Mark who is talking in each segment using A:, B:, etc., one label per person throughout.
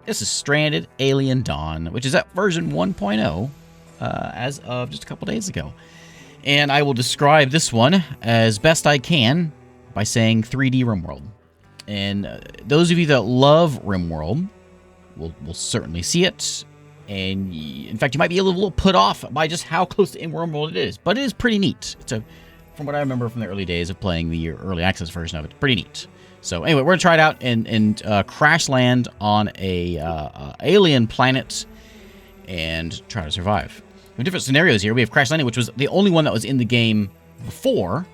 A: This is Stranded Alien Dawn, which is at version 1.0 as of just a couple days ago. And I will describe this one as best I can by saying 3D RimWorld. And those of you that love RimWorld will certainly see it. And in fact, you might be a little put off by just how close to RimWorld it is. But it is pretty neat. From what I remember from the early days of playing the early access version of it, pretty neat. So anyway, we're going to try it out and crash land on a alien planet and try to survive. We have different scenarios here. We have crash landing, which was the only one that was in the game before.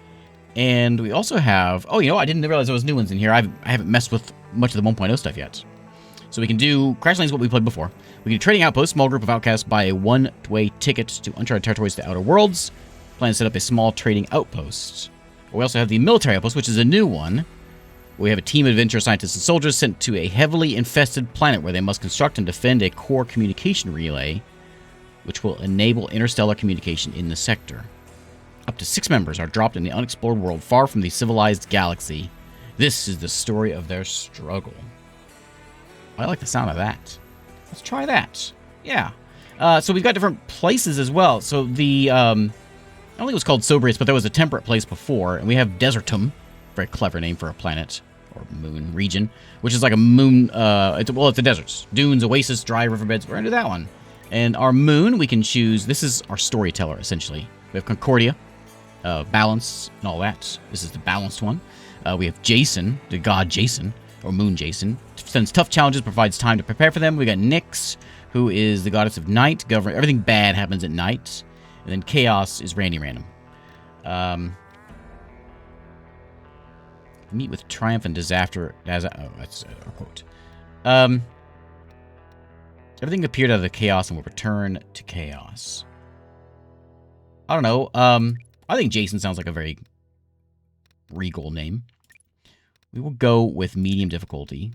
A: And we also have... Oh, I didn't realize there was new ones in here. I haven't messed with much of the 1.0 stuff yet. So we can do... Crash landing is what we played before. We can do trading outposts. Small group of outcasts buy a one-way ticket to uncharted territories to outer worlds. Plan to set up a small trading outpost. We also have the military outpost, which is a new one. We have a team of adventure scientists and soldiers sent to a heavily infested planet where they must construct and defend a core communication relay, which will enable interstellar communication in the sector. Up to 6 members are dropped in the unexplored world far from the civilized galaxy. This is the story of their struggle. I like the sound of that. Let's try that. Yeah. So we've got different places as well. So the... I don't think it was called Sobrius, but there was a temperate place before. And we have Desertum. Very clever name for a planet. Or moon region, which is like a moon, it's a desert. Dunes, oasis, dry riverbeds. We're into that one. And our moon, we can choose, this is our storyteller, essentially. We have Concordia, balance, and all that. This is the balanced one. We have Jason, the god Jason, or moon Jason. Sends tough challenges, provides time to prepare for them. We got Nyx, who is the goddess of night. Everything bad happens at night. And then Chaos is Randy Random. Meet with triumph and disaster as that's a quote. Everything appeared out of the chaos and will return to chaos. I don't know. I think Jason sounds like a very regal name. We will go with medium difficulty.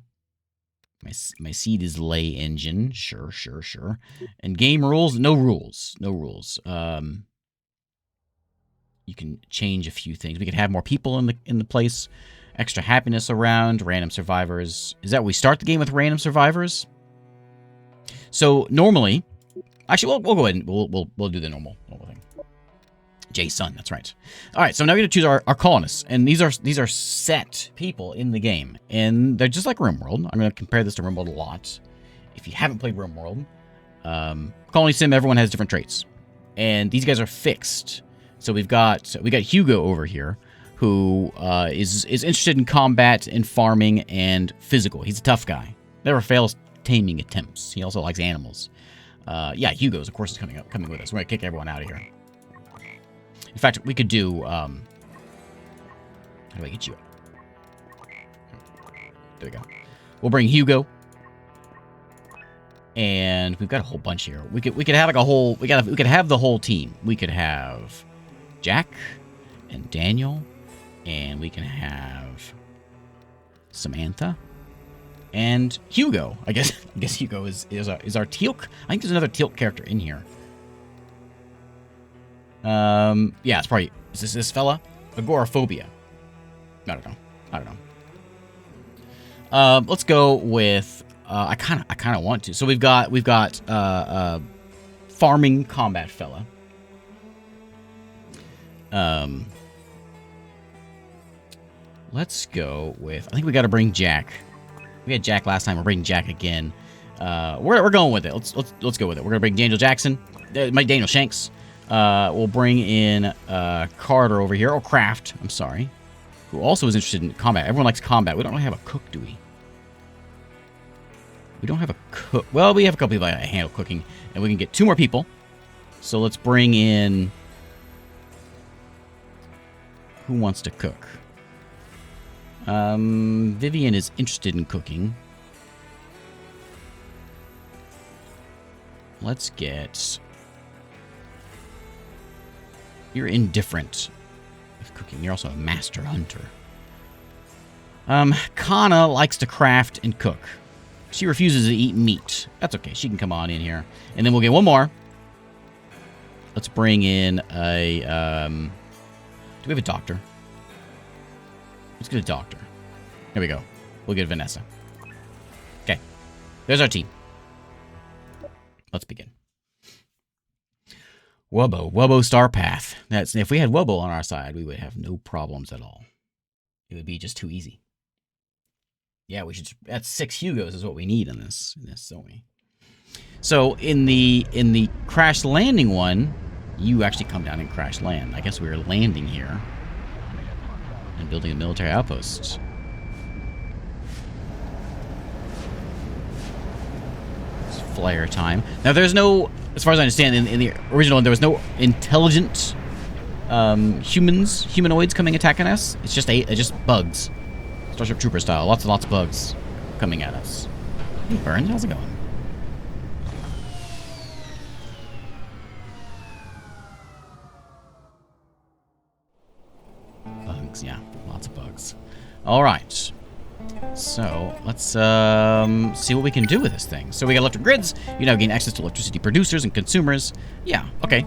A: My seed is lay engine. Sure. And game rules? No rules. You can change a few things. We could have more people in the place. Extra happiness around, random survivors. Is that we start the game with random survivors? So normally, actually, we'll go ahead and we'll do the normal thing. Jason, that's right. All right, so now we're gonna choose our colonists, and these are set people in the game, and they're just like RimWorld. I'm gonna compare this to RimWorld a lot. If you haven't played RimWorld, Colony Sim, everyone has different traits, and these guys are fixed. So we got Hugo over here, who is interested in combat and farming and physical. He's a tough guy. Never fails taming attempts. He also likes animals. Yeah, Hugo's, of course, is coming with us. We're going to kick everyone out of here. In fact, we could do... how do I get you? There we go. We'll bring Hugo. And we've got a whole bunch here. We could have like a whole... We could have the whole team. We could have Jack and Daniel. And we can have Samantha and Hugo. I guess Hugo is our Teal'c. I think there's another Teal'c character in here. Yeah, it's probably this fella. Agoraphobia. I don't know. Let's go with I kind of want to. So we've got farming combat fella. Let's go with... I think we got to bring Jack. We had Jack last time. We're bringing Jack again. We're going with it. Let's go with it. We're gonna bring Daniel Jackson. Daniel Shanks. We'll bring in Carter over here. Or Kraft. I'm sorry. Who also is interested in combat. Everyone likes combat. We don't really have a cook, do we? We don't have a cook. Well, we have a couple people that handle cooking, and we can get 2 more people. So let's bring in... Who wants to cook? Vivian is interested in cooking. Let's get... You're indifferent with cooking. You're also a master hunter. Kana likes to craft and cook. She refuses to eat meat. That's okay. She can come on in here. And then we'll get one more. Let's bring in a... do we have a doctor? Let's get a doctor. There we go. We'll get Vanessa. Okay. There's our team. Let's begin. Wubbo Star Path. If we had Wubbo on our side, we would have no problems at all. It would be just too easy. Yeah, we should. That's 6 Hugos is what we need in this, don't we? So in the crash landing one, you actually come down and crash land. I guess we were landing here and building a military outpost. It's flare time. Now there's no, as far as I understand, in the original one, there was no intelligent humanoids coming attacking us. It's just bugs. Starship Trooper style. Lots and lots of bugs coming at us. Hey, Burns, how's it going? Bugs, yeah. Lots of bugs. Alright. So, let's see what we can do with this thing. So we got electric grids. You now gain access to electricity producers and consumers. Yeah, okay.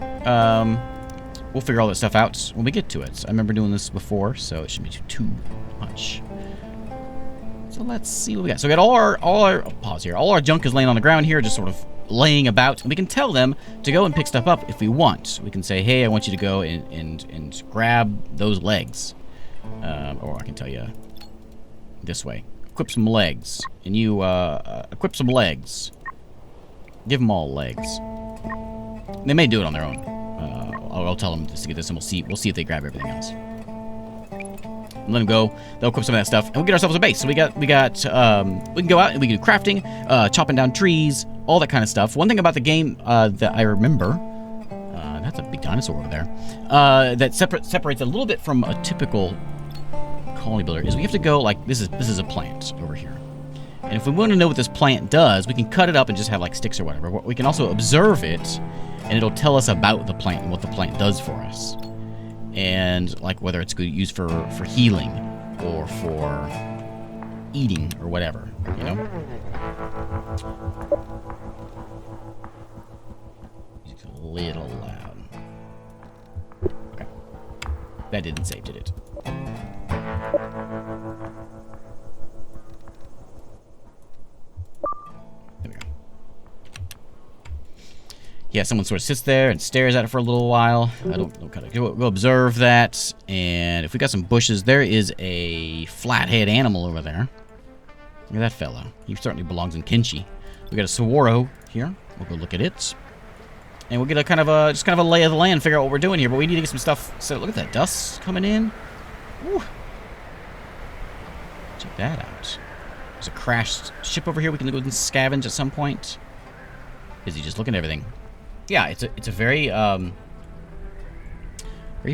A: We'll figure all that stuff out when we get to it. I remember doing this before, so it shouldn't be too much. So let's see what we got. So we got all our pause here. All our junk is laying on the ground here, just sort of laying about. And we can tell them to go and pick stuff up if we want. We can say, hey, I want you to go and grab those legs. Or I can tell you this way. Equip some legs. And you equip some legs. Give them all legs. They may do it on their own. I'll tell them just to get this, and we'll see if they grab everything else. Let them go. They'll equip some of that stuff, and we'll get ourselves a base. So we can go out and we can do crafting, chopping down trees, all that kind of stuff. One thing about the game that I remember, that's a big dinosaur over there, that separates a little bit from a typical colony builder is we have to go like this is a plant over here, and if we want to know what this plant does, we can cut it up and just have like sticks or whatever. We can also observe it, and it'll tell us about the plant and what the plant does for us. And like whether it's good used for healing or for eating or whatever, you know. Music's a little loud. Okay, that didn't save, did it? There we go. Yeah, someone sort of sits there and stares at it for a little while. I don't know, kind of go observe that. And if we got some bushes, there is a flathead animal over there. Look at that fella. He certainly belongs in Kenshi. We got a Saguaro here. We'll go look at it. And we'll get a kind of a lay of the land, figure out what we're doing here. But we need to get some stuff. So look at that dust coming in. Woo. Check that out. There's a crashed ship over here. We can go and scavenge at some point. Busy just looking at everything. Yeah, it's a very very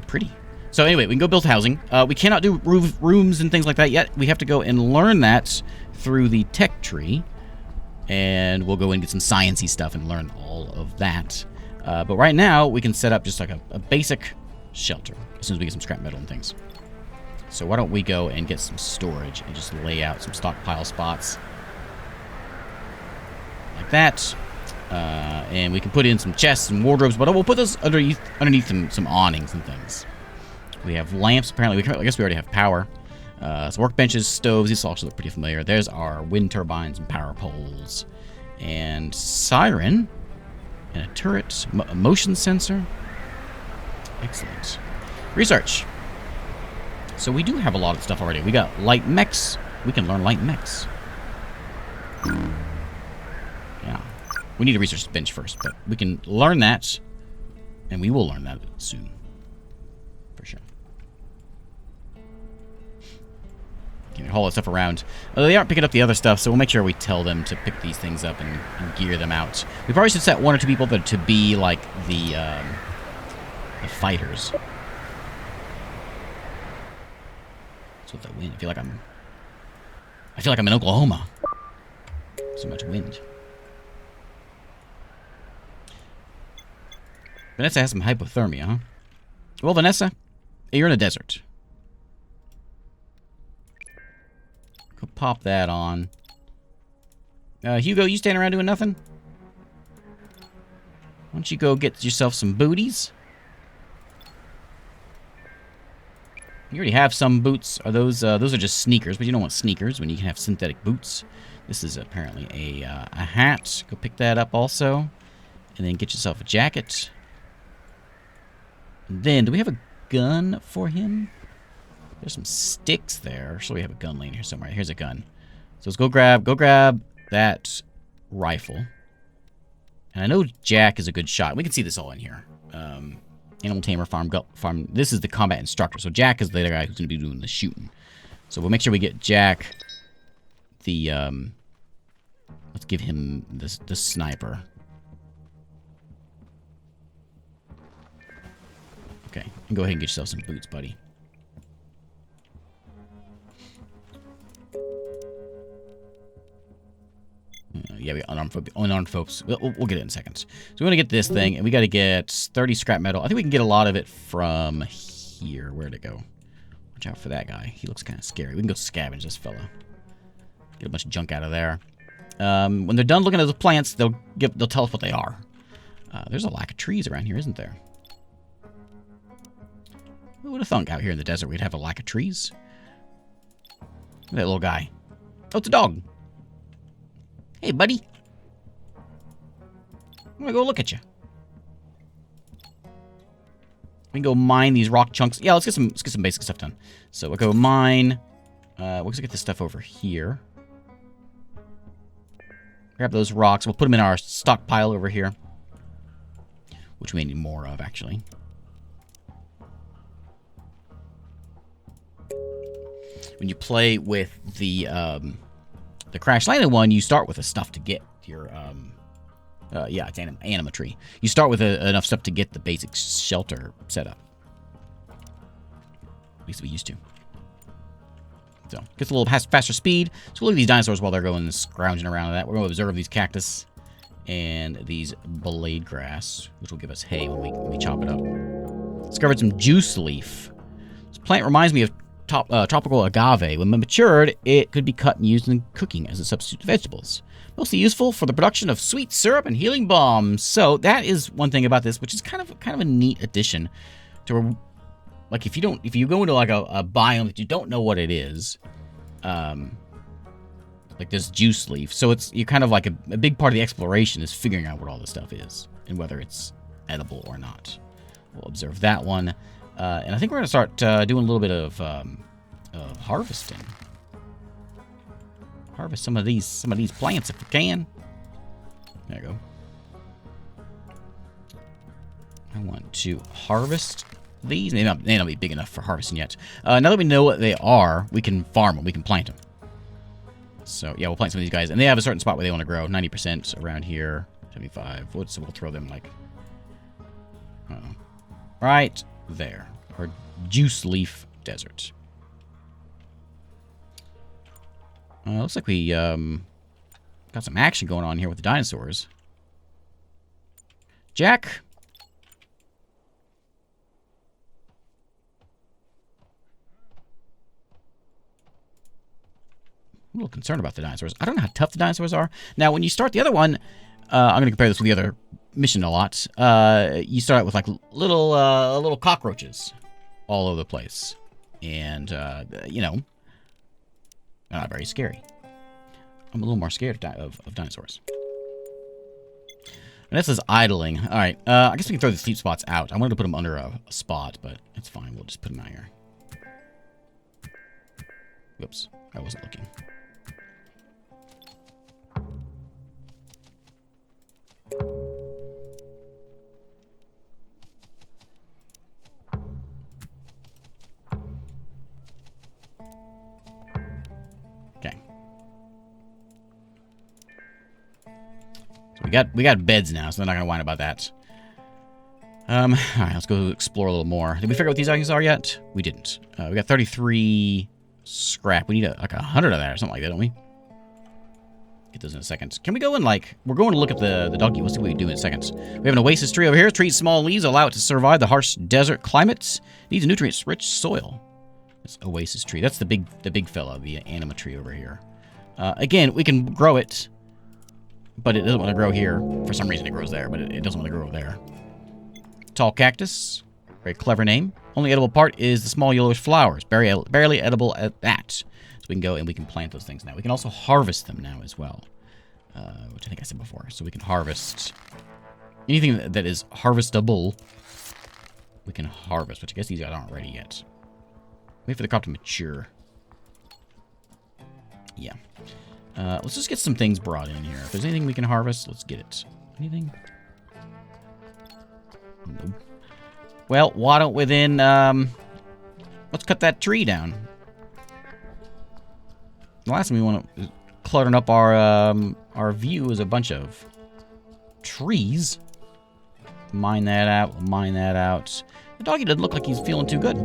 A: pretty. So anyway, we can go build housing. We cannot do rooms and things like that yet. We have to go and learn that through the tech tree, and we'll go and get some sciencey stuff and learn all of that. But right now, we can set up just like a basic shelter as soon as we get some scrap metal and things. So why don't we go and get some storage and just lay out some stockpile spots like that. And we can put in some chests and wardrobes, but we'll put those underneath some awnings and things. We have lamps, apparently. I guess we already have power. So workbenches, stoves, these also look pretty familiar. There's our wind turbines and power poles. And siren. And a turret. A motion sensor. Excellent. Research. So we do have a lot of stuff already. We got light mechs. We can learn light mechs. Yeah. We need to research the bench first, but we can learn that, and we will learn that soon. For sure. Can haul that stuff around. They aren't picking up the other stuff, so we'll make sure we tell them to pick these things up and gear them out. We probably should set 1 or 2 people to be like the fighters. What's with that wind? I feel like I'm in Oklahoma. So much wind. Vanessa has some hypothermia, huh? Well, Vanessa, you're in a desert. Go pop that on. Hugo, you standing around doing nothing? Why don't you go get yourself some booties? You already have some boots. Are those are just sneakers, but you don't want sneakers when you can have synthetic boots. This is apparently a hat. Go pick that up also. And then get yourself a jacket. And then, do we have a gun for him? There's some sticks there. So we have a gun laying here somewhere. Here's a gun. So let's go grab that rifle. And I know Jack is a good shot. We can see this all in here. Animal tamer, farm. This is the combat instructor. So Jack is the other guy who's going to be doing the shooting. So we'll make sure we get Jack the, let's give him the sniper. Okay, and go ahead and get yourself some boots, buddy. Yeah, we unarmed folks. We'll get it in a second. So we want to get this thing, and we got to get 30 scrap metal. I think we can get a lot of it from here. Where'd it go? Watch out for that guy. He looks kind of scary. We can go scavenge this fella. Get a bunch of junk out of there. When they're done looking at the plants, they'll tell us what they are. There's a lack of trees around here, isn't there? Who would have thunk out here in the desert we'd have a lack of trees? Look at that little guy. Oh, it's a dog. Hey, buddy. I'm gonna go look at you. We can go mine these rock chunks. Yeah, let's get some basic stuff done. So we'll go mine. We'll just get this stuff over here. Grab those rocks. We'll put them in our stockpile over here, which we may need more of, actually. When you play with the Crash Landing one, you start with the stuff to get your, yeah, it's anima tree. You start with enough stuff to get the basic shelter set up. At least we used to. So, gets a little faster speed. So we'll look at these dinosaurs while they're going scrounging around that. We're going to observe these cactus and these blade grass, which will give us hay when we chop it up. Discovered some juice leaf. This plant reminds me of tropical agave. When matured, it could be cut and used in cooking as a substitute to vegetables. Mostly useful for the production of sweet syrup and healing balms. So that is one thing about this, which is kind of a neat addition to, like, if you go into like a biome that you don't know what it is, like this juice leaf. So you're kind of like a big part of the exploration is figuring out what all this stuff is and whether it's edible or not. We'll observe that one. And I think we're going to start doing a little bit of harvesting. Harvest some of these plants if we can. There you go. I want to harvest these. They may not be big enough for harvesting yet. Now that we know what they are, we can farm them. We can plant them. So yeah, we'll plant some of these guys, and they have a certain spot where they want to grow. 90% around here. 75. So we'll throw them like right there. Or juice leaf desert. Looks like we got some action going on here with the dinosaurs. Jack? I'm a little concerned about the dinosaurs. I don't know how tough the dinosaurs are. Now, when you start the other one, I'm going to compare this with the other mission a lot. You start out with like little cockroaches all over the place. And, you know, they're not very scary. I'm a little more scared of dinosaurs. And this is idling. All right, I guess we can throw the sleep spots out. I wanted to put them under a spot, but it's fine. We'll just put them out here. Whoops, I wasn't looking. Okay. So we got beds now, so they're not gonna whine about that. All right, let's go explore a little more. Did we figure out what these items are yet? We didn't. We got 33 scrap. We need like 100 of that or something like that, don't we? Get those in a second. Can we go and like, we're going to look at the doggy. We'll see what we do in a second. We have an oasis tree over here. Trees small leaves allow it to survive the harsh desert climate. Needs a nutrient-rich soil. This oasis tree. That's the big fella, the anima tree over here. Again, we can grow it, but it doesn't want to grow here. For some reason, it grows there, but it doesn't want to grow there. Tall cactus. Very clever name. Only edible part is the small yellowish flowers. Barely edible at that. So we can go and we can plant those things now. We can also harvest them now as well, which I think I said before. So we can harvest anything that is harvestable. We can harvest, which I guess these guys aren't ready yet. Wait for the crop to mature. Yeah. Let's just get some things brought in here. If there's anything we can harvest, let's get it. Anything? Nope. Well, why don't we then, let's cut that tree down. The last thing we want to cluttering up our view is a bunch of trees. Mine that out, mine that out. The doggy doesn't look like he's feeling too good.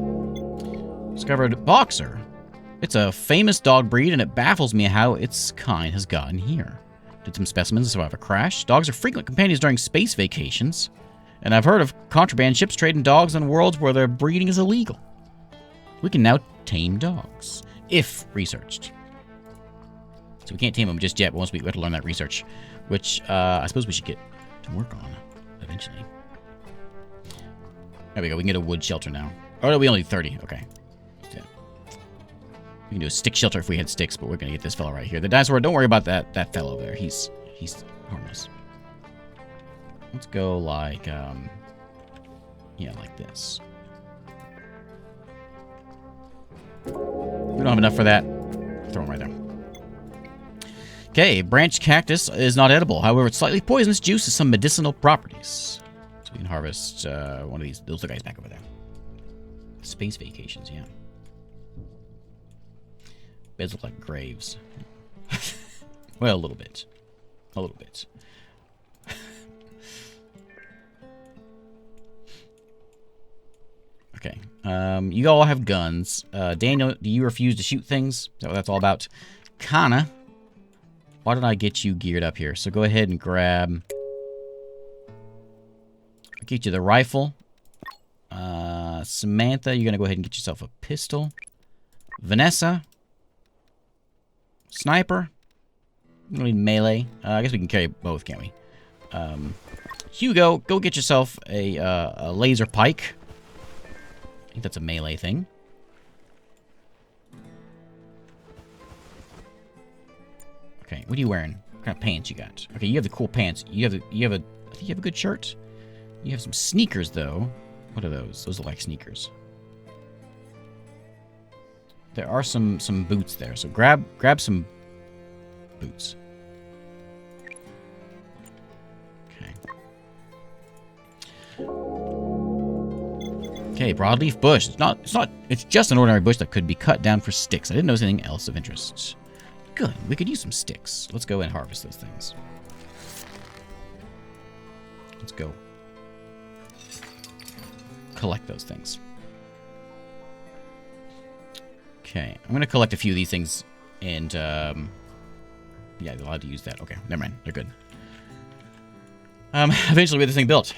A: Discovered Boxer. It's a famous dog breed, and it baffles me how its kind has gotten here. Did some specimens survive a crash? Dogs are frequent companions during space vacations. And I've heard of contraband ships trading dogs on worlds where their breeding is illegal. We can now tame dogs, if researched. So we can't tame them just yet, but once we have to learn that research, which I suppose we should get to work on eventually. There we go. We can get a wood shelter now. Oh, no, we only need 30. Okay. Yeah. We can do a stick shelter if we had sticks, but we're going to get this fellow right here. The dinosaur, don't worry about that fellow over there. He's harmless. Let's go like, yeah, like this. We don't have enough for that. Throw him right there. Okay, branch cactus is not edible. However, it's slightly poisonous. Juice has some medicinal properties. So we can harvest one of these. Those are the guys back over there. Space vacations, yeah. Beds look like graves. Well, a little bit. A little bit. Okay. You all have guns. Daniel, do you refuse to shoot things? Is that what that's all about? Kana, why don't I get you geared up here? So go ahead and grab... I'll get you the rifle. Samantha, you're going to go ahead and get yourself a pistol. Vanessa. Sniper. We don't need melee. I guess we can carry both, can't we? Hugo, go get yourself a laser pike. I think that's a melee thing. Okay, what are you wearing? What kind of pants you got? Okay, you have the cool pants. I think you have a good shirt. You have some sneakers though. What are those? Those look like sneakers. There are some boots there, so grab some boots. Okay. Okay, broadleaf bush. It's just an ordinary bush that could be cut down for sticks. I didn't notice anything else of interest. Good, we could use some sticks. Let's go and harvest those things. Let's go collect those things. Okay, I'm going to collect a few of these things, and, yeah, they're allowed to use that. Okay, never mind, they're good. Eventually we get this thing built.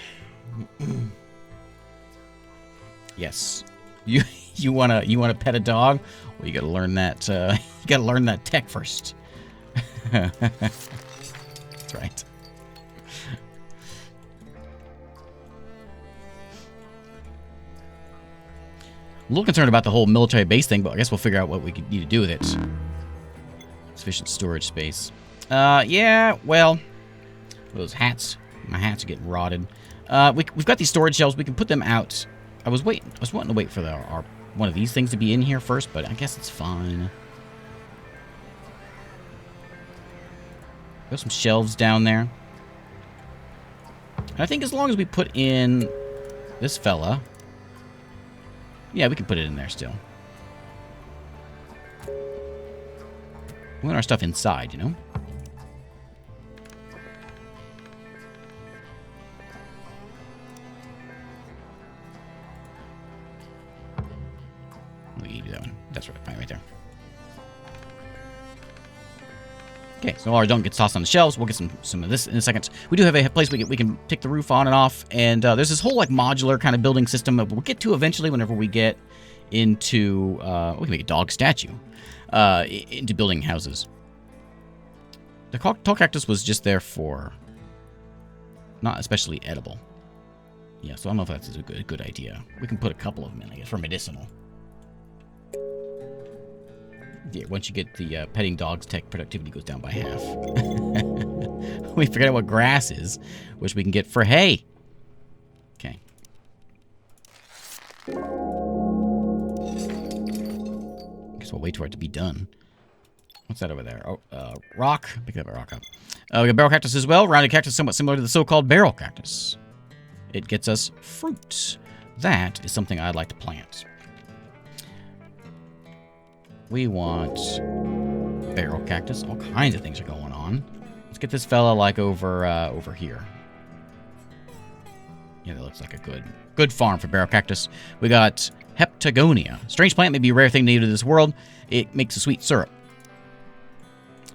A: Yes. You wanna pet a dog? Well, you gotta learn that, you gotta learn that tech first. That's right. A little concerned about the whole military base thing, but I guess we'll figure out what we need to do with it. Sufficient storage space. Yeah, well, those hats. My hats are getting rotted. We've got these storage shelves. We can put them out. I was wanting to wait for our one of these things to be in here first, but I guess it's fine. There's some shelves down there. And I think as long as we put in this fella... Yeah, we can put it in there still. We want our stuff inside, you know? We do that one. That's right there. Okay, so our junk gets tossed on the shelves. We'll get some of this in a second. We do have a place we can take the roof on and off, and there's this whole like modular kind of building system that we'll get to eventually whenever we get into we can make a dog statue into building houses. The tall cactus was just there for not especially edible. Yeah, so I don't know if that's a good idea. We can put a couple of them in, I guess, for medicinal. Yeah, once you get the petting dogs tech, productivity goes down by half. We forget what grass is, which we can get for hay. Okay. Guess we'll wait for it to be done. What's that over there? Oh, rock. Pick that rock up. We got barrel cactus as well. Rounded cactus, somewhat similar to the so-called barrel cactus. It gets us fruit. That is something I'd like to plant. We want barrel cactus. All kinds of things are going on. Let's get this fella like over here. Yeah, that looks like a good farm for barrel cactus. We got heptagonia. Strange plant, may be a rare thing native to this world. It makes a sweet syrup.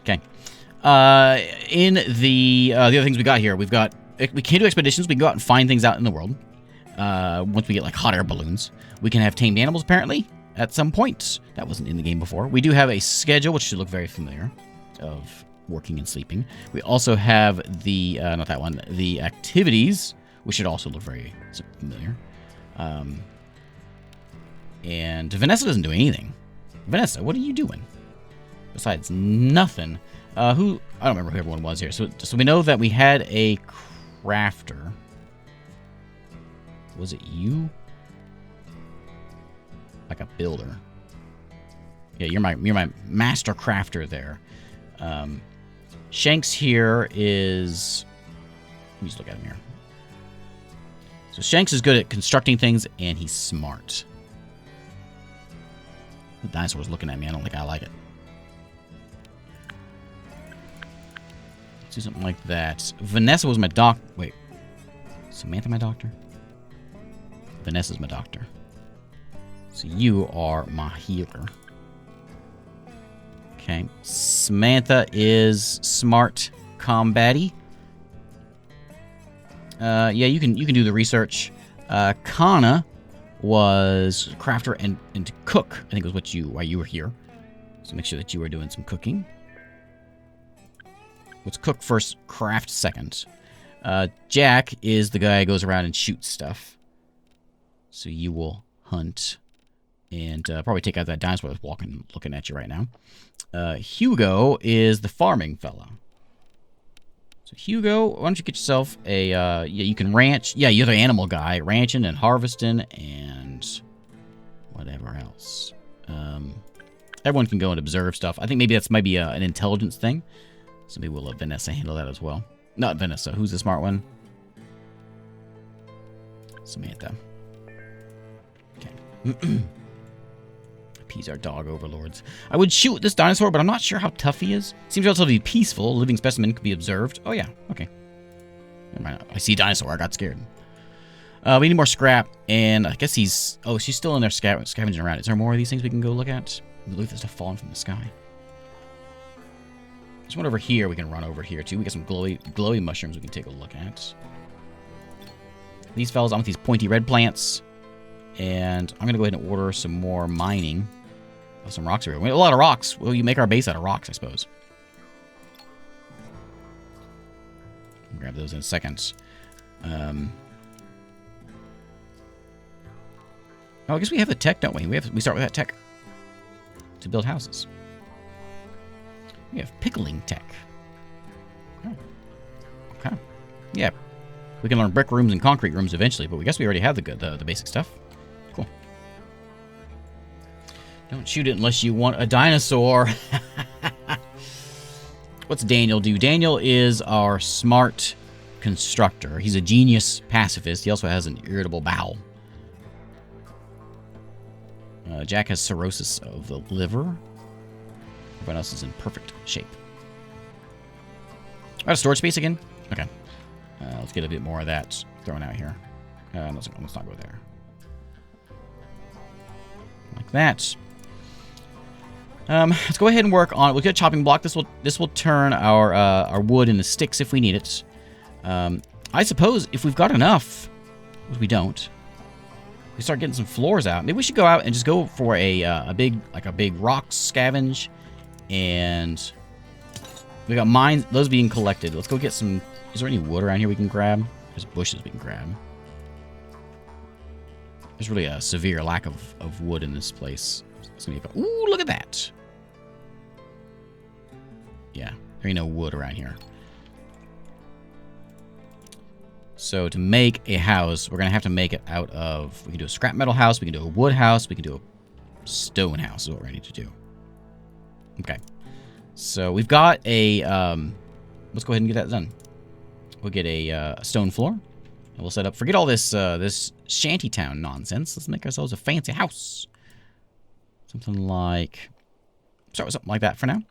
A: Okay. In the other things we got here, we can do expeditions. We can go out and find things out in the world. Once we get like hot air balloons, we can have tamed animals apparently at some point. That wasn't in the game before. We do have a schedule, which should look very familiar, of working and sleeping. We also have the not that one, the activities, which should also look very familiar. And Vanessa doesn't do anything. Vanessa, what are you doing? Besides nothing. I don't remember who everyone was here. So we know that we had a crafter. Was it you? Like a builder. Yeah, you're my master crafter there. Shanks here is... Let me just look at him here. So Shanks is good at constructing things, and he's smart. The dinosaur's looking at me. I don't think I like it. Let's do something like that. Vanessa was my doc... Wait. Samantha my doctor? Vanessa's my doctor. So you are my healer. Okay. Samantha is smart combatty. Yeah, you can do the research. Kana was crafter and cook. I think was why you were here. So make sure that you are doing some cooking. Let's cook first, craft second. Jack is the guy who goes around and shoots stuff. So you will hunt and probably take out that dinosaur that's looking at you right now. Hugo is the farming fella. So Hugo, why don't you get yourself a, yeah, you can ranch. Yeah, you're the animal guy, ranching and harvesting and whatever else. Everyone can go and observe stuff. I think maybe that's maybe an intelligence thing. So maybe we'll let Vanessa handle that as well. Not Vanessa. Who's the smart one? Samantha. Okay. Appease our dog overlords. I would shoot this dinosaur, but I'm not sure how tough he is. Seems relatively peaceful. A living specimen could be observed. Oh, yeah. Okay. Never mind. I see a dinosaur. I got scared. We need more scrap, and I guess he's... Oh, she's still in there scavenging around. Is there more of these things we can go look at? Look at this stuff falling from the sky. There's one over here. We can run over here, too. We got some glowy mushrooms we can take a look at. These fellas, I want these pointy red plants. And I'm going to go ahead and order some more mining of some rocks here. We have a lot of rocks. Well, you make our base out of rocks, I suppose. I'll grab those in a second. Oh, I guess we have the tech, don't we? We start with that tech to build houses. We have pickling tech. Oh. Okay. Yeah. We can learn brick rooms and concrete rooms eventually, but we guess we already have the basic stuff. Cool. Don't shoot it unless you want a dinosaur. What's Daniel do? Daniel is our smart constructor. He's a genius pacifist. He also has an irritable bowel. Jack has cirrhosis of the liver. Everyone else is in perfect shape. Out of storage space again? Okay. Let's get a bit more of that thrown out here. Let's not go there. Like that. Let's go ahead and work on. We'll get a chopping block. This will turn our wood into sticks if we need it. I suppose if we've got enough, which we don't, we start getting some floors out. Maybe we should go out and just go for a big rock scavenge, and we got mines. Those being collected. Let's go get some. Is there any wood around here we can grab? There's bushes we can grab. There's really a severe lack of wood in this place. Ooh, look at that. Yeah, there ain't no wood around here. So to make a house, we're going to have to make it out of... We can do a scrap metal house. We can do a wood house. We can do a stone house is what we're ready to do. Okay. So we've got a... let's go ahead and get that done. We'll get a stone floor. And we'll set up... Forget all this this shantytown nonsense. Let's make ourselves a fancy house. Something like... Start with something like that for now.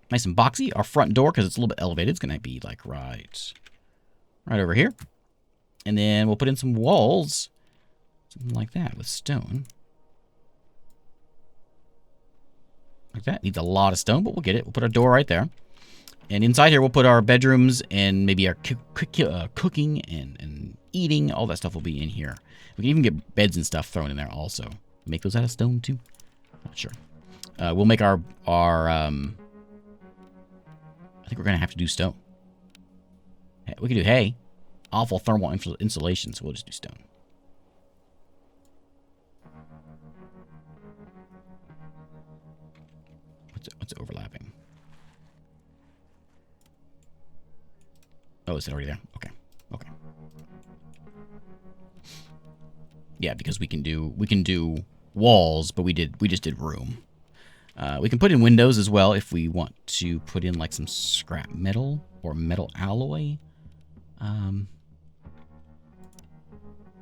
A: Nice and boxy. Our front door, because it's a little bit elevated, it's going to be like right over here. And then we'll put in some walls. Something like that with stone. Like that. Needs a lot of stone, but we'll get it. We'll put our door right there. And inside here, we'll put our bedrooms and maybe our cooking and eating. All that stuff will be in here. We can even get beds and stuff thrown in there also. Make those out of stone too? Not sure. We'll make our I think we're going to have to do stone. We can do hay. Awful thermal insulation, so we'll just do stone. What's overlapping? Oh, is it already there? Okay. Okay. Yeah, because we can do walls, but we just did room. We can put in windows as well if we want to put in like some scrap metal or metal alloy.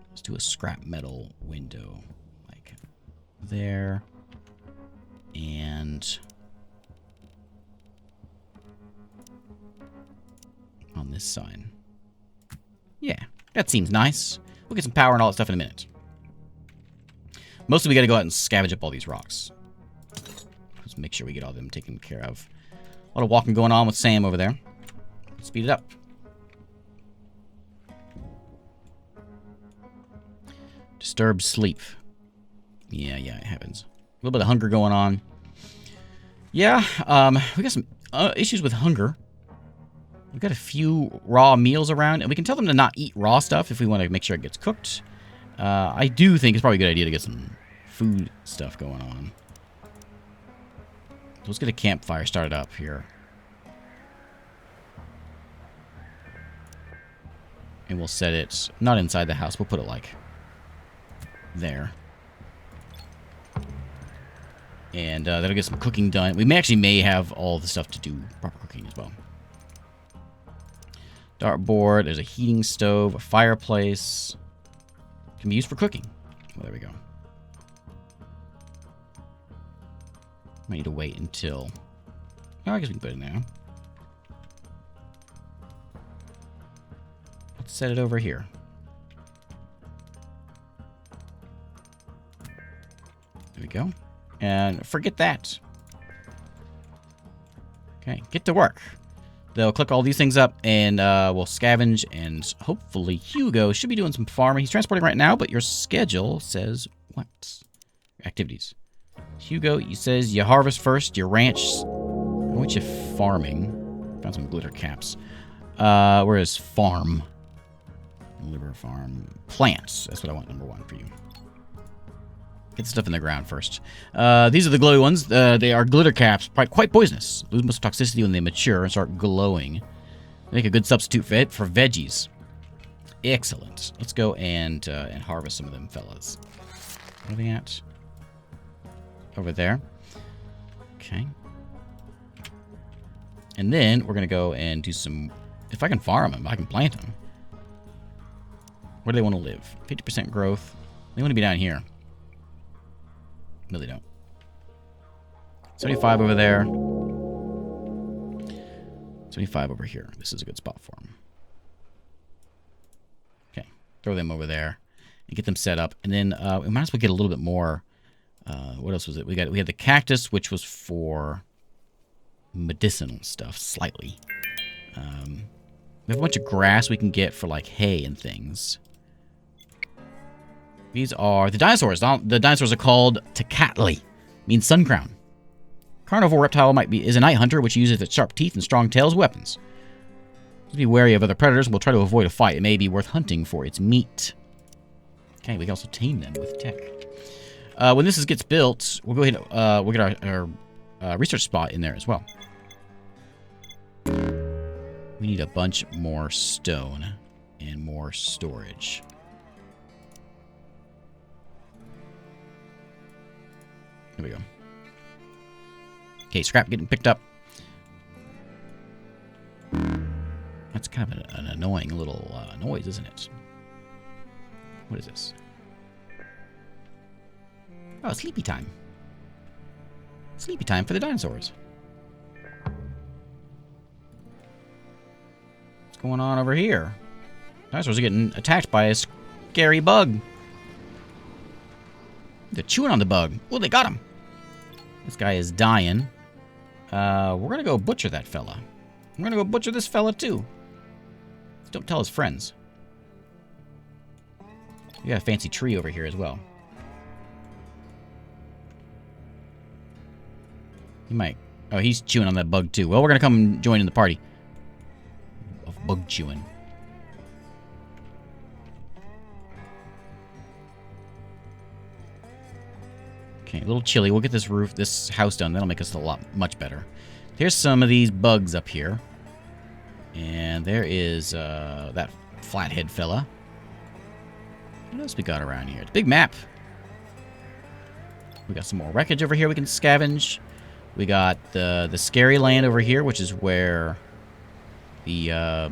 A: Let's do a scrap metal window like there. And on this side. Yeah, that seems nice. We'll get some power and all that stuff in a minute. Mostly we got to go out and scavenge up all these rocks. Let's make sure we get all of them taken care of. A lot of walking going on with Sam over there. Speed it up. Disturbed sleep. Yeah, it happens. A little bit of hunger going on. Yeah, we got some issues with hunger. We've got a few raw meals around, and we can tell them to not eat raw stuff if we want to make sure it gets cooked. I do think it's probably a good idea to get some food stuff going on. So let's get a campfire started up here. And we'll set it, not inside the house, we'll put it like there. And that'll get some cooking done. We may have all the stuff to do proper cooking as well. Dartboard, there's a heating stove, a fireplace. Can be used for cooking. Well, there we go. Might need to wait until... Oh, I guess we can put it in there. Let's set it over here. There we go. And forget that. Okay, get to work. They'll click all these things up, and we'll scavenge, and hopefully Hugo should be doing some farming. He's transporting right now, but your schedule says what? Activities. Hugo, he says you harvest first, your ranch. I want you farming. Found some glitter caps. Where is farm? Liver farm. Plants. That's what I want, number one for you. Get the stuff in the ground first. These are the glowy ones. They are glitter caps, quite poisonous. Lose most toxicity when they mature and start glowing. Make a good substitute for veggies. Excellent. Let's go and harvest some of them fellas. Where are they at? Over there. Okay. And then we're going to go and do some... If I can farm them, I can plant them. Where do they want to live? 50% growth. They want to be down here. No, they don't. 75 over there. 75 over here. This is a good spot for them. Okay. Throw them over there and get them set up. And then we might as well get a little bit more. What else was it? We had the cactus, which was for medicinal stuff, slightly. We have a bunch of grass we can get for like hay and things. These are the dinosaurs. The dinosaurs are called Tecatli, means sun crown. Carnivore reptile is a night hunter, which uses its sharp teeth and strong tail as weapons. Just be wary of other predators and will try to avoid a fight. It may be worth hunting for its meat. Okay, we can also tame them with tech. When this gets built, we'll go ahead. We'll get our research spot in there as well. We need a bunch more stone and more storage. There we go. Okay, scrap getting picked up. That's kind of an annoying little noise, isn't it? What is this? Oh, sleepy time. Sleepy time for the dinosaurs. What's going on over here? Dinosaurs are getting attacked by a scary bug. They're chewing on the bug. Oh, they got him. This guy is dying. We're going to go butcher that fella. I'm going to go butcher this fella, too. Don't tell his friends. We got a fancy tree over here as well. He might... Oh, he's chewing on that bug, too. Well, we're going to come join in the party of bug chewing. Okay, a little chilly. We'll get this house done. That'll make us much better. Here's some of these bugs up here. And there is that flathead fella. What else we got around here? It's a big map. We got some more wreckage over here we can scavenge. We got the scary land over here, which is where the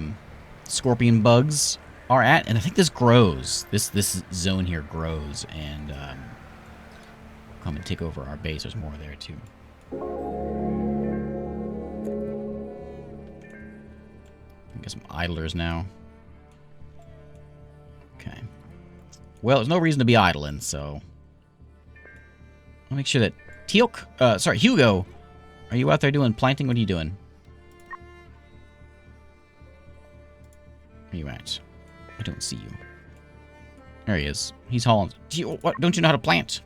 A: scorpion bugs are at. And I think this grows. This zone here grows. And come and take over our base. There's more there, too. Get some idlers now. Okay. Well, there's no reason to be idling, so... I'll make sure that... Hugo! Are you out there doing planting? What are you doing? Where are you at? I don't see you. There he is. He's hauling... Don't you know how to plant?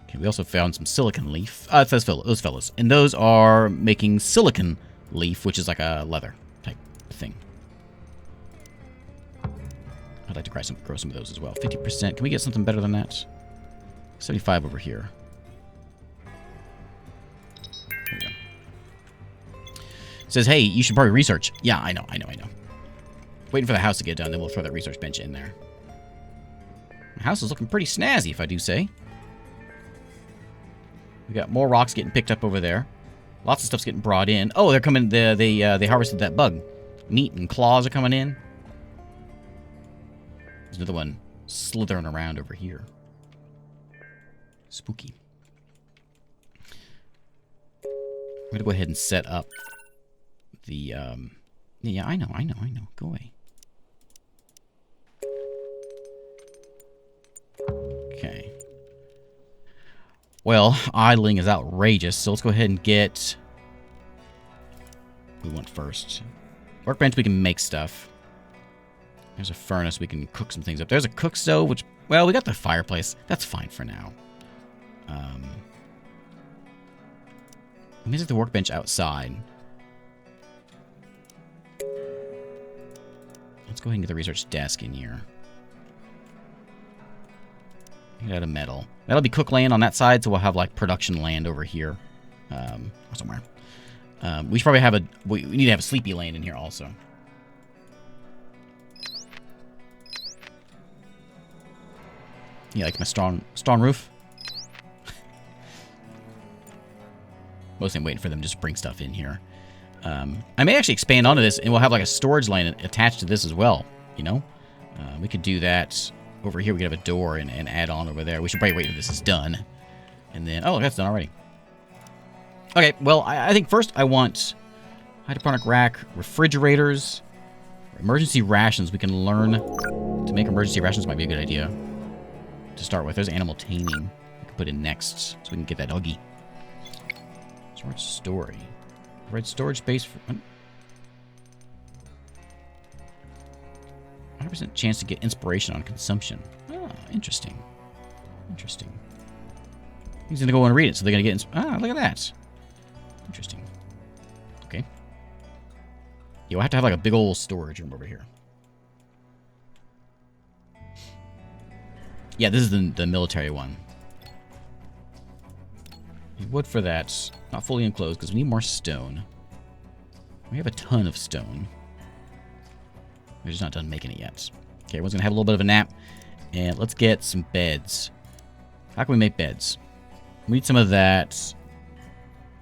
A: Okay, we also found some silicon leaf. It says those fellas. And those are making silicon leaf, which is like a leather type thing. I'd like to grow some of those as well. 50%. Can we get something better than that? 75 over here. There we go. It says, hey, you should probably research. Yeah, I know. Waiting for the house to get done, then we'll throw that research bench in there. The house is looking pretty snazzy, if I do say. We got more rocks getting picked up over there. Lots of stuff's getting brought in. Oh, they're coming. They harvested that bug. Meat and claws are coming in. There's another one slithering around over here. Spooky. I'm gonna go ahead and set up the. Yeah, I know. Go away. Okay. Well, idling is outrageous, so let's go ahead and get... we want first. Workbench, we can make stuff. There's a furnace, we can cook some things up. There's a cook stove, which... well, we got the fireplace. That's fine for now. Let me set the workbench outside. Let's go ahead and get the research desk in here. Get out of metal. That'll be cook land on that side, so we'll have like production land over here, or somewhere. We should probably have we need to have a sleepy land in here also. You like my strong roof? Mostly I'm waiting for them to just bring stuff in here. I may actually expand onto this, and we'll have like a storage lane attached to this as well. You know, we could do that. Over here, we could have a door and add on over there. We should probably wait until this is done. And then... oh, that's done already. Okay, well, I think first I want hydroponic rack, refrigerators, emergency rations. We can learn to make emergency rations. Might be a good idea to start with. There's animal taming we can put in next so we can get that huggy. Storage story. Provide storage space for... 100% chance to get inspiration on consumption. Ah, interesting. Interesting. He's going to go and read it, so they're going to get... ah, look at that. Interesting. Okay. Yeah, we'll have to have like a big old storage room over here. Yeah, this is the military one. Wood for that. Not fully enclosed because we need more stone. We have a ton of stone. We're just not done making it yet. Okay, everyone's going to have a little bit of a nap. And let's get some beds. How can we make beds? We need some of that.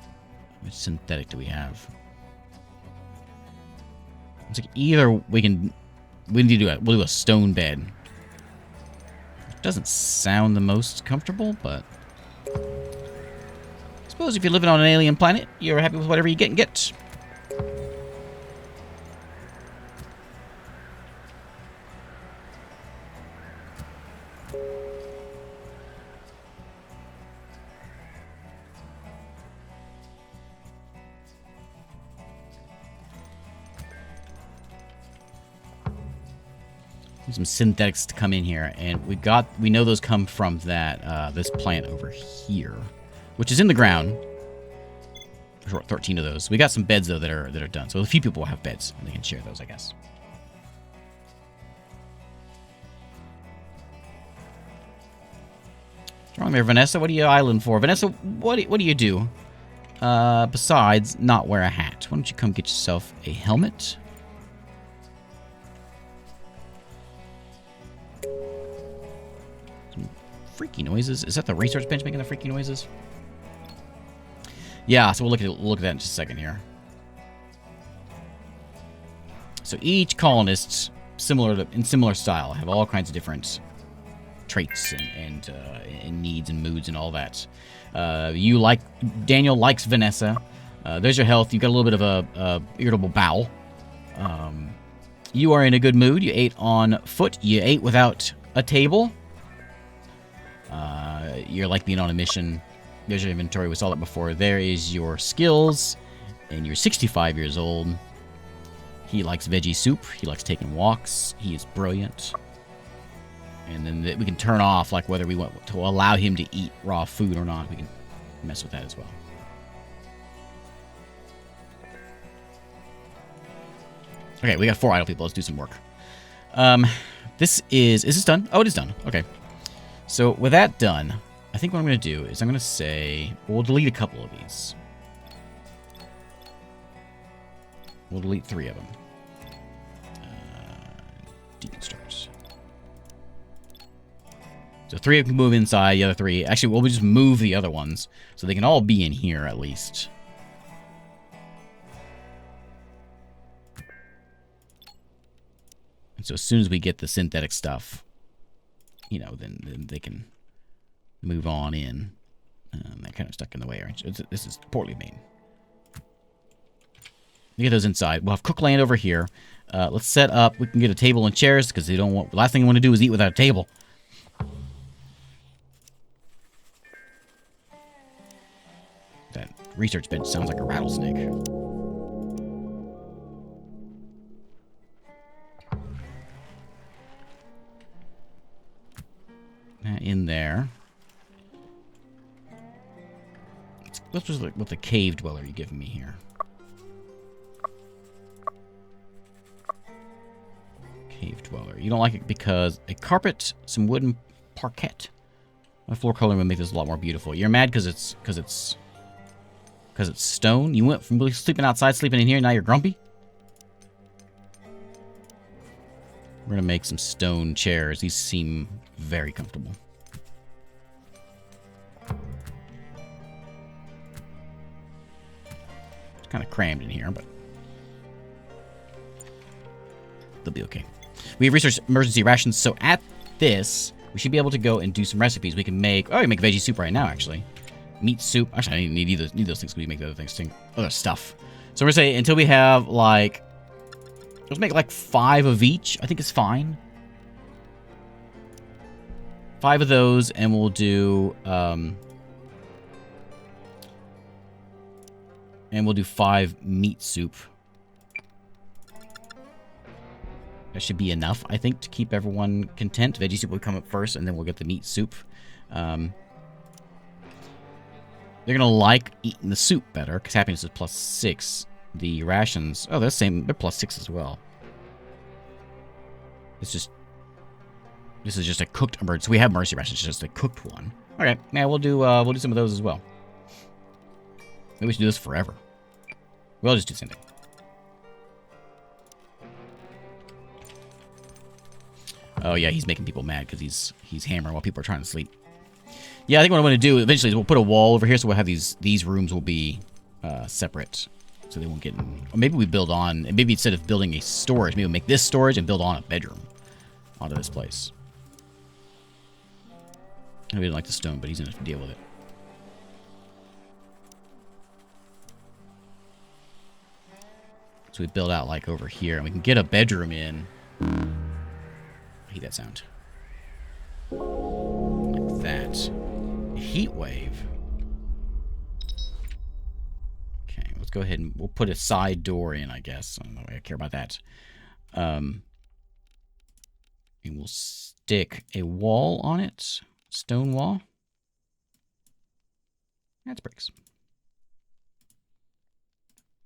A: How much synthetic do we have? It's like either we need to do it. We'll do a stone bed. It doesn't sound the most comfortable, but I suppose if you're living on an alien planet, you're happy with whatever you get. Some synthetics to come in here, and we know those come from that this plant over here, which is in the ground. Short 13 of those. We got some beds though that are done, so a few people will have beds and they can share those, I guess. Strong there, Vanessa. What are you island for, Vanessa? What do you do besides not wear a hat? Why don't you come get yourself a helmet? Freaky noises. Is that the research bench making the freaky noises? Yeah, so we'll look at that in just a second here. So each colonist, in similar style, have all kinds of different traits and needs and moods and all that. Daniel likes Vanessa. There's your health. You've got a little bit of a irritable bowel. You are in a good mood. You ate on foot. You ate without a table. You're like being on a mission. There's your inventory. We saw that before. There is your skills. And you're 65 years old. He likes veggie soup. He likes taking walks. He is brilliant. And then we can turn off like whether we want to allow him to eat raw food or not. We can mess with that as well. Okay, we got 4 idle people. Let's do some work. Is this done? Oh, it is done. Okay. So with that done, I think what I'm going to do is I'm going to say, we'll delete a couple of these. We'll delete 3 of them. Deconstruct. So 3 of them can move inside, the other 3... Actually, we'll just move the other ones, so they can all be in here at least. And so as soon as we get the synthetic stuff, you know, then they can move on in. They're kind of stuck in the way. This is poorly made. You get those inside. We'll have cookland over here. Let's set up. We can get a table and chairs because they don't want. The last thing you want to do is eat without a table. That research bench sounds like a rattlesnake. In there. Let's just look what the cave dweller you're giving me here. Cave dweller. You don't like it because a carpet, some wooden parquet. My floor coloring would make this a lot more beautiful. You're mad because it's stone. You went from sleeping outside, sleeping in here, now you're grumpy. We're gonna make some stone chairs. These seem very comfortable. It's kind of crammed in here, but they'll be okay. We have researched emergency rations, so at this, we should be able to go and do some recipes. We can make... Oh, we can make veggie soup right now, actually. Meat soup. Actually, I need those things because we make the other things, other stuff. So we're going to say until we have, like... Let's make, like, 5 of each. I think it's fine. 5 of those, and we'll do... and we'll do 5 meat soup. That should be enough, I think, to keep everyone content. Veggie soup will come up first, and then we'll get the meat soup. They're going to like eating the soup better, because happiness is +6. The rations... Oh, they're the same. They're +6 as well. It's just... This is just a cooked emergency. We have mercy rations, it's just a cooked one. Okay, yeah, we'll do some of those as well. Maybe we should do this forever. We'll just do the same thing. Oh yeah, he's making people mad because he's hammering while people are trying to sleep. Yeah, I think what I'm going to do eventually is we'll put a wall over here, so we'll have these rooms will be separate, so they won't get in. Or maybe we build on, and maybe instead of building a storage, maybe we'll make this storage and build on a bedroom onto this place. I really don't like the stone, but he's going to deal with it. So we build out like over here, and we can get a bedroom in. I hate that sound. Like that. Heat wave. Okay, let's go ahead and we'll put a side door in, I guess. I don't know why I care about that. And we'll stick a wall on it. Stone wall. That's bricks.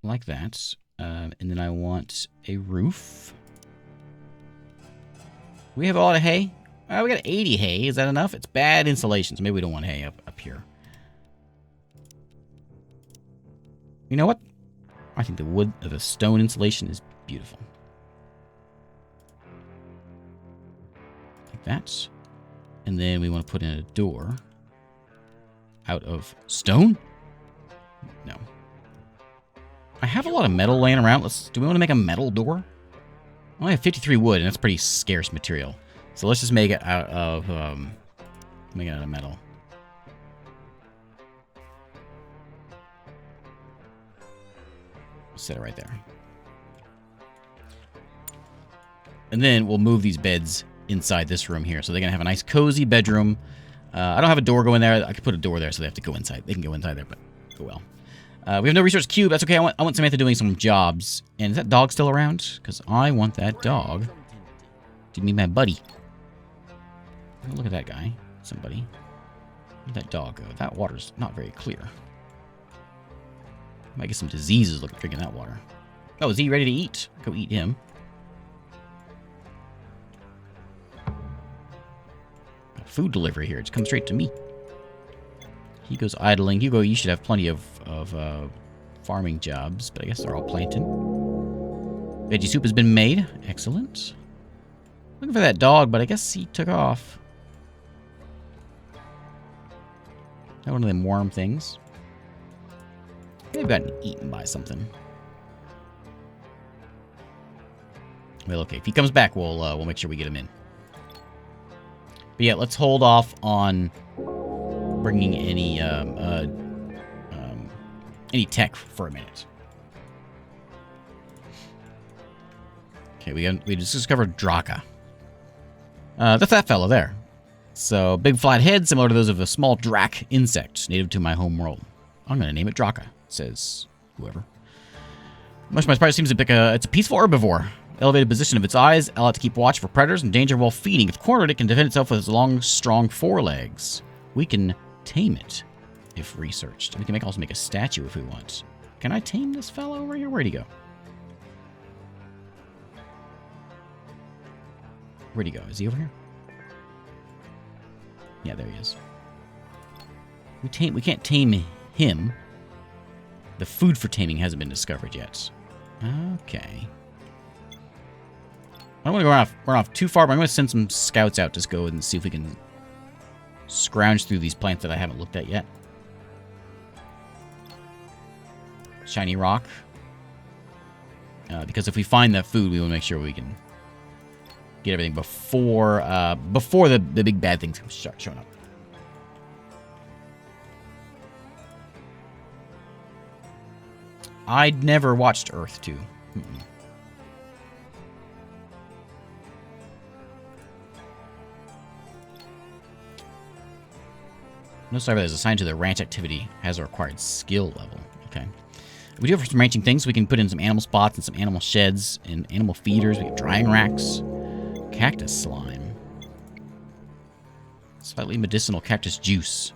A: Like that. And then I want a roof. We have a lot of hay. We got 80 hay. Is that enough? It's bad insulation, so maybe we don't want hay up here. You know what? I think the wood of the stone insulation is beautiful. Like that. And then we want to put in a door out of stone? No. I have a lot of metal laying around. Do we want to make a metal door? I only have 53 wood, and that's pretty scarce material. So let's just make it out of metal. Set it right there. And then we'll move these beds inside this room here. So they're going to have a nice cozy bedroom. I don't have a door going there. I could put a door there so they have to go inside. They can go inside there, but oh well. We have no resource cube. That's okay. I want Samantha doing some jobs. And is that dog still around? Because I want that dog to be my buddy. Oh, look at that guy. Somebody. Where'd that dog go? That water's not very clear. Might get some diseases looking drinking that water. Oh, is he ready to eat? Go eat him. Got food delivery here. It's come straight to me. He goes idling. Hugo, you should have plenty of farming jobs, but I guess they're all planting. Veggie soup has been made. Excellent. Looking for that dog, but I guess he took off. That one of them worm things. They've gotten eaten by something. Well, okay. If he comes back, we'll make sure we get him in. But yeah, let's hold off on bringing any tech for a minute. Okay, we just discovered Draka. That's that fellow there. So, big flat head, similar to those of a small drak insect, native to my home world. I'm going to name it Draka, says whoever. Much to my surprise, it seems it's a peaceful herbivore. Elevated position of its eyes allow it to keep watch for predators and danger while feeding. If cornered, it can defend itself with its long, strong forelegs. We can tame it if researched. We can also make a statue if we want. Can I tame this fellow over here? Where'd he go? Where'd he go? Is he over here? Yeah, there he is. We can't tame him. The food for taming hasn't been discovered yet. Okay. I don't want to run off too far, but I'm going to send some scouts out to go and see if we can scrounge through these plants that I haven't looked at yet. Shiny rock. Because if we find that food, we will make sure we can get everything before the big bad things start showing up. I'd never watched Earth 2. No survey is assigned to the ranch activity has a required skill level. Okay. We do have some ranching things. We can put in some animal spots and some animal sheds and animal feeders. We have drying racks. Cactus slime. Slightly medicinal cactus juice.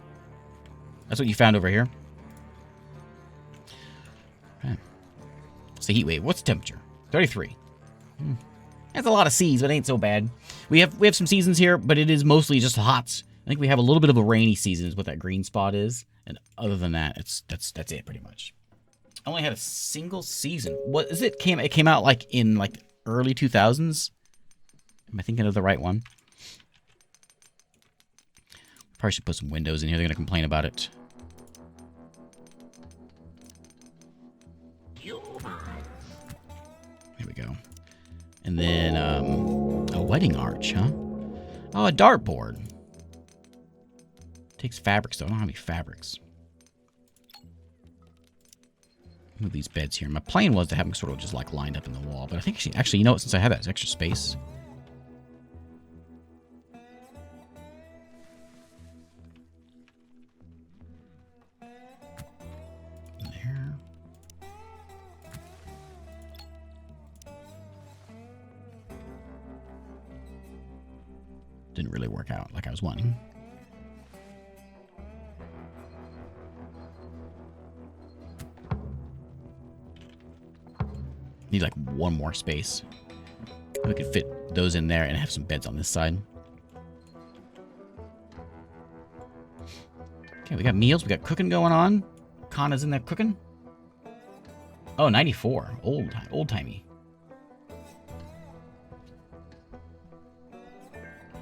A: That's what you found over here. Okay. What's the heat wave? What's the temperature? 33. That's a lot of C's, but it ain't so bad. We have some seasons here, but it is mostly just hot. I think we have a little bit of a rainy season is what that green spot is. And other than that, that's it pretty much. I only had a single season. What is it? It came out like in like early 2000s. Am I thinking of the right one? Probably should put some windows in here. They're gonna complain about it. Here we go. And then a wedding arch, huh? Oh, a dartboard. Takes fabrics though. I don't have any fabrics. Move these beds here. My plan was to have them sort of just like lined up in the wall, but I think actually, you know what? Since I have that extra space. There. Didn't really work out like I was wanting. Need like one more space. We could fit those in there and have some beds on this side. Okay, we got meals. We got cooking going on. Kana's in there cooking. Oh, 94. Old-timey.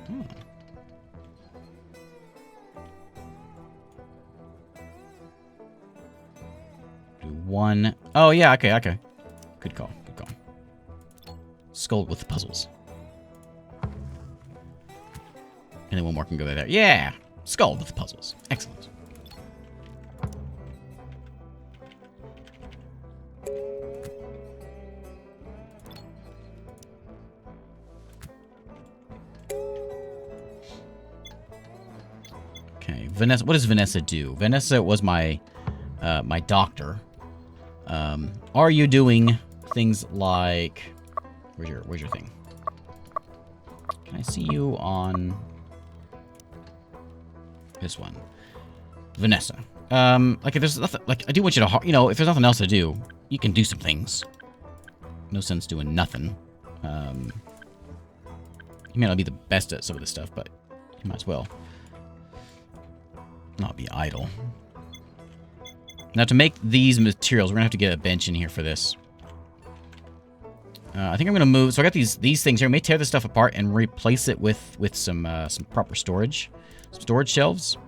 A: Hmm. Do one. Oh, yeah, okay. Good call. Skull with the puzzles. And then one more can go there. Yeah! Skull with the puzzles. Excellent. Okay, Vanessa. What does Vanessa do? Vanessa was my my doctor. Are you doing things like... Where's your thing? Can I see you on this one? Vanessa. Like if there's nothing, like I do want you to, you know, if there's nothing else to do, you can do some things. No sense doing nothing. You may not be the best at some of this stuff, but you might as well not be idle. Now to make these materials, we're gonna have to get a bench in here for this. I think I'm gonna move. So I got these things here. I may tear this stuff apart and replace it with some proper storage, some storage shelves.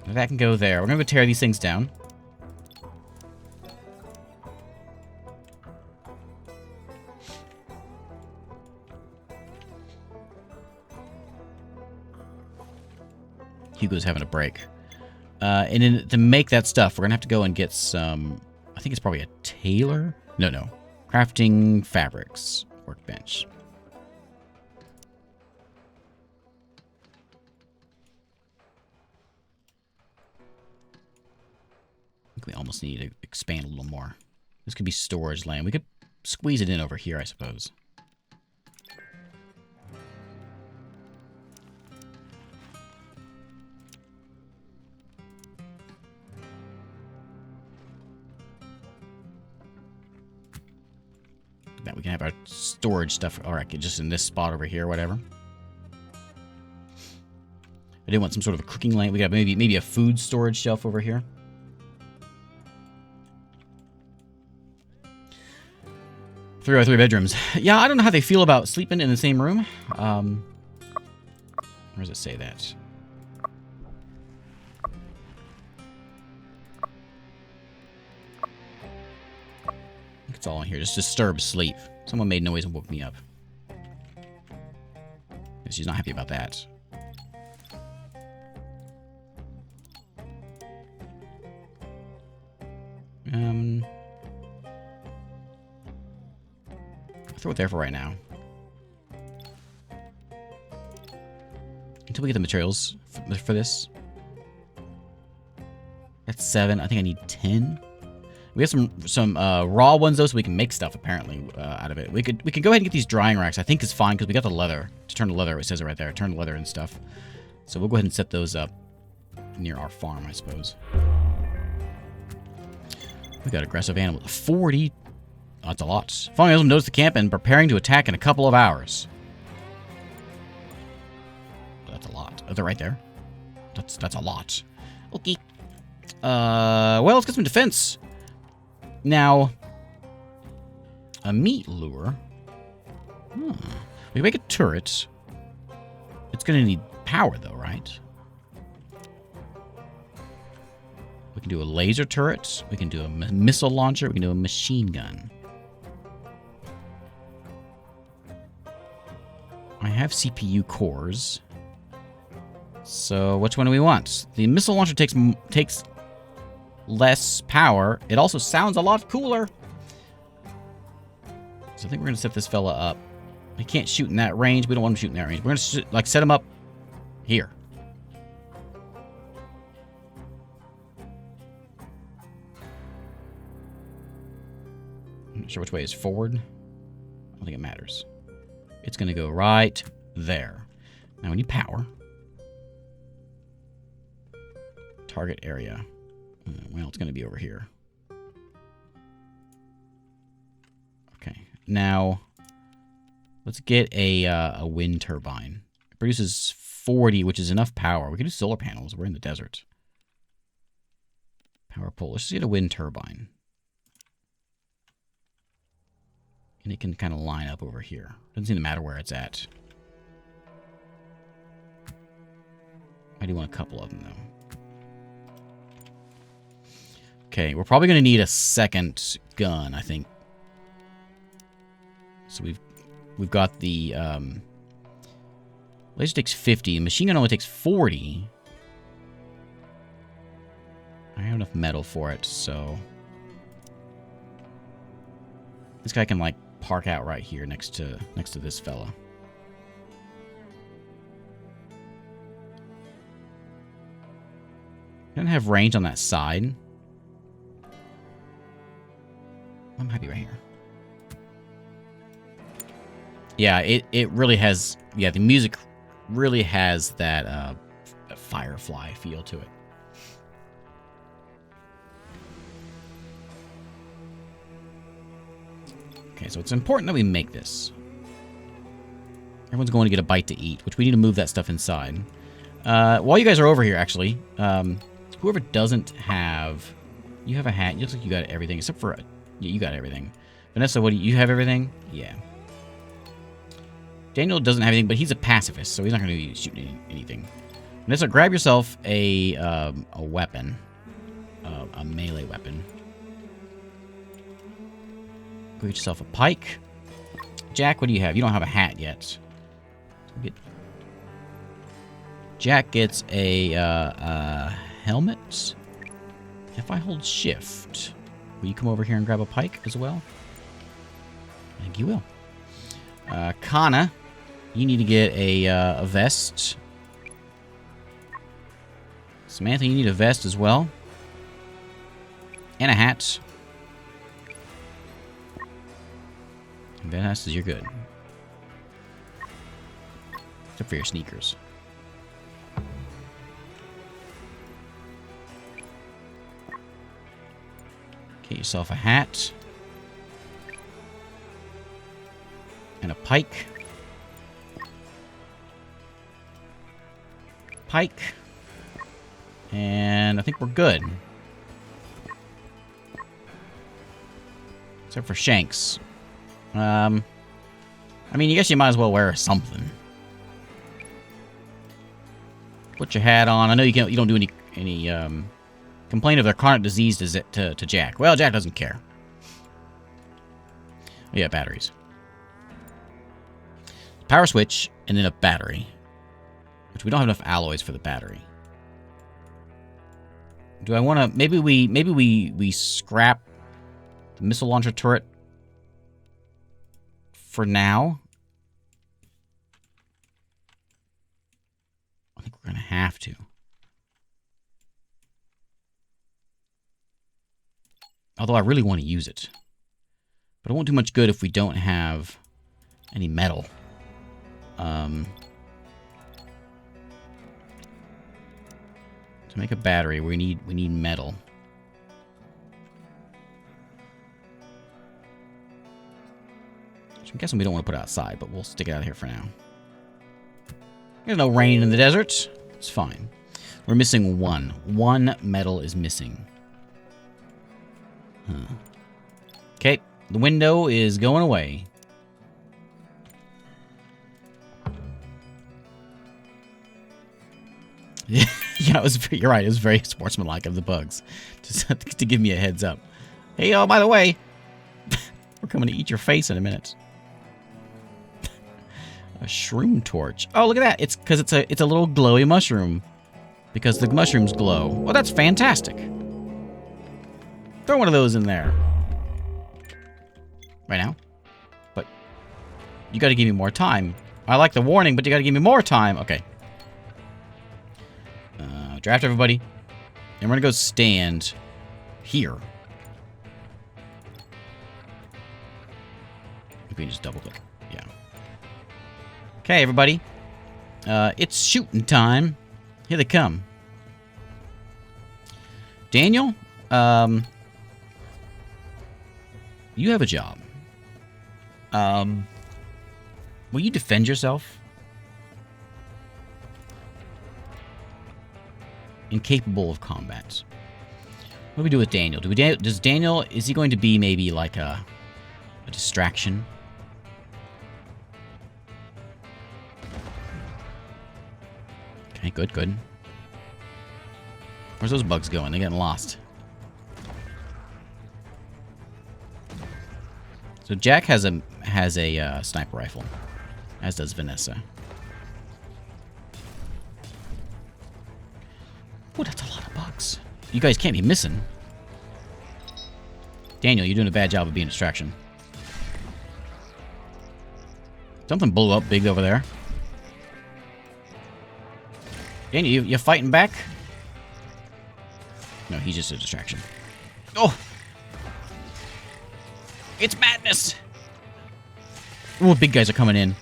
A: That can go there. We're gonna go tear these things down. Hugo's having a break. And then to make that stuff, we're going to have to go and get some... I think it's probably a tailor? No. Crafting fabrics. Workbench. I think we almost need to expand a little more. This could be storage land. We could squeeze it in over here, I suppose. That we can have our storage stuff, or just in this spot over here, or whatever. I did want some sort of a cooking lane. We got maybe a food storage shelf over here. Three by three bedrooms. Yeah, I don't know how they feel about sleeping in the same room. Where does it say that? It's all in here. Just disturb sleep. Someone made noise and woke me up. She's not happy about that. I'll throw it there for right now. Until we get the materials for this. That's 7. I think I need 10. We have some raw ones though, so we can make stuff apparently out of it. We could go ahead and get these drying racks. I think is fine because we got the leather to turn to leather. It says it right there, turn to leather and stuff. So we'll go ahead and set those up near our farm, I suppose. We got aggressive animals. 40. That's a lot. Following Islam noticed the camp and preparing to attack in a couple of hours. That's a lot. Oh, they're right there. That's a lot. Okay. Well, let's get some defense. Now, a meat lure. We can make a turret. It's going to need power, though, right? We can do a laser turret. We can do a missile launcher. We can do a machine gun. I have CPU cores. So which one do we want? The missile launcher takes less power. It also sounds a lot cooler. So I think we're going to set this fella up. He can't shoot in that range. We don't want him shooting in that range. We're going to like set him up here. I'm not sure which way is forward. I don't think it matters. It's going to go right there. Now we need power. Target area. Well, it's going to be over here. Okay. Now, let's get a wind turbine. It produces 40, which is enough power. We can do solar panels. We're in the desert. Power pole. Let's just get a wind turbine. And it can kind of line up over here. Doesn't seem to matter where it's at. I do want a couple of them, though. Okay, we're probably going to need a second gun, I think. So we've got the laser takes 50. Machine gun only takes 40. I have enough metal for it, so this guy can like park out right here next to this fella. Doesn't have range on that side. I'm happy right here. Yeah, it really has. Yeah, the music really has that Firefly feel to it. Okay, so it's important that we make this. Everyone's going to get a bite to eat, which we need to move that stuff inside. While you guys are over here, actually, whoever doesn't have, you have a hat. It looks like you got everything except for yeah, you got everything. Vanessa, what do you have? Everything? Yeah. Daniel doesn't have anything, but he's a pacifist, so he's not going to be shooting anything. Vanessa, grab yourself a weapon, a melee weapon. Go get yourself a pike. Jack, what do you have? You don't have a hat yet. Jack gets a helmet. If I hold shift, will you come over here and grab a pike as well? I think you will. Kana, you need to get a vest. Samantha, you need a vest as well. And a hat. And Vanessa, you're good. Except for your sneakers. Get yourself a hat. And a pike. Pike. And I think we're good. Except for Shanks. I mean, I guess you might as well wear something. Put your hat on. I know you don't do any complain of their chronic disease to Jack. Well, Jack doesn't care. Yeah, batteries. Power switch, and then a battery. Which we don't have enough alloys for the battery. Do I want to... Maybe we scrap the missile launcher turret for now. I think we're going to have to. Although I really want to use it. But it won't do much good if we don't have any metal. To make a battery, we need metal. guessing we don't want to put it outside, but we'll stick it out here for now. There's no rain in the desert. It's fine. We're missing one. One metal is missing. Huh. Okay, the window is going away. Yeah, you're right. It was very sportsmanlike of the bugs to give me a heads up. Hey, oh, by the way, we're coming to eat your face in a minute. A shroom torch. Oh, look at that! It's because it's a little glowy mushroom. Because the mushrooms glow. Well, that's fantastic. Throw one of those in there. Right now. But you got to give me more time. I like the warning, but you got to give me more time. Okay. Draft everybody. And we're going to go stand here. We can just double click. Yeah. Okay, everybody. It's shooting time. Here they come. Daniel, you have a job. Will you defend yourself? Incapable of combat. What do we do with Daniel? Does Daniel, is he going to be maybe like a distraction? Okay, good, good. Where's those bugs going? They're getting lost. So Jack has a sniper rifle, as does Vanessa. Oh, that's a lot of bugs. You guys can't be missing. Daniel, you're doing a bad job of being a distraction. Something blew up big over there. Daniel, you fighting back? No, he's just a distraction. Oh! It's madness! Oh, big guys are coming in.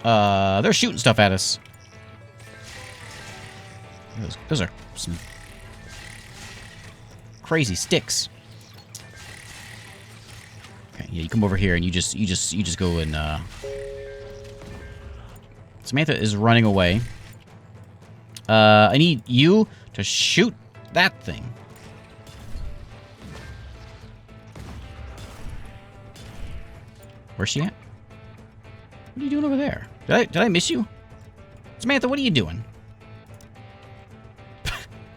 A: They're shooting stuff at us. Those are some crazy sticks. Okay, yeah, you come over here and you just go and Samantha is running away. I need you to shoot that thing. Where's she at? What are you doing over there? Did I miss you? Samantha, what are you doing?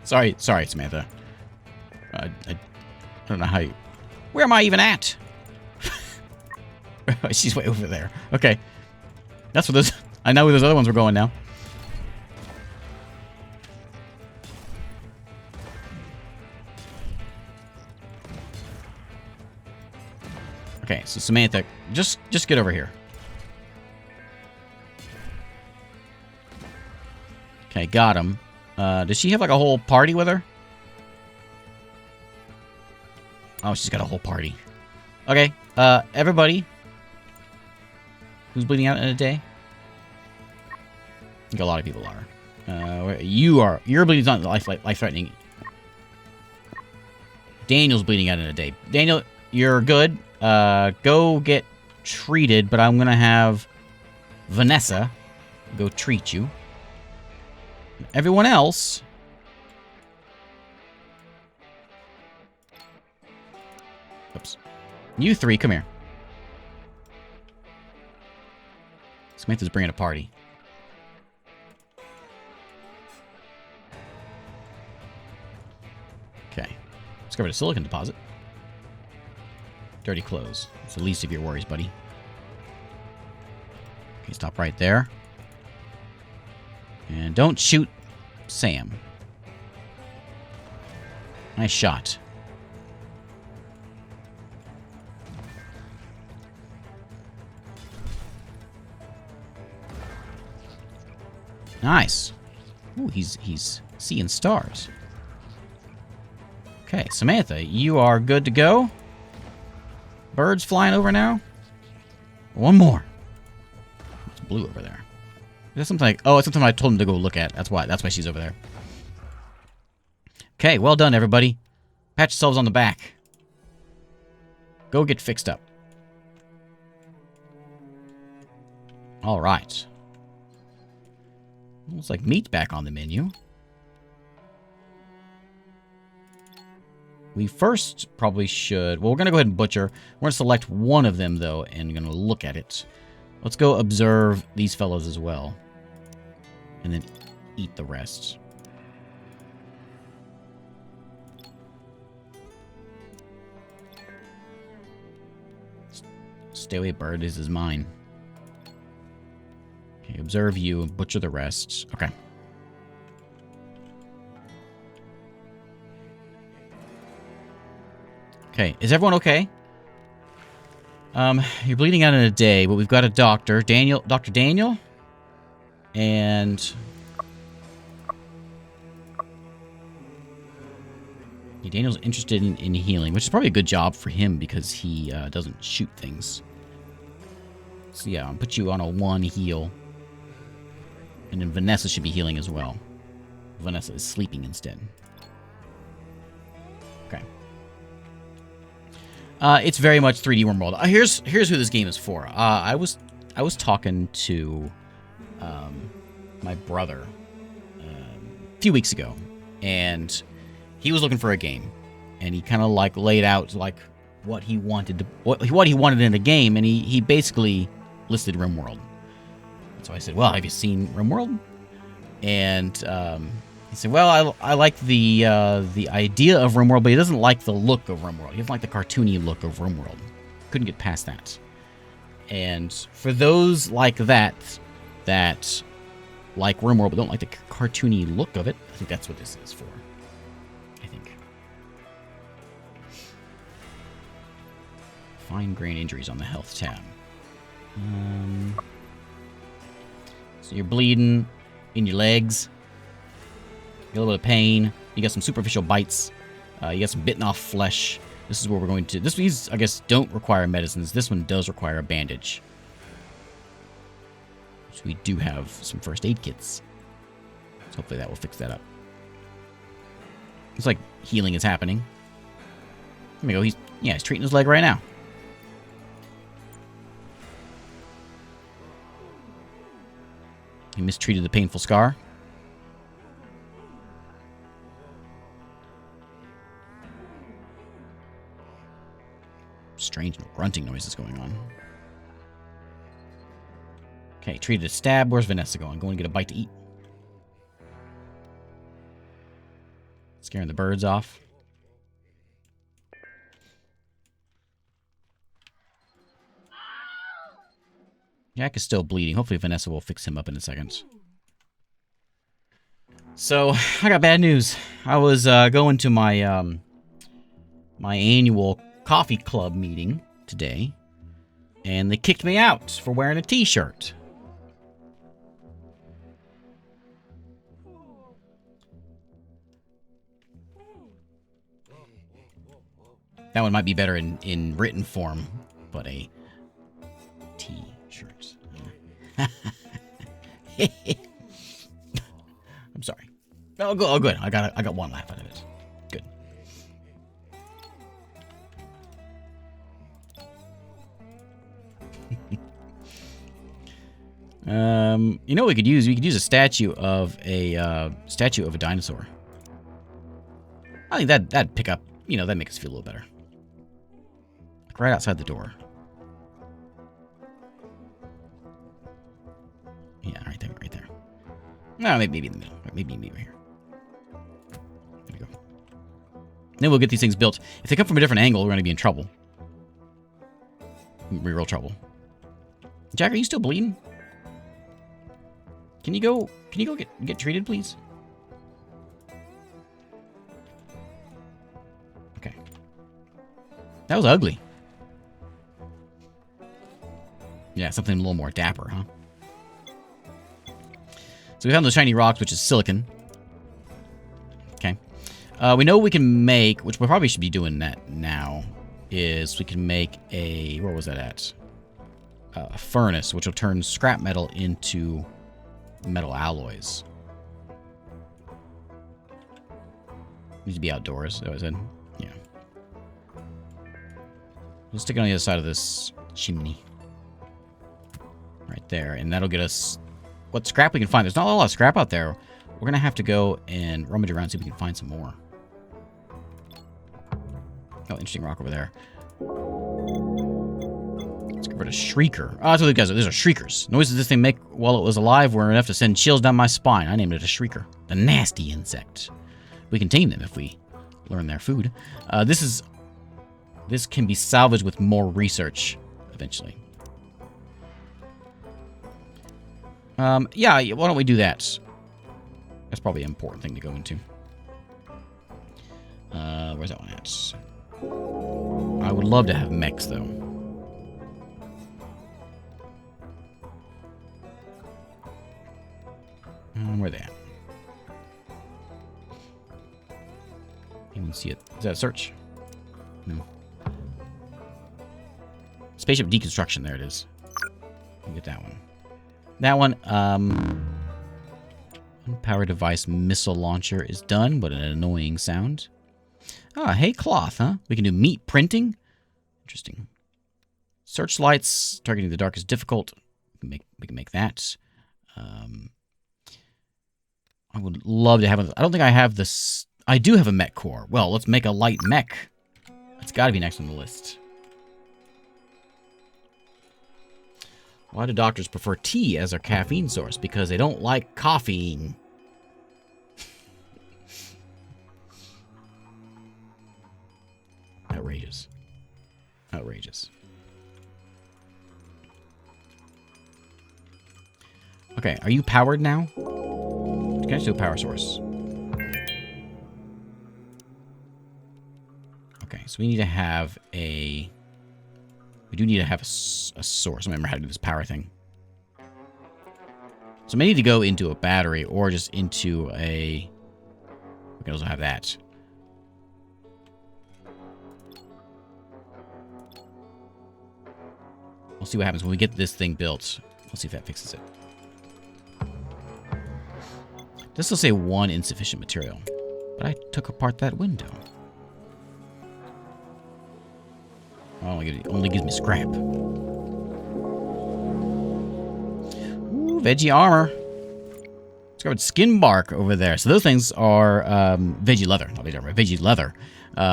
A: Sorry, Samantha. I don't know how you... Where am I even at? She's way over there. Okay. That's where those... I know where those other ones were going now. Okay, so Samantha, just get over here. Okay, got him. Does she have like a whole party with her? Oh, she's got a whole party. Okay, everybody who's bleeding out in a day? I think a lot of people are. Your bleeding's not life-threatening. Daniel's bleeding out in a day. Daniel, you're good. Go get treated, but I'm gonna have Vanessa go treat you. Everyone else... Oops. You three, come here. Samantha's bringing a party. Okay. Discovered a silicon deposit. Dirty clothes. It's the least of your worries, buddy. Okay, stop right there. And don't shoot Sam. Nice shot. Nice. Ooh, he's seeing stars. Okay, Samantha, you are good to go. Birds flying over now. One more. It's blue over there. Is that something like... Oh, it's something I told him to go look at. That's why she's over there. Okay, well done, everybody. Pat yourselves on the back. Go get fixed up. All right. Looks like meat back on the menu. We first probably should... Well, we're going to go ahead and butcher. We're going to select one of them, though, and we're going to look at it. Let's go observe these fellows as well. And then eat the rest. Stay away, bird. This is mine. Okay, observe you and butcher the rest. Okay. Okay, is everyone okay? You're bleeding out in a day, but we've got a doctor, Dr. Daniel, and yeah, Daniel's interested in healing, which is probably a good job for him because he doesn't shoot things. So yeah, I'll put you on a 1 heal, and then Vanessa should be healing as well. Vanessa is sleeping instead. Okay. It's very much 3D Wormworld. Here's who this game is for. I was talking to my brother a few weeks ago, and he was looking for a game, and he kind of like laid out like what he wanted to what he wanted in a game, and he basically listed RimWorld. So I said, "Well, have you seen RimWorld?" And he said, "Well, I like the idea of RimWorld, but he doesn't like the look of RimWorld. He doesn't like the cartoony look of RimWorld. Couldn't get past that." And for those like that like RimWorld but don't like the cartoony look of it, I think that's what this is for. I think. Fine grain injuries on the health tab. So you're bleeding in your legs. You got a little bit of pain. You got some superficial bites. You got some bitten off flesh. This is where we're going to... These, I guess, don't require medicines. This one does require a bandage. So we do have some first aid kits. So hopefully that will fix that up. Looks like healing is happening. There we go. He's treating his leg right now. He mistreated the painful scar. Strange grunting noises going on. Okay, treated a stab. Where's Vanessa going? Going to get a bite to eat. Scaring the birds off. Jack is still bleeding. Hopefully Vanessa will fix him up in a second. So, I got bad news. I was going to my my annual coffee club meeting today, and they kicked me out for wearing a t-shirt. That one might be better in written form, but a t-shirt. I'm sorry. Oh, good. I got one laugh out of it. Good. You know what we could use? We could use a statue of a dinosaur. I think that'd pick up. You know, that'd make us feel a little better. Like right outside the door. Yeah, right there. No, maybe in the middle. Maybe right here. There we go. Then we'll get these things built. If they come from a different angle, we're going to be in trouble. Real trouble. Jack, are you still bleeding? Can you go get treated, please? Okay. That was ugly. Yeah, something a little more dapper, huh? So we found the shiny rocks, which is silicon. Okay. We know we can make, which we probably should be doing that now, is we can make a, where was that at? A furnace, which will turn scrap metal into metal alloys. Needs to be outdoors, that was it. Yeah. We'll stick it on the other side of this chimney. Right there, and that'll get us what scrap we can find. There's not a lot of scrap out there. We're going to have to go and rummage around and see if we can find some more. Oh, interesting rock over there. Let's get rid of Shrieker. Oh, that's what these guys are. These are Shriekers. Noises this thing make while it was alive were enough to send chills down my spine. I named it a Shrieker. The nasty insect. We can tame them if we learn their food. This can be salvaged with more research eventually. Yeah, why don't we do that? That's probably an important thing to go into. Where's that one at? I would love to have mechs, though. Where are they at? You can see it. Is that a search? No. Spaceship deconstruction. There it is. We'll get that one. That one, power device missile launcher is done, but an annoying sound. Ah, hey, cloth, huh? We can do meat printing. Interesting. Searchlights, targeting the dark is difficult. We can make that. I would love to have I don't think I have this. I do have a mech core. Well, let's make a light mech. It's got to be next on the list. Why do doctors prefer tea as their caffeine source? Because they don't like coffee. Outrageous. Outrageous. Okay, are you powered now? Connect to a power source. Okay, so we need to have a... We do need to have a source. I remember how to do this power thing. So I may need to go into a battery or just into a... We can also have that. We'll see what happens when we get this thing built. We'll see if that fixes it. This will say 1 insufficient material. But I took apart that window. Oh, it only gives me scrap. Ooh, veggie armor. Let's go with skin bark over there. So those things are veggie leather. Not veggie armor, veggie leather.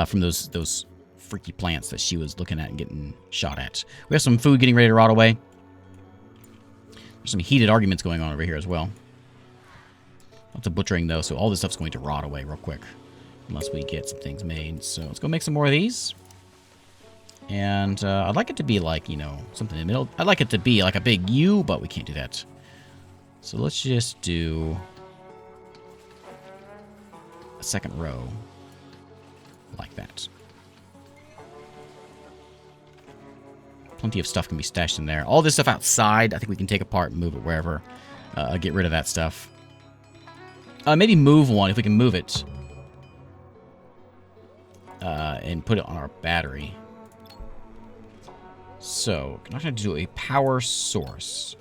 A: From those freaky plants that she was looking at and getting shot at. We have some food getting ready to rot away. There's some heated arguments going on over here as well. Lots of butchering, though, so all this stuff's going to rot away real quick. Unless we get some things made. So let's go make some more of these. And I'd like it to be like, you know, something in the middle. I'd like it to be like a big U, but we can't do that. So let's just do a second row like that. Plenty of stuff can be stashed in there. All this stuff outside, I think we can take apart and move it wherever. Get rid of that stuff. Maybe move one, if we can move it. And put it on our battery. So, I'm not going to do a power source.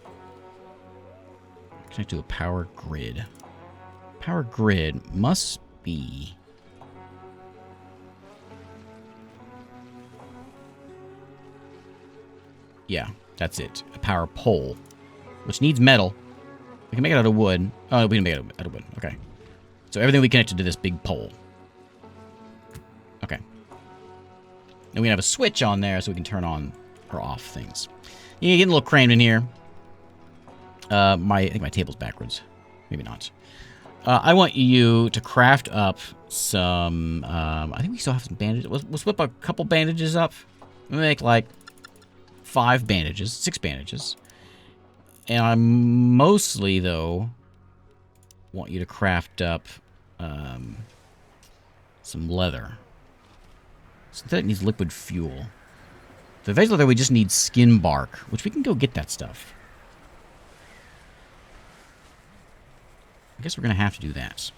A: Can I do a power grid? Power grid must be... Yeah, that's it. A power pole, which needs metal. We can make it out of wood. Oh, we can make it out of wood. Okay. So everything we connected to this big pole. Okay. Then we have a switch on there so we can turn on or off things. Yeah, getting a little crammed in here. I think my table's backwards. Maybe not. I want you to craft up some... I think we still have some bandages. We'll whip a couple bandages up. We'll make like 5 bandages, 6 bandages. And I mostly, though, want you to craft up some leather. Synthetic needs liquid fuel. The veg leather, we just need skin bark, which we can go get that stuff. I guess we're gonna have to do that.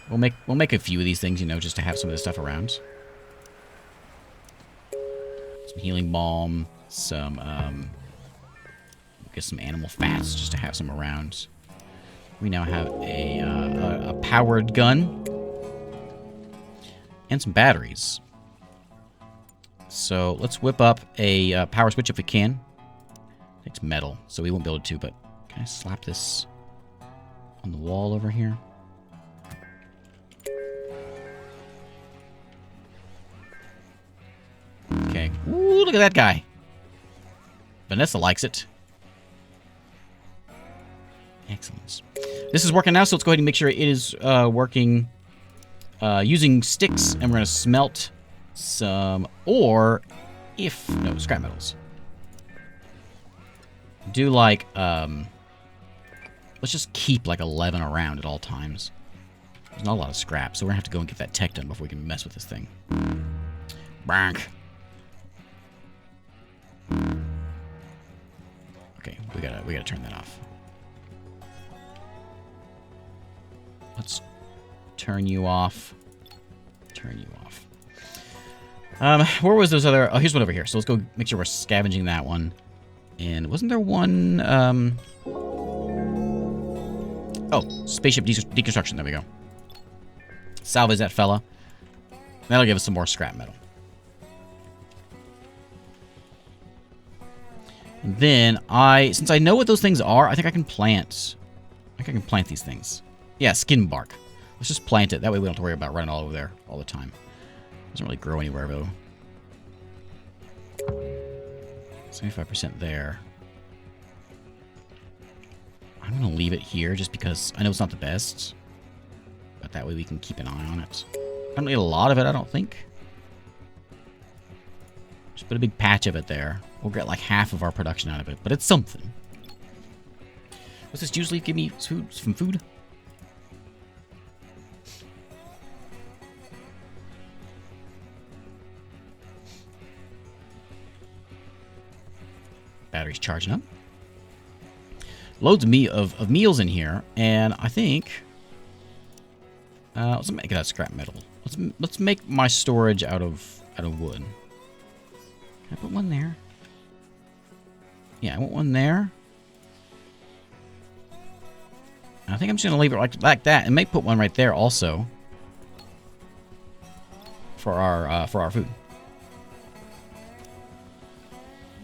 A: We'll make a few of these things, you know, just to have some of this stuff around. Some healing balm, some get some animal fats just to have some around. We now have a powered gun and some batteries. So let's whip up a power switch if we can. It's metal, so we won't be able to, but can I slap this on the wall over here? Okay. Ooh, look at that guy. Vanessa likes it. Excellent. This is working now, so let's go ahead and make sure it is working using sticks, and we're going to smelt some ore, no, scrap metals. Do like, let's just keep like 11 around at all times. There's not a lot of scrap, so we're going to have to go and get that tech done before we can mess with this thing. Brank. Okay, we gotta turn that off. Let's turn you off. Turn you off. Where was those other... Oh, here's one over here. So let's go make sure we're scavenging that one. And wasn't there one... Oh, spaceship deconstruction. There we go. Salvage that fella. That'll give us some more scrap metal. And then since I know what those things are, I think I can plant... these things. Yeah, skin bark. Let's just plant it. That way we don't have to worry about running all over there all the time. Doesn't really grow anywhere, though. 75% there. I'm going to leave it here just because I know it's not the best. But that way we can keep an eye on it. I don't need a lot of it, I don't think. Just put a big patch of it there. We'll get like half of our production out of it, but it's something. What's this juice leaf give me? Some food? Battery's charging up. Loads of meals in here, and I think let's make that scrap metal. Let's make my storage out of wood. Can I put one there? Yeah, I want one there. I think I'm just gonna leave it like that, and make put one right there also for our food.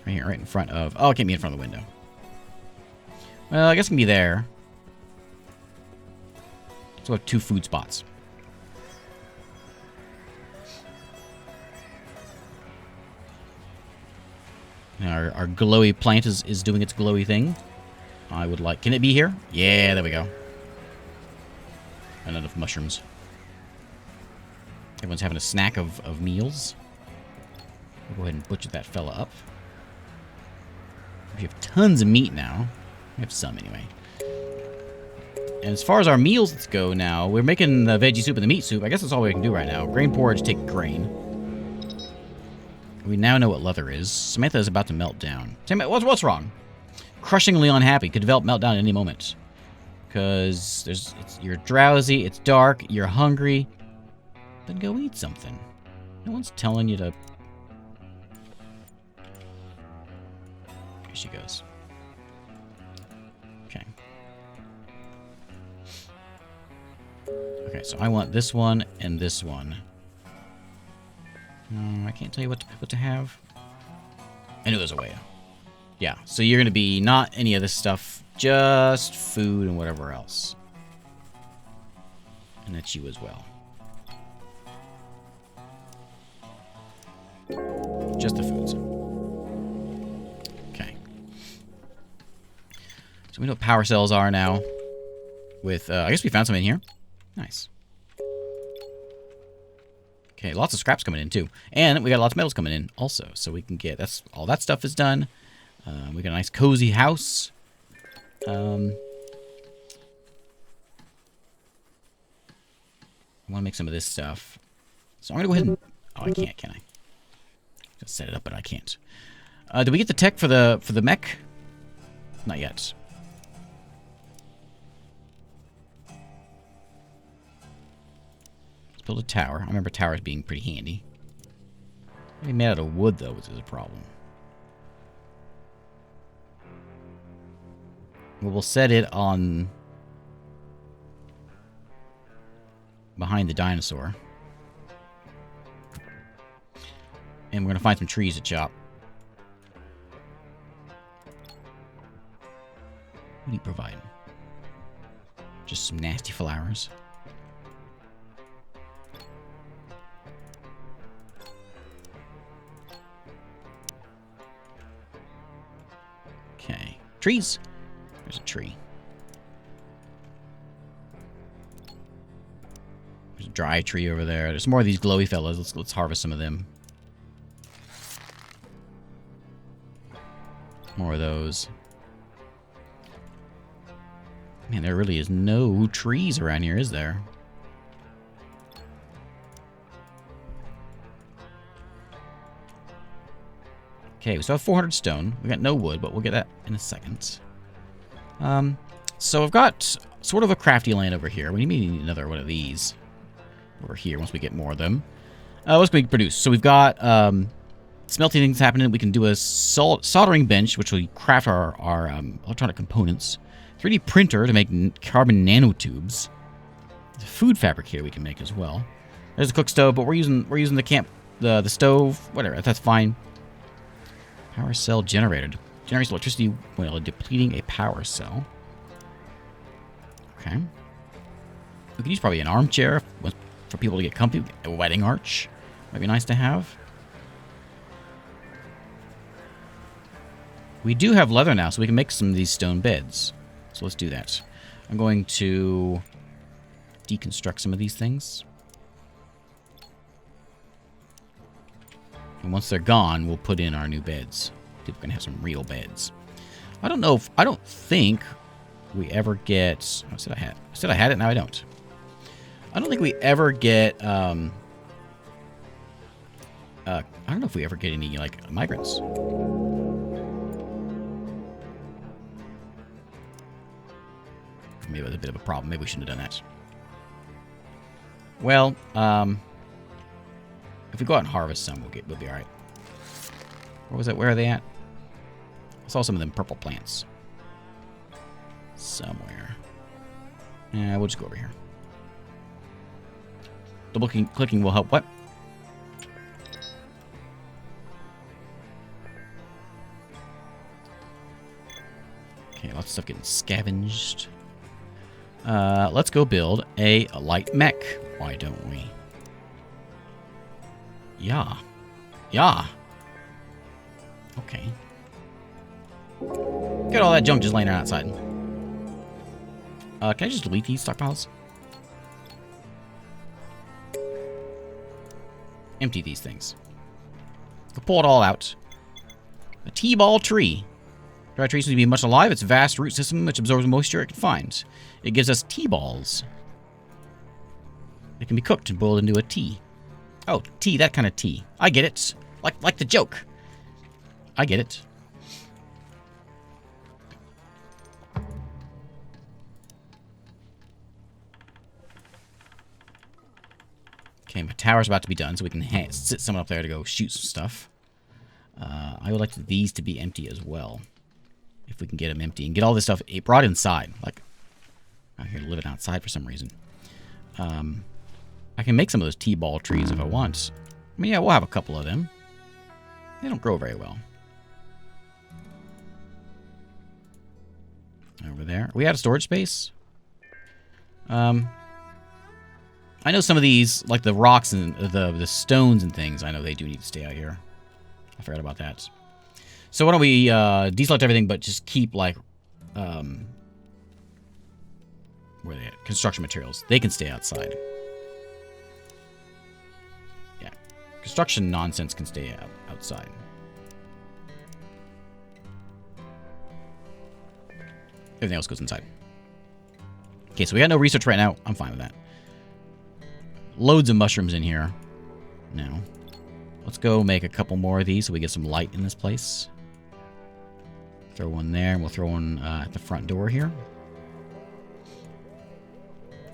A: Right here, right in front of... Oh, it can't be in front of the window. Well, I guess it can be there. So we have 2 food spots. Now our glowy plant is doing its glowy thing. I would like... Can it be here? Yeah, there we go. And enough mushrooms. Everyone's having a snack of meals. We'll go ahead and butcher that fella up. We have tons of meat now. We have some anyway. And as far as our meals go now, we're making the veggie soup and the meat soup. I guess that's all we can do right now. Grain porridge, take grain. We now know what leather is. Samantha is about to melt down. Samantha, what's wrong? Crushingly unhappy. Could develop meltdown at any moment. Because you're drowsy, it's dark, you're hungry. Then go eat something. No one's telling you to... Here she goes. Okay. Okay, so I want this one and this one. I can't tell you what to have. I knew there was a way. Yeah, so you're going to be not any of this stuff, just food and whatever else. And that's you as well. Just the foods. Okay. So we know what power cells are now. With, I guess we found some in here. Nice. Okay, lots of scraps coming in too. And we got lots of metals coming in also. So we can get, all that stuff is done. We got a nice cozy house. I want to make some of this stuff. So I'm going to go ahead and... Oh, I can't, can I? Just set it up, but I can't. Did we get the tech for the mech? Not yet. Let's build a tower. I remember towers being pretty handy. Maybe made out of wood, though, which is a problem. Well, we'll set it on... behind the dinosaur. And we're going to find some trees to chop. we provide? Just some nasty flowers. Okay. Trees. There's a tree. There's a dry tree over there. There's more of these glowy fellas. Let's harvest some of them. More of those. Man, there really is no trees around here, is there? Okay, we still have 400 stone. We got no wood, but we'll get that in a second. So I've got sort of a crafty land over here. We need another one of these over here once we get more of them. What's going to produce? So we've got smelting things happening. We can do a soldering bench, which will craft our electronic components. 3D printer to make carbon nanotubes. There's a food fabricator we can make as well. There's a cook stove, but we're using the stove. Whatever, that's fine. Power cell generated. Generates electricity while depleting a power cell. Okay. We could use probably an armchair for people to get comfy. A wedding arch might be nice to have. We do have leather now, so we can make some of these stone beds. So let's do that. I'm going to deconstruct some of these things. And once they're gone, we'll put in our new beds. People can have some real beds. I don't think we ever get... I said I had it, now I don't. I don't think we ever get... I don't know if we ever get any, like, migrants. Maybe it was a bit of a problem. Maybe we shouldn't have done that. Well, if we go out and harvest some, we'll be alright. What was that? Where are they at? I saw some of them purple plants. Somewhere. Yeah, we'll just go over here. Double clicking will help what? Okay, lots of stuff getting scavenged. Let's go build a light mech. Why don't we? Yeah. Yeah. Okay. Get all that junk just laying outside. Can I just delete these stockpiles? Empty these things. We'll pull it all out. A T-ball tree. Dry trees need to be much alive. Its vast root system, which absorbs moisture it can find. It gives us T-balls. It can be cooked and boiled into a tea. Oh, tea, that kind of tea. I get it. Like the joke. I get it. Okay, my tower's about to be done, so we can sit someone up there to go shoot some stuff. I would like these to be empty as well. If we can get them empty and get all this stuff brought inside. Like, I'm here living outside for some reason. I can make some of those T-ball trees if I want. I mean, yeah, we'll have a couple of them. They don't grow very well. Over there. Are we out of storage space? I know some of these, like the rocks and the stones and things, I know they do need to stay out here. I forgot about that. So why don't we deselect everything, but just keep, like, where are they at? Construction materials. They can stay outside. Yeah. Construction nonsense can stay outside. Everything else goes inside. Okay, so we got no research right now. I'm fine with that. Loads of mushrooms in here. Now, let's go make a couple more of these so we get some light in this place. Throw one there, and we'll throw one at the front door here.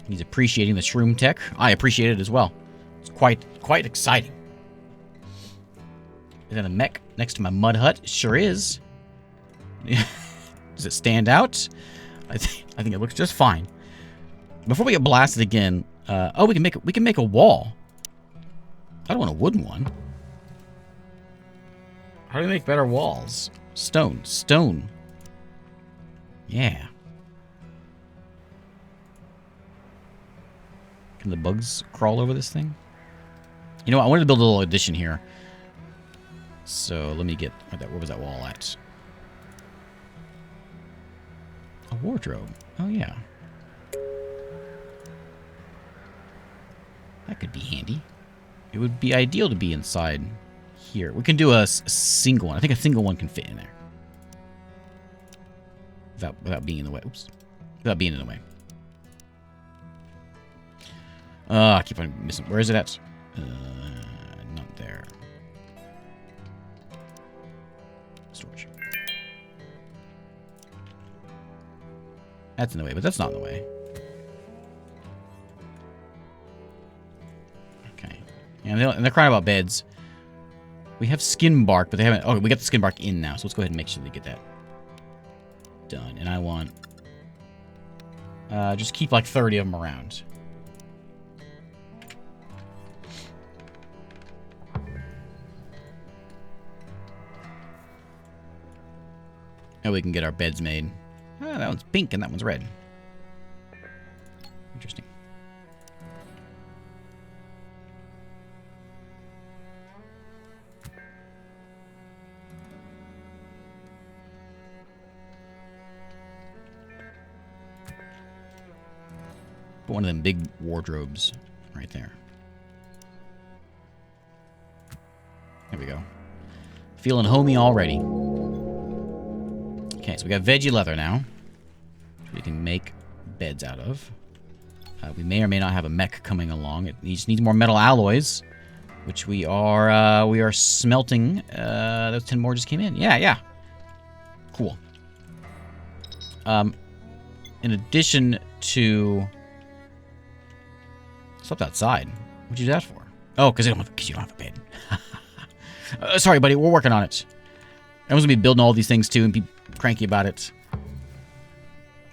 A: He's appreciating the shroom tech. I appreciate it as well. It's quite exciting. Is that a mech next to my mud hut? It sure is. Does it stand out? I think it looks just fine. Before we get blasted again, oh, we can make a wall. I don't want a wooden one. How do we make better walls? Stone. Yeah. Can the bugs crawl over this thing? You know what? I wanted to build a little addition here. So let me get... Where was that wall at? A wardrobe. Oh, yeah. That could be handy. It would be ideal to be inside here. We can do a single one. I think a single one can fit in there. Without being in the way. Oops. Without being in the way. I keep on missing. Where is it at? Not there. Storage. That's in the way, but that's not in the way. Okay. And they're crying about beds. We have skin bark, but they haven't... Oh, we got the skin bark in now, so let's go ahead and make sure they get that done. And I want... just keep like 30 of them around. And we can get our beds made. Oh, that one's pink and that one's red. Interesting. Put one of them big wardrobes right there. There we go. Feeling homey already. Okay, so we got veggie leather now, which we can make beds out of. We may or may not have a mech coming along. It just needs more metal alloys, which we are smelting. Those 10 more just came in. Yeah. Cool. In addition to... Slept outside. What'd you do that for? Oh, because you don't have a bed. Sorry, buddy. We're working on it. Everyone's going to be building all these things, too, and be cranky about it.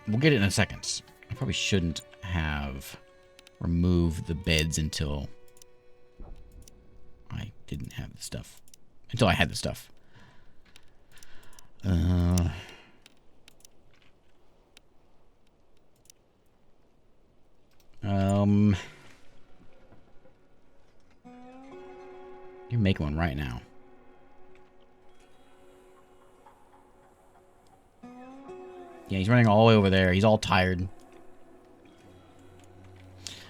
A: We'll get it in a second. I probably shouldn't have removed the beds until I didn't have the stuff. Until I had the stuff. You're making one right now. Yeah, he's running all the way over there. He's all tired.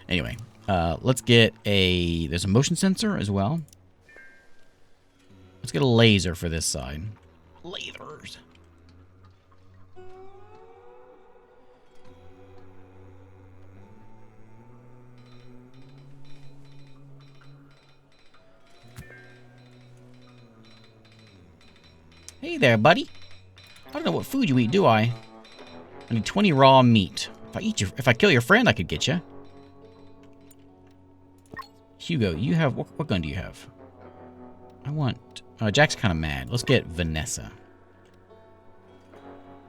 A: Anyway, let's get a... There's a motion sensor as well. Let's get a laser for this side. Lasers. Hey there, buddy. I don't know what food you eat, do I? I need 20 raw meat. If I kill your friend, I could get you. Hugo, you have... What gun do you have? I want... Jack's kind of mad. Let's get Vanessa.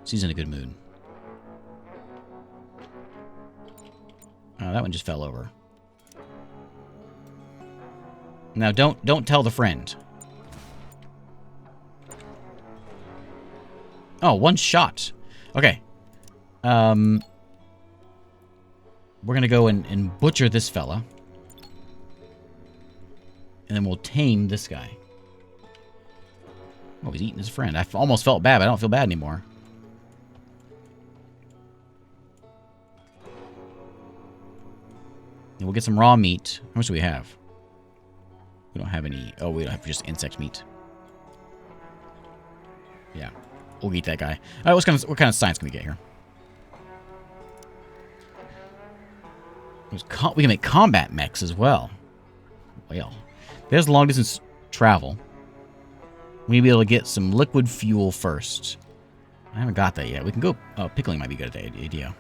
A: She's in a good mood. Oh, that one just fell over. Now, don't tell the friend. Oh, one shot. Okay. We're gonna go and butcher this fella. And then we'll tame this guy. Oh, he's eating his friend. I almost felt bad, but I don't feel bad anymore. And we'll get some raw meat. How much do we have? We don't have any... Oh, we don't have just insect meat. Yeah. We'll eat that guy. All right, what kind of science can we get here? We can make combat mechs as well. Well, there's long distance travel. We need to be able to get some liquid fuel first. I haven't got that yet. We can go... Oh, pickling might be a good idea.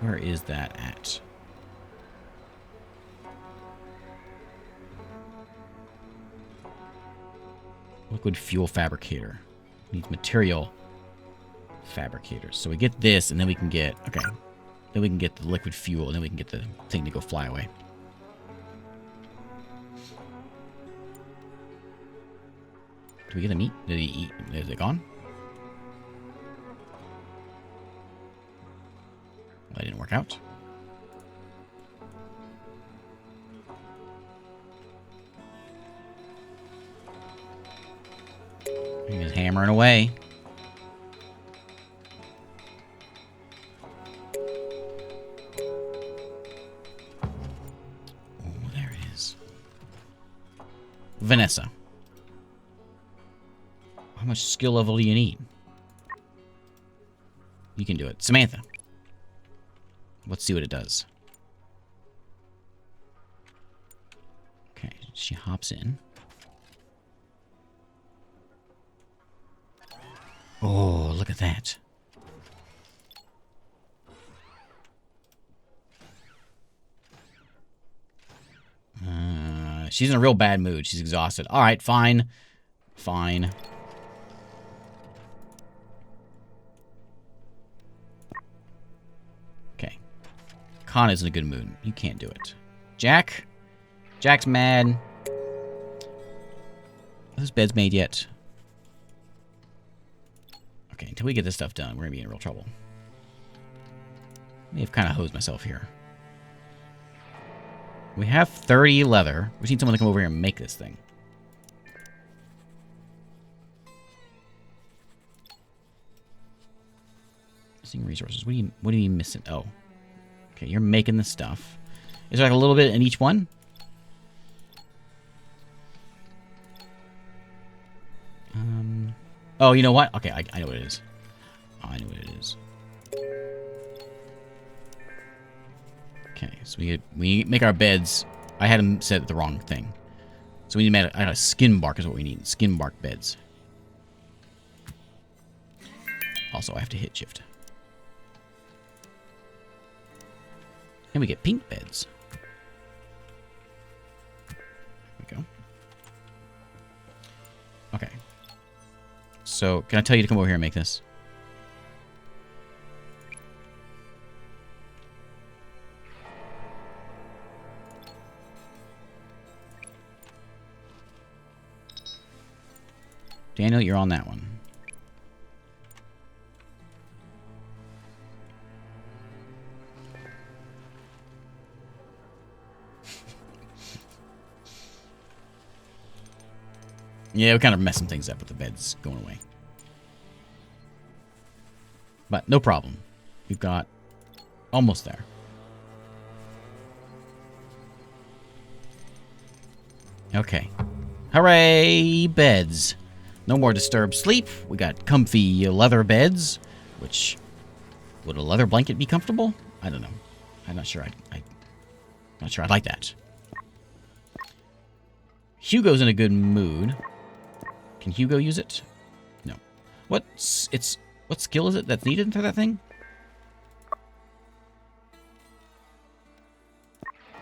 A: Where is that at? Liquid fuel fabricator. Needs material fabricators. So we get this, and then we can get... Okay. Then we can get the liquid fuel, and then we can get the thing to go fly away. Do we get the meat? Did he eat? Is it gone? Well, that didn't work out. Hammering away. Oh, there it is. Vanessa. How much skill level do you need? You can do it. Samantha. Let's see what it does. Okay, she hops in. Oh, look at that. She's in a real bad mood. She's exhausted. All right, fine. Fine. Okay. Con is in a good mood. You can't do it. Jack? Jack's mad. Are those beds made yet? Okay, until we get this stuff done, we're going to be in real trouble. I may have kind of hosed myself here. We have 30 leather. We need someone to come over here and make this thing. Missing resources. What are you missing? Oh. Okay, you're making the stuff. Is there like a little bit in each one? Oh, you know what? Okay, I know what it is. Oh, I know what it is. Okay, so we make our beds. I had them set the wrong thing. So we need to make a skin bark is what we need. Skin bark beds. Also, I have to hit shift. And we get pink beds. There we go. Okay. So, can I tell you to come over here and make this? Daniel, you're on that one. Yeah, we kind of messing things up with the beds going away. But no problem. We've got almost there. Okay. Hooray! Beds. No more disturbed sleep. We got comfy leather beds. Which, would a leather blanket be comfortable? I don't know. I'm not sure. I'm not sure I'd like that. Hugo's in a good mood. Can Hugo use it? No. What skill is it that's needed for that thing?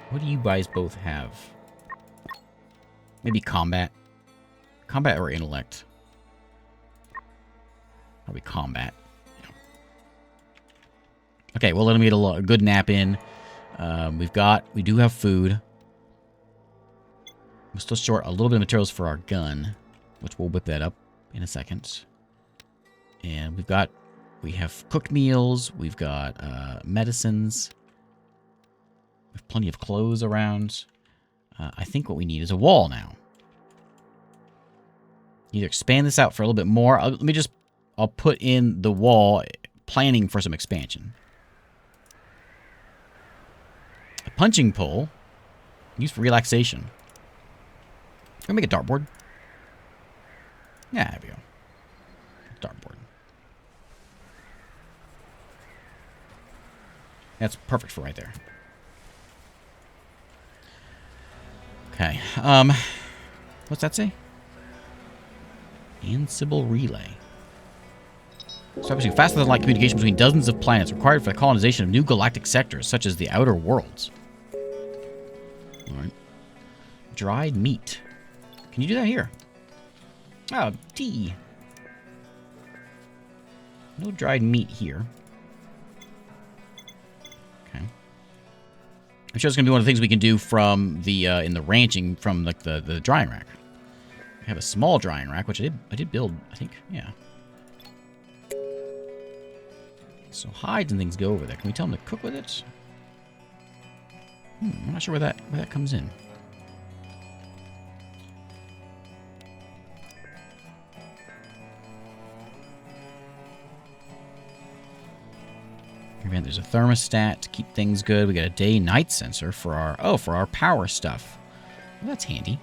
A: What do you guys both have? Maybe combat. Combat or intellect? Probably combat. Yeah. Okay, we'll let him get a good nap in. We do have food. We're still short a little bit of materials for our gun, which we'll whip that up in a second. And we have cooked meals. We've got medicines. We have plenty of clothes around. I think what we need is a wall now. Either expand this out for a little bit more. I'll put in the wall, planning for some expansion. A punching pole, used for relaxation. Can we make a dartboard? Yeah, there we go. Dartboard. That's perfect for right there. Okay. What's that say? Ansible relay. Establishing faster than light communication between dozens of planets required for the colonization of new galactic sectors, such as the outer worlds. Alright. Dried meat. Can you do that here? Oh, tea. No dried meat here. Okay. I'm sure it's going to be one of the things we can do from the, in the ranching, from like the drying rack. I have a small drying rack, which I did build, I think, yeah. So hides and things go over there. Can we tell them to cook with it? I'm not sure where that comes in. There's a thermostat to keep things good. We got a day-night sensor for our power stuff. Well, that's handy.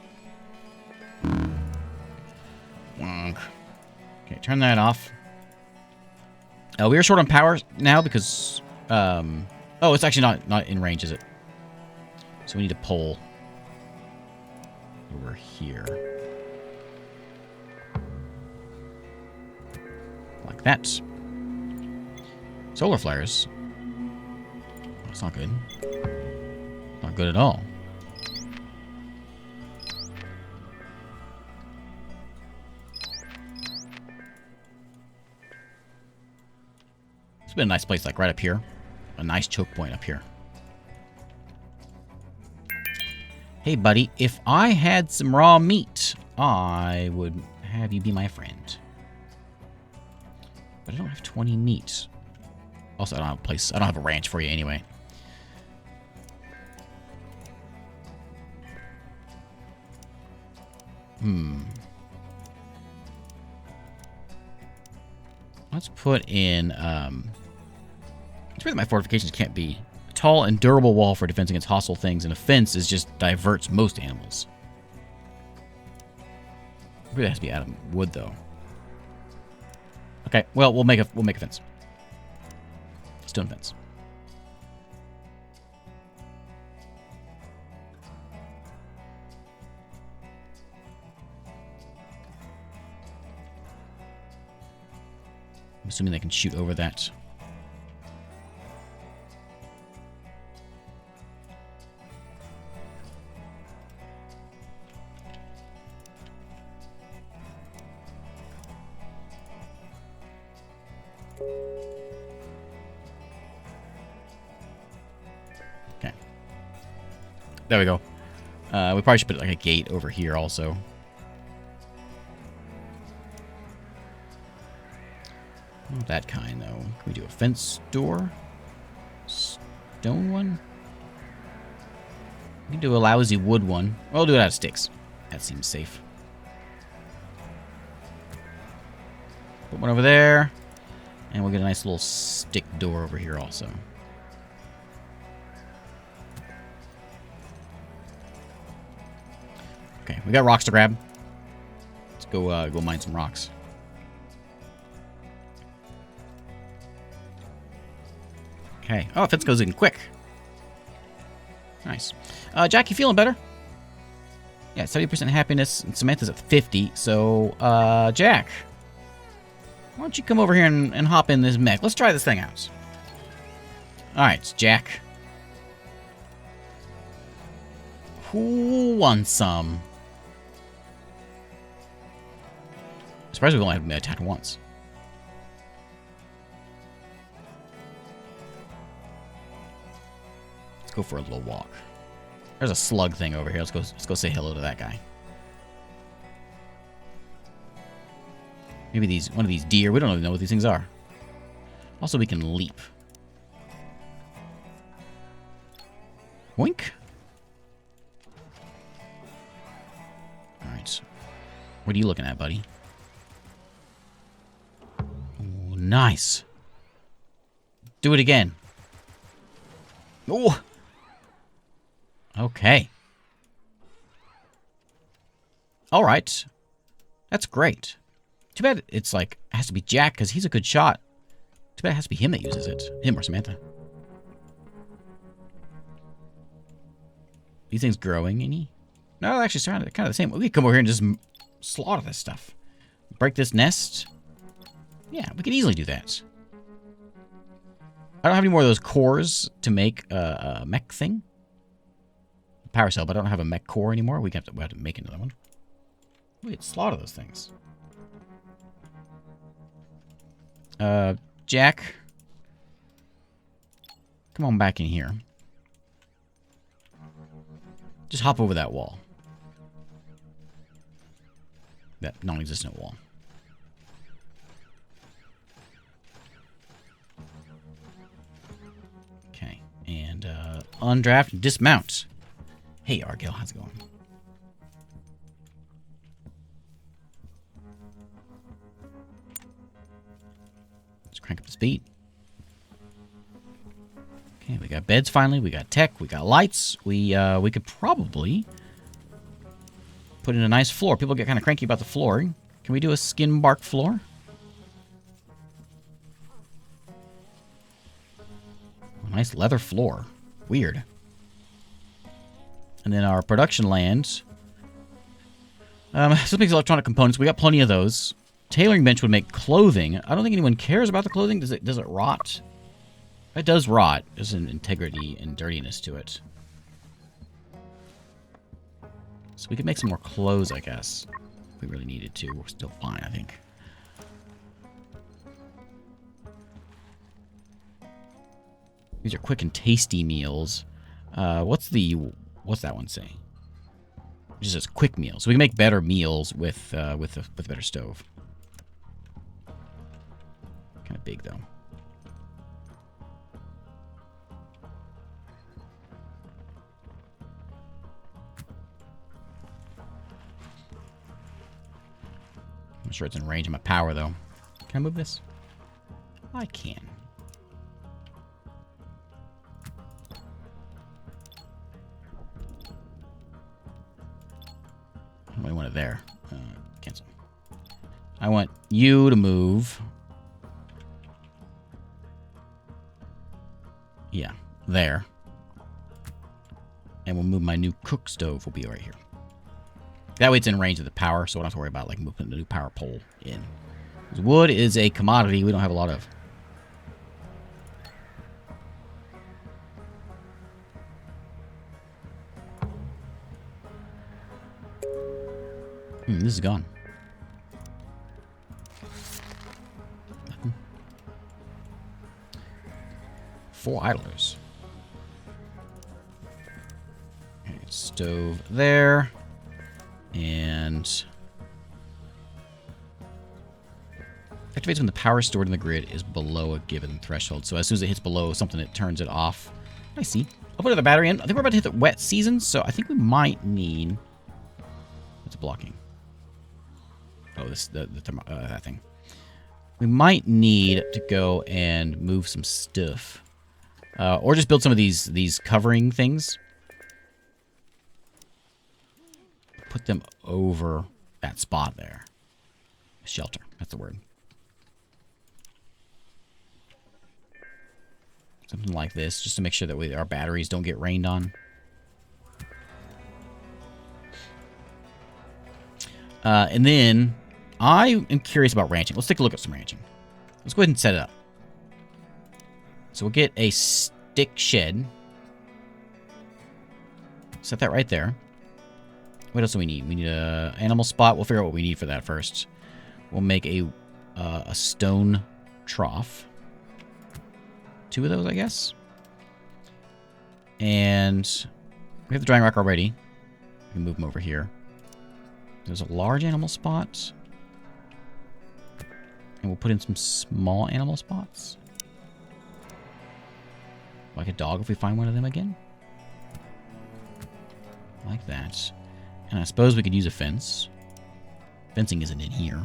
A: Okay, turn that off. We are short on power now because oh, it's actually not in range, is it? So we need a pole over here. Like that. Solar flares. That's not good. Not good at all. It's been a nice place, like right up here. A nice choke point up here. Hey, buddy, if I had some raw meat, I would have you be my friend. But I don't have 20 meat. Also, I don't have a place. I don't have a ranch for you anyway. Let's put in, it's really my fortifications can't be. A tall and durable wall for defense against hostile things, and a fence is just diverts most animals. It really has to be out of wood, though. Okay, well, we'll make a fence. Stone fence. I'm assuming they can shoot over that. Okay. There we go. We probably should put like a gate over here also. Not that kind, though. Can we do a fence door? Stone one? We can do a lousy wood one. We'll do it out of sticks. That seems safe. Put one over there. And we'll get a nice little stick door over here also. Okay, we got rocks to grab. Let's go mine some rocks. Okay. Oh, fence goes in quick. Nice. Jack, you feeling better? Yeah, 70% happiness, and Samantha's at 50. So, Jack, why don't you come over here and hop in this mech? Let's try this thing out. Alright, Jack. Who wants some? I'm surprised we've only had been attacked once. Let's go for a little walk. There's a slug thing over here. Let's go say hello to that guy. Maybe one of these deer. We don't even know what these things are. Also, we can leap. Wink. All right. What are you looking at, buddy? Ooh, nice. Do it again. Oh. Okay. All right. That's great. Too bad it's like, it has to be Jack because he's a good shot. Too bad it has to be him that uses it. Him or Samantha. These things growing any? No, they're actually kind of the same. We can come over here and just slaughter this stuff. Break this nest. Yeah, we could easily do that. I don't have any more of those cores to make a mech thing. Power cell, but I don't have a mech core anymore. We have to make another one. Wait, slaughter those things. Jack. Come on back in here. Just hop over that wall. That non-existent wall. Okay, and undraft and dismount. Hey, Argyle, how's it going? Let's crank up the speed. Okay, we got beds finally. We got tech. We got lights. We could probably put in a nice floor. People get kind of cranky about the floor. Can we do a skin bark floor? A nice leather floor. Weird. And then our production land. This makes electronic components. We got plenty of those. Tailoring bench would make clothing. I don't think anyone cares about the clothing. Does it rot? It does rot. There's an integrity and dirtiness to it. So we could make some more clothes, I guess. If we really needed to. We're still fine, I think. These are quick and tasty meals. What's that one say? It just says quick meals. So we can make better meals with a better stove. Kind of big though. I'm sure it's in range of my power though. Can I move this? I can. I want it there. Cancel. I want you to move. Yeah, there. And we'll move my new cook stove. Will be right here. That way it's in range of the power, so I don't have to worry about like moving the new power pole in. Because wood is a commodity we don't have a lot of. This is gone. Nothing. 4 idlers. Okay, stove there. And activates when the power stored in the grid is below a given threshold. So as soon as it hits below something, it turns it off. I see. I'll put the battery in. I think we're about to hit the wet season, so I think we might need... What's blocking? Oh, that thing. We might need to go and move some stuff. Or just build some of these covering things. Put them over that spot there. Shelter, that's the word. Something like this, just to make sure that our batteries don't get rained on. And then, I am curious about ranching. Let's take a look at some ranching. Let's go ahead and set it up. So we'll get a stick shed. Set that right there. What else do we need? We need an animal spot. We'll figure out what we need for that first. We'll make a stone trough. 2 of those, I guess. And we have the drying rack already. We can move them over here. There's a large animal spot. And we'll put in some small animal spots. Like a dog if we find one of them again. Like that. And I suppose we could use a fence. Fencing isn't in here.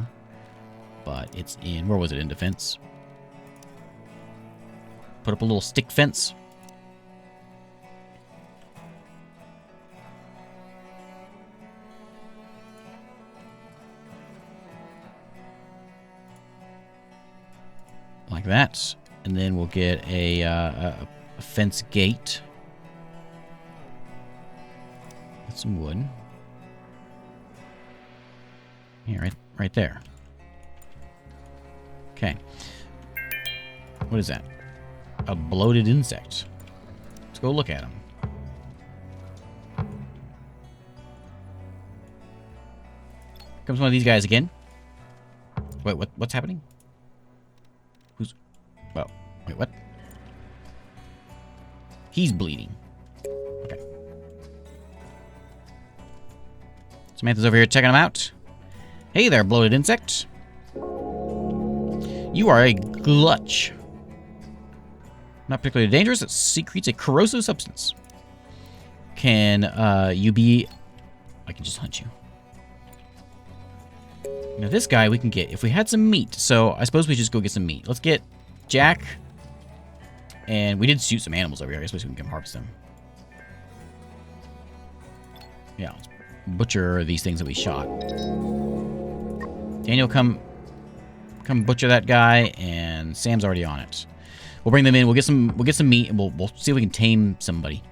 A: But it's in... Where was it in defense? Put up a little stick fence. Like that. And then we'll get a fence gate. With some wood. Yeah, right there. Okay. What is that? A bloated insect. Let's go look at him. Comes one of these guys again. Wait, what's happening? Who's... Well, wait, what? He's bleeding. Okay. Samantha's over here checking him out. Hey there, bloated insect. You are a glutch. Not particularly dangerous. It secretes a corrosive substance. Can you be... I can just hunt you. Now this guy we can get if we had some meat. So I suppose we just go get some meat. Let's get Jack. And we did shoot some animals over here. I guess we can harvest them. Yeah, let's butcher these things that we shot. Daniel, come butcher that guy, and Sam's already on it. We'll bring them in. We'll get some meat, and we'll see if we can tame somebody.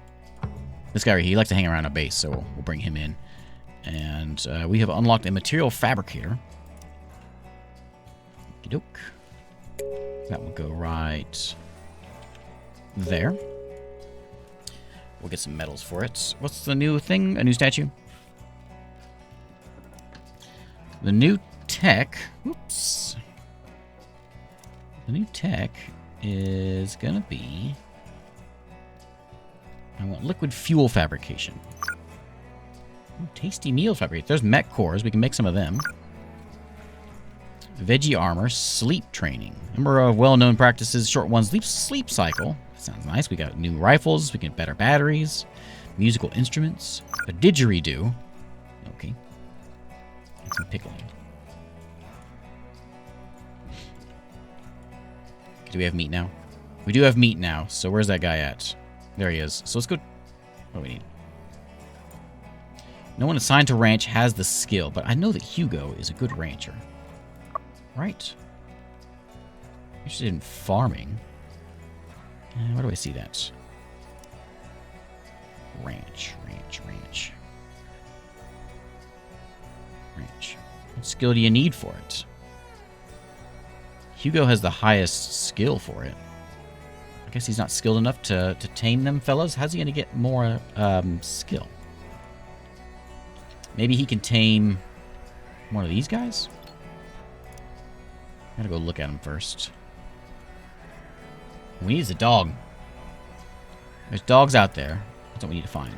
A: This guy right here, he likes to hang around our base, so we'll bring him in. And we have unlocked a material fabricator. Okey-doke. That will go right there. We'll get some metals for it. What's the new thing? A new statue? The new tech... Oops. The new tech is gonna be... I want liquid fuel fabrication. Ooh, tasty meal fabrication. There's mech cores. We can make some of them. Veggie armor, sleep training. Number of well-known practices, short one's sleep cycle. Sounds nice. We got new rifles. We get better batteries. Musical instruments. A didgeridoo. Okay. And some pickling. Do we have meat now? We do have meat now. So where's that guy at? There he is. So let's go... What do we need? No one assigned to ranch has the skill, but I know that Hugo is a good rancher. Right. Interested in farming. Where do I see that? Ranch. What skill do you need for it? Hugo has the highest skill for it. I guess he's not skilled enough to tame them fellas. How's he going to get more skill? Maybe he can tame one of these guys? I gotta go look at him first. We need a dog. There's dogs out there. That's what we need to find.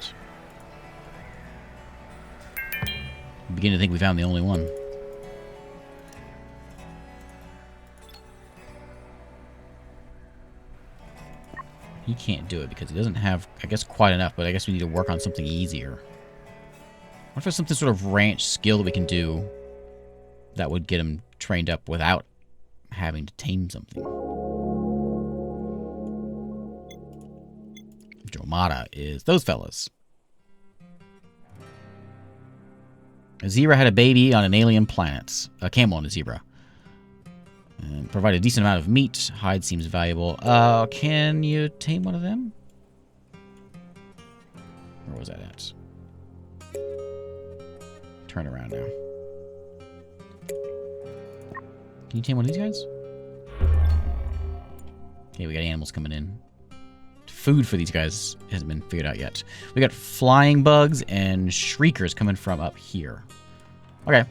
A: I'm beginning to think we found the only one. He can't do it because he doesn't have, I guess, quite enough, but I guess we need to work on something easier. What if there's something sort of ranch skill that we can do that would get him trained up without having to tame something? Jomata is those fellas. A zebra had a baby on an alien planet. A camel and a zebra. And provide a decent amount of meat. Hide seems valuable. Can you tame one of them? Where was that at? Turn around now. Can you tame one of these guys? Okay, we got animals coming in. Food for these guys hasn't been figured out yet. We got flying bugs and shriekers coming from up here. Okay. I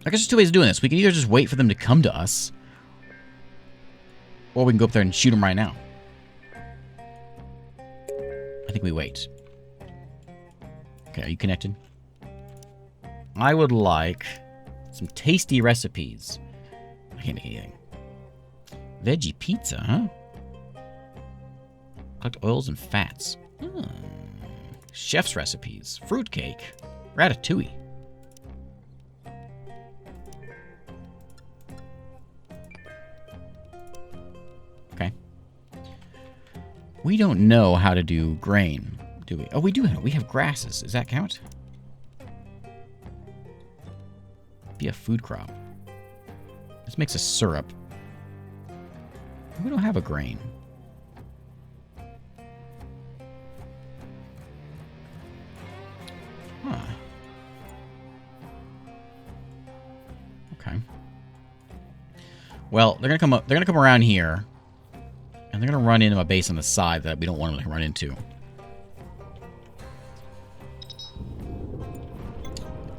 A: guess there's two ways of doing this. We can either just wait for them to come to us, or we can go up there and shoot them right now. I think we wait. Okay, are you connected? I would like some tasty recipes. I can't make anything. Veggie pizza, huh? Collect oils and fats. Chef's recipes. Fruitcake. Ratatouille. Okay. We don't know how to do grain, do we? Oh, we do. We have grasses. Does that count? Be a food crop. This makes a syrup. We don't have a grain. Huh. Okay. Well, they're gonna come up. They're gonna come around here, and they're gonna run into a base on the side that we don't want them to run into.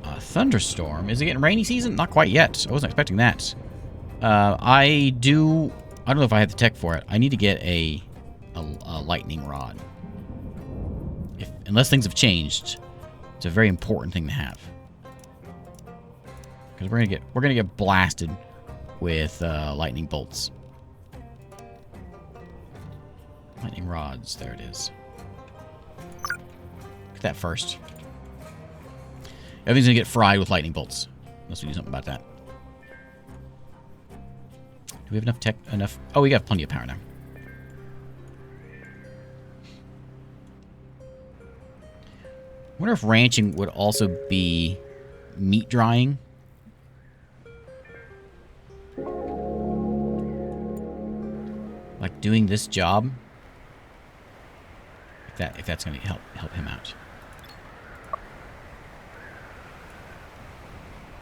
A: A thunderstorm. Is it getting rainy season? Not quite yet. I wasn't expecting that. I don't know if I have the tech for it. I need to get a lightning rod. Unless things have changed, it's a very important thing to have. Because we're gonna get blasted with lightning bolts. Lightning rods. There it is. Look at that first. Everything's gonna get fried with lightning bolts. Unless we do something about that. Do we have enough tech? Oh, we got plenty of power now. wonder if ranching would also be meat drying. Like doing this job. If that's going to help him out.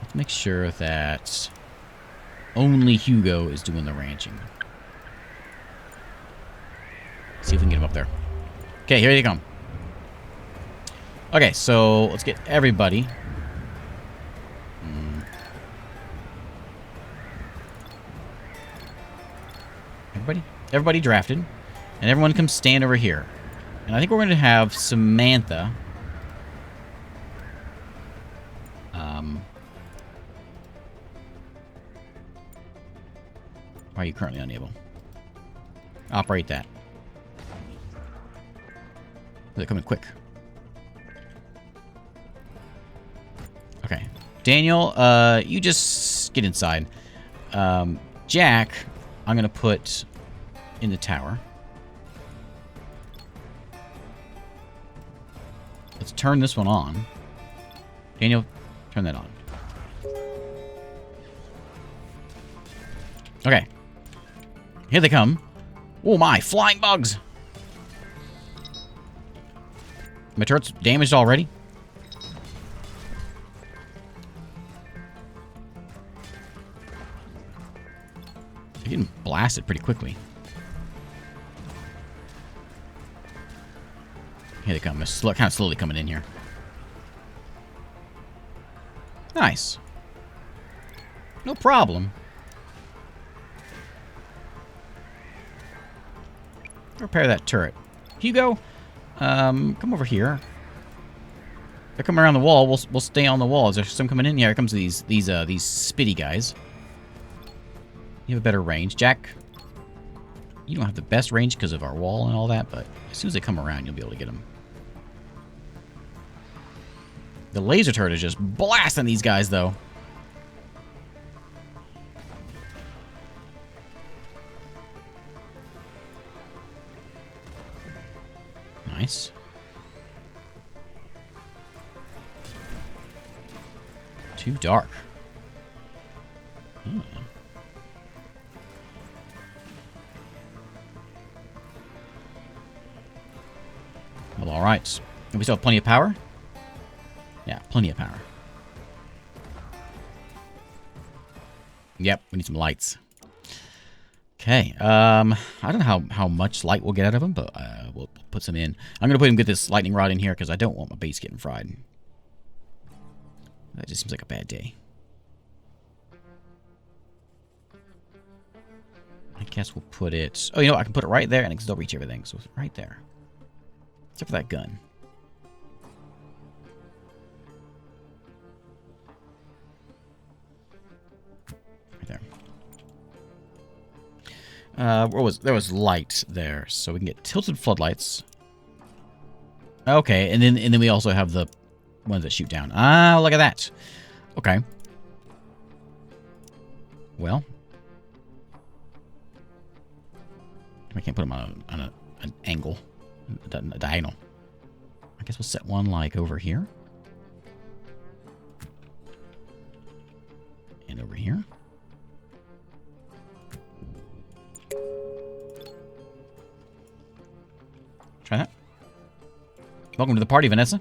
A: Let's make sure that only Hugo is doing the ranching. See if we can get him up there. Okay, here they come. Okay, so let's get everybody. Everybody drafted. And everyone come stand over here. And I think we're going to have Samantha. Why are you currently unable? Operate that. They're coming quick. Okay. Daniel, you just get inside. Jack, I'm going to put in the tower. Let's turn this one on. Daniel, turn that on. Okay. Here they come. Oh my, flying bugs! My turret's damaged already? They're getting blasted pretty quickly. Here they come. They're kind of slowly coming in here. Nice. No problem. Repair that turret. Hugo, come over here. They're coming around the wall. We'll stay on the wall. Is there some coming in? Yeah, here comes these spitty guys. You have a better range. Jack, you don't have the best range because of our wall and all that, but as soon as they come around, you'll be able to get them. The laser turret is just blasting these guys, though. Nice. Too dark. Hmm. Well, all right. And we still have plenty of power? Yeah, plenty of power. Yep, we need some lights. Okay, I don't know how much light we'll get out of them, but we'll put some in. I'm going to put him get this lightning rod in here because I don't want my base getting fried. That just seems like a bad day. I guess we'll put it... Oh, you know what? I can put it right there and it can still reach everything. So it's right there. Except for that gun. There was light there, so we can get tilted floodlights. Okay, and then we also have the ones that shoot down. Ah, look at that. Okay. Well, I can't put them on an angle, a diagonal. I guess we'll set one like over here, and over here. Try that. Welcome to the party, Vanessa.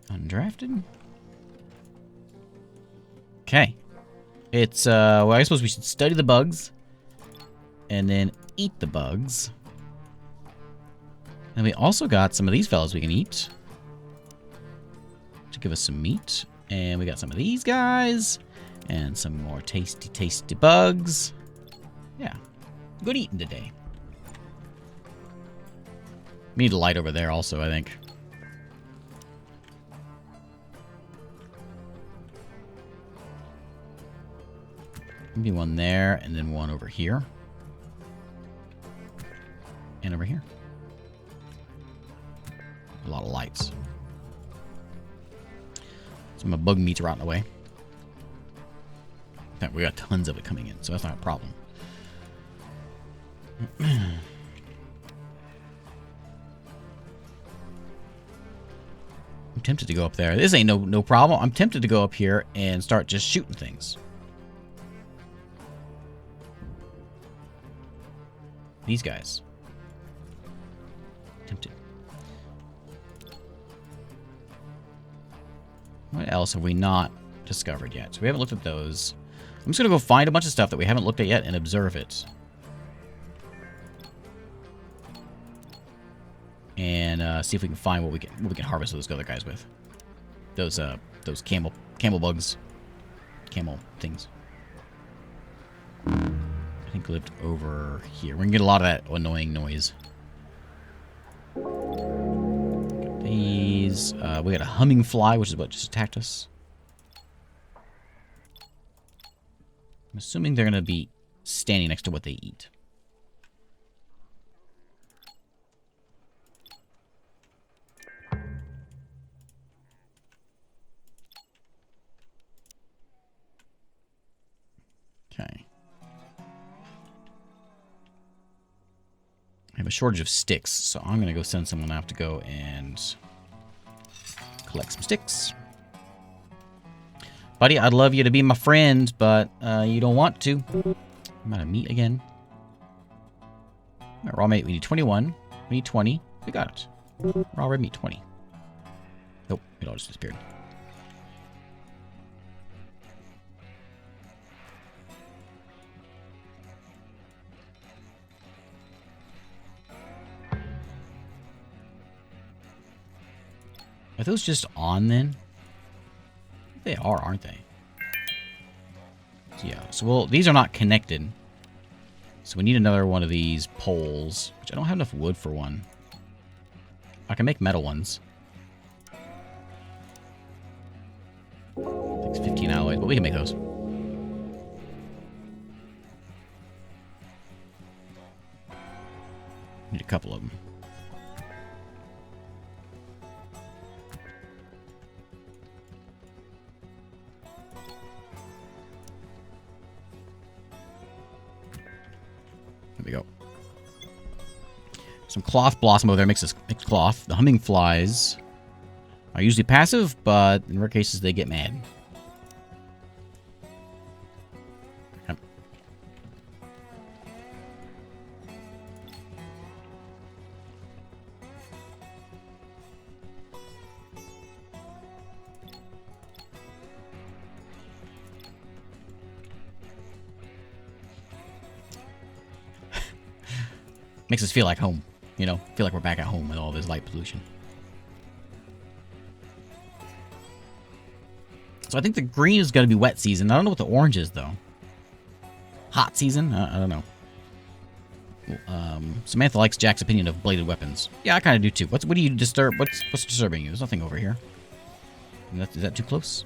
A: Undrafted. Okay. It's, well, I suppose we should study the bugs. And then eat the bugs. And we also got some of these fellas we can eat. To give us some meat. And we got some of these guys. And some more tasty, tasty bugs. Yeah. Good eating today. We need a light over there also, I think. Maybe one there, and then one over here. And over here. A lot of lights. Some of my bug meat's rotting away. In fact, we got tons of it coming in, so that's not a problem. I'm tempted to go up there. This ain't no problem. I'm tempted to go up here and start just shooting things. These guys. Tempted. What else have we not discovered yet? So we haven't looked at those. I'm just going to go find a bunch of stuff that we haven't looked at yet and observe it. And see if we can find what we can harvest those other guys with. Those camel bugs. Camel things. I think lived over here. We're gonna get a lot of that annoying noise. Got these. We got a humming fly, which is what just attacked us. I'm assuming they're gonna be standing next to what they eat. Okay. I have a shortage of sticks, so I'm going to go send someone out to go and collect some sticks. Buddy, I'd love you to be my friend, but you don't want to. I'm out of meat again. Raw meat, we need 21. We need 20. We got it. Raw red meat, 20. Nope, it all just disappeared. Are those just on then? They are, aren't they? So, yeah, so well, these are not connected. So we need another one of these poles, which I don't have enough wood for one. I can make metal ones. Takes 15 alloys, but we can make those. Need a couple of them. There we go. Some cloth blossom over there makes cloth. The humming flies are usually passive, but in rare cases they get mad. Okay. Makes us feel like home, you know? Feel like we're back at home with all this light pollution. So I think the green is going to be wet season. I don't know what the orange is, though. Hot season? I don't know. Samantha likes Jack's opinion of bladed weapons. Yeah, I kind of do, too. What do you disturb? What's disturbing you? There's nothing over here. Is that too close?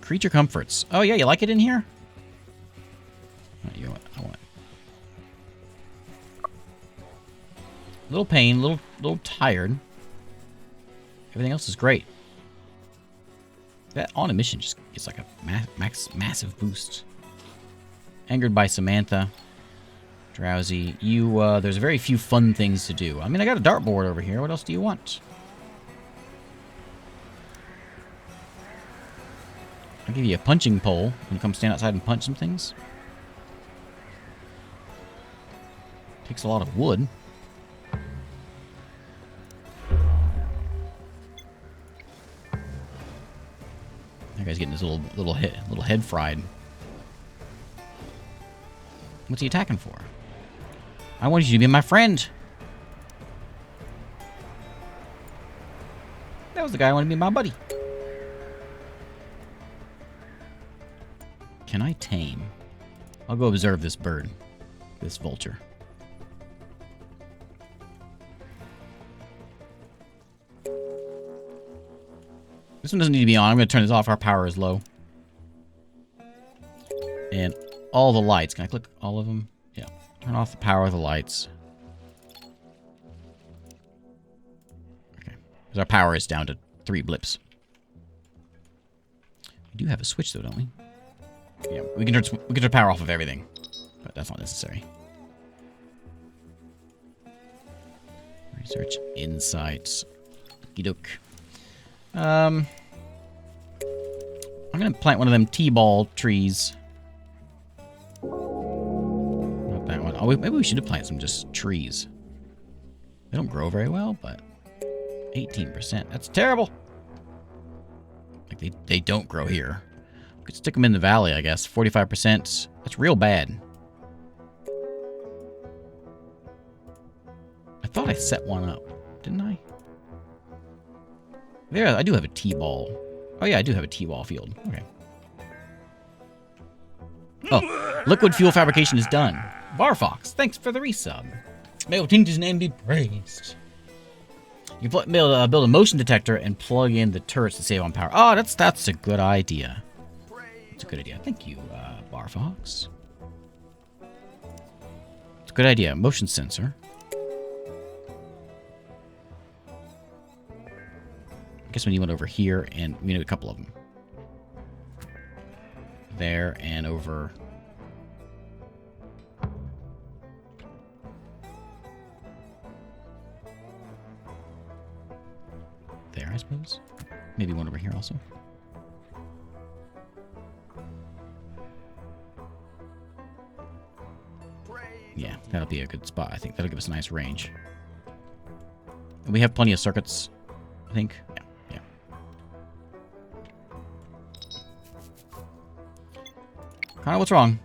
A: Creature comforts. Oh, yeah, you like it in here? Oh, you know what? I want it. Little pain, little tired. Everything else is great. That on a mission just gets like a massive boost. Angered by Samantha. Drowsy. There's very few fun things to do. I mean, I got a dartboard over here. What else do you want? I'll give you a punching pole. You come stand outside and punch some things. Takes a lot of wood. That guy's getting his little head fried. What's he attacking for? I wanted you to be my friend. That was the guy I wanted to be my buddy. Can I tame? I'll go observe this bird. This vulture. This one doesn't need to be on. I'm going to turn this off. Our power is low. And all the lights. Can I click all of them? Yeah. Turn off the power of the lights. Okay. Because our power is down to 3 blips. We do have a switch, though, don't we? Yeah. We can turn power off of everything. But that's not necessary. Research insights. Okey-doke. I'm gonna plant one of them T-ball trees. Not that one. Oh, maybe we should have planted some just trees. They don't grow very well, but 18%. That's terrible. Like they don't grow here. We could stick them in the valley, I guess. 45%. That's real bad. I thought I set one up, didn't I? There, I do have a T-ball. Oh yeah, I do have a T-ball field. Okay. Oh, liquid fuel fabrication is done. Barfox, thanks for the resub. May Otinta's name be praised. You can build a motion detector and plug in the turrets to save on power. Oh, that's a good idea. That's a good idea. Thank you, Barfox. It's a good idea. Motion sensor. I guess we need one over here, and we need a couple of them. There and over. There, I suppose. Maybe one over here also. Yeah, that'll be a good spot, I think. That'll give us a nice range. And we have plenty of circuits, I think. Yeah. Connor, what's wrong?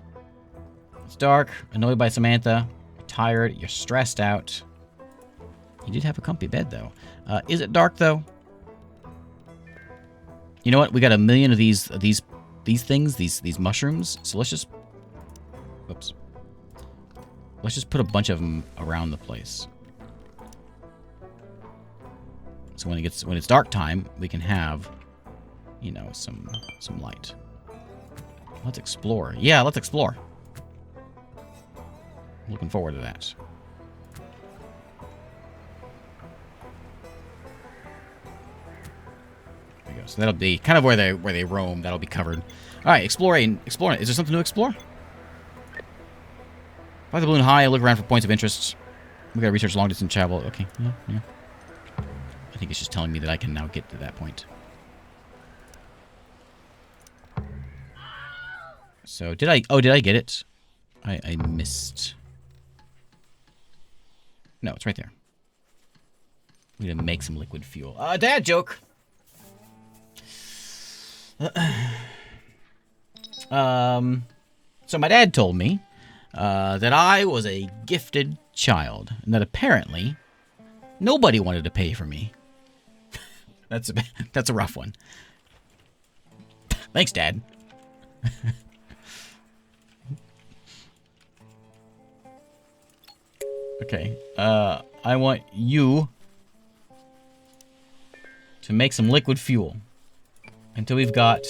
A: It's dark, annoyed by Samantha, you're tired, you're stressed out. You did have a comfy bed, though. Is it dark, though? You know what? We got a million of these things, these mushrooms. So let's just... Whoops. Let's just put a bunch of them around the place. So when it's dark time, we can have, you know, some light. Let's explore. Yeah, let's explore. Looking forward to that. There we go. So that'll be kind of where they roam. That'll be covered. All right, exploring. Is there something to explore? Fly the balloon high, look around for points of interest. We gotta research long distance travel. Okay, yeah. I think it's just telling me that I can now get to that point. So, did I get it? I missed. No, it's right there. We need to make some liquid fuel. Dad joke! So my dad told me that I was a gifted child, and that apparently nobody wanted to pay for me. That's a rough one. Thanks, Dad. Okay, I want you to make some liquid fuel until we've got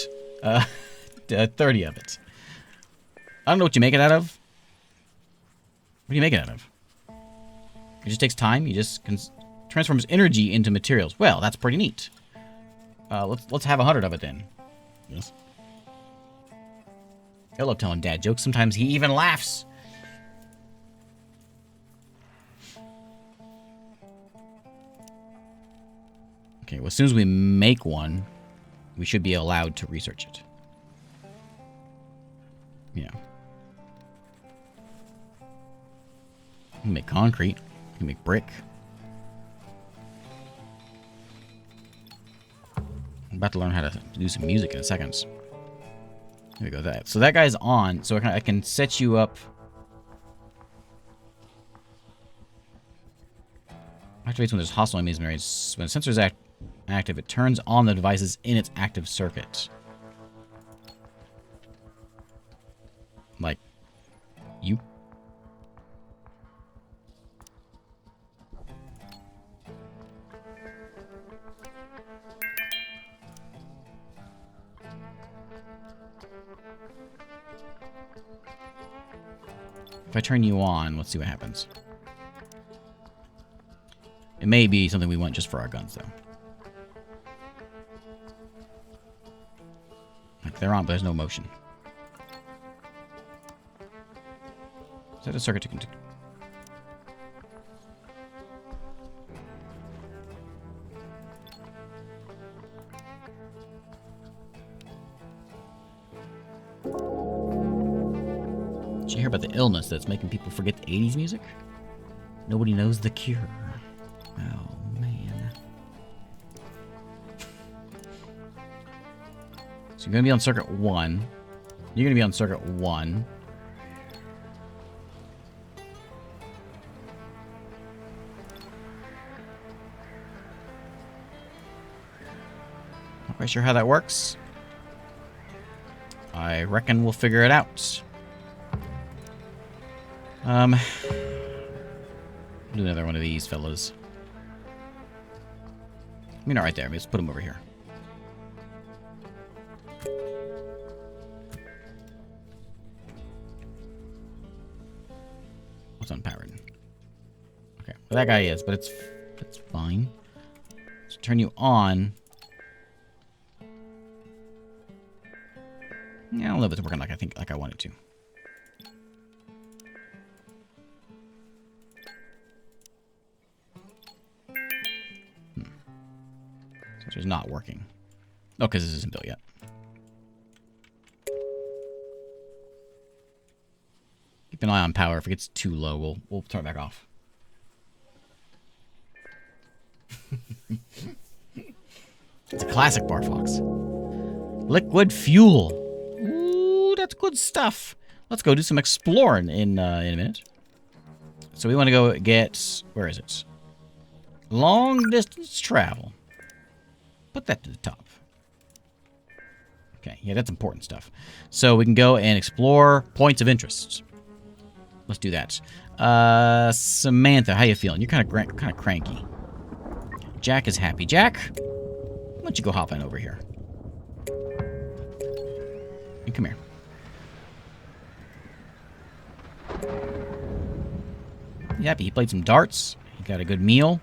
A: 30 of it. I don't know what you make it out of. What do you make it out of? It just takes time. You just transforms energy into materials. Well, that's pretty neat. Let's have 100 of it then. Yes. I love telling dad jokes. Sometimes he even laughs. Okay, well, as soon as we make one, we should be allowed to research it. Yeah. We can make concrete. We can make brick. I'm about to learn how to do some music in a second. There we go. So that guy's on. So I can set you up. Activates when there's hostile enemies. When the sensor is active, it turns on the devices in its active circuit. Like you. If I turn you on, let's see what happens. It may be something we want just for our guns, though. Like, they're on, but there's no motion. Is that a circuit to continue? illness that's making people forget the 80s music? Nobody knows the cure. Oh, man. So you're going to be on circuit 1. You're going to be on circuit 1. Not quite sure how that works. I reckon we'll figure it out. Do another one of these fellas. I mean, not right there. Let's put them over here. What's unpowered? Okay, well, that guy is, but it's fine. Let's turn you on. Yeah, I don't know if it's working like I want it to. So it's not working. Oh, because this isn't built yet. Keep an eye on power. If it gets too low, we'll turn it back off. It's a classic Bar Fox. Liquid fuel. Ooh, that's good stuff. Let's go do some exploring in a minute. So we want to go get... Where is it? Long distance travel. Put that to the top. Okay, yeah, that's important stuff. So we can go and explore points of interest. Let's do that. Samantha, how you feeling? You're kind of cranky. Jack is happy. Jack, why don't you go hop on over here? And come here. He's happy. He played some darts. He got a good meal.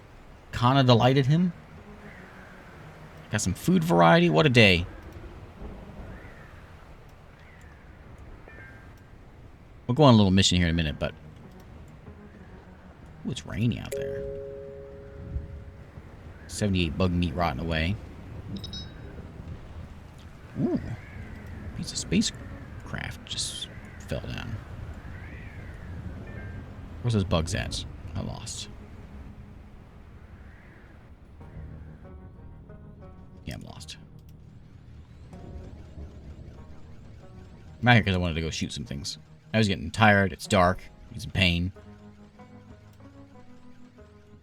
A: Kana delighted him. Got some food variety. What a day. We'll go on a little mission here in a minute, but... Ooh, it's rainy out there. 78 bug meat rotting away. Ooh. Piece of spacecraft just fell down. Where's those bugs at? I lost. Yeah, I'm lost. I'm out here because I wanted to go shoot some things. I was getting tired. It's dark. He's in pain.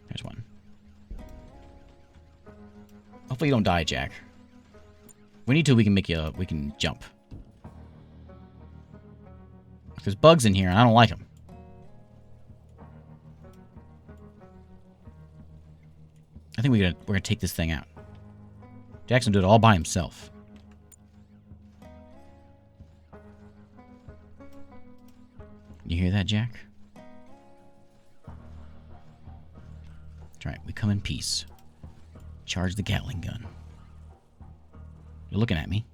A: There's one. Hopefully you don't die, Jack. If we need to, we can make you. We can jump. There's bugs in here, and I don't like them. I think we're gonna take this thing out. Jackson did it all by himself. You hear that, Jack? That's right. We come in peace. Charge the Gatling gun. You're looking at me.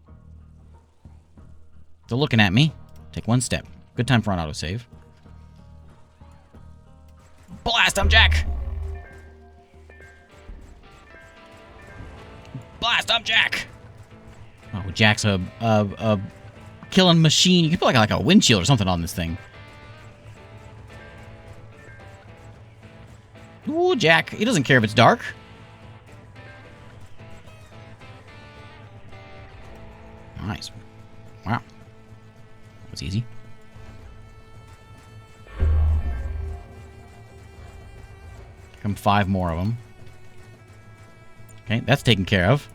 A: They're looking at me. Take one step. Good time for an autosave. Blast him, Jack! Blast him, Jack! Oh, Jack's a killing machine. You can put like a windshield or something on this thing. Ooh, Jack. He doesn't care if it's dark. Nice. Wow. That was easy. Come 5 more of them. Okay, that's taken care of.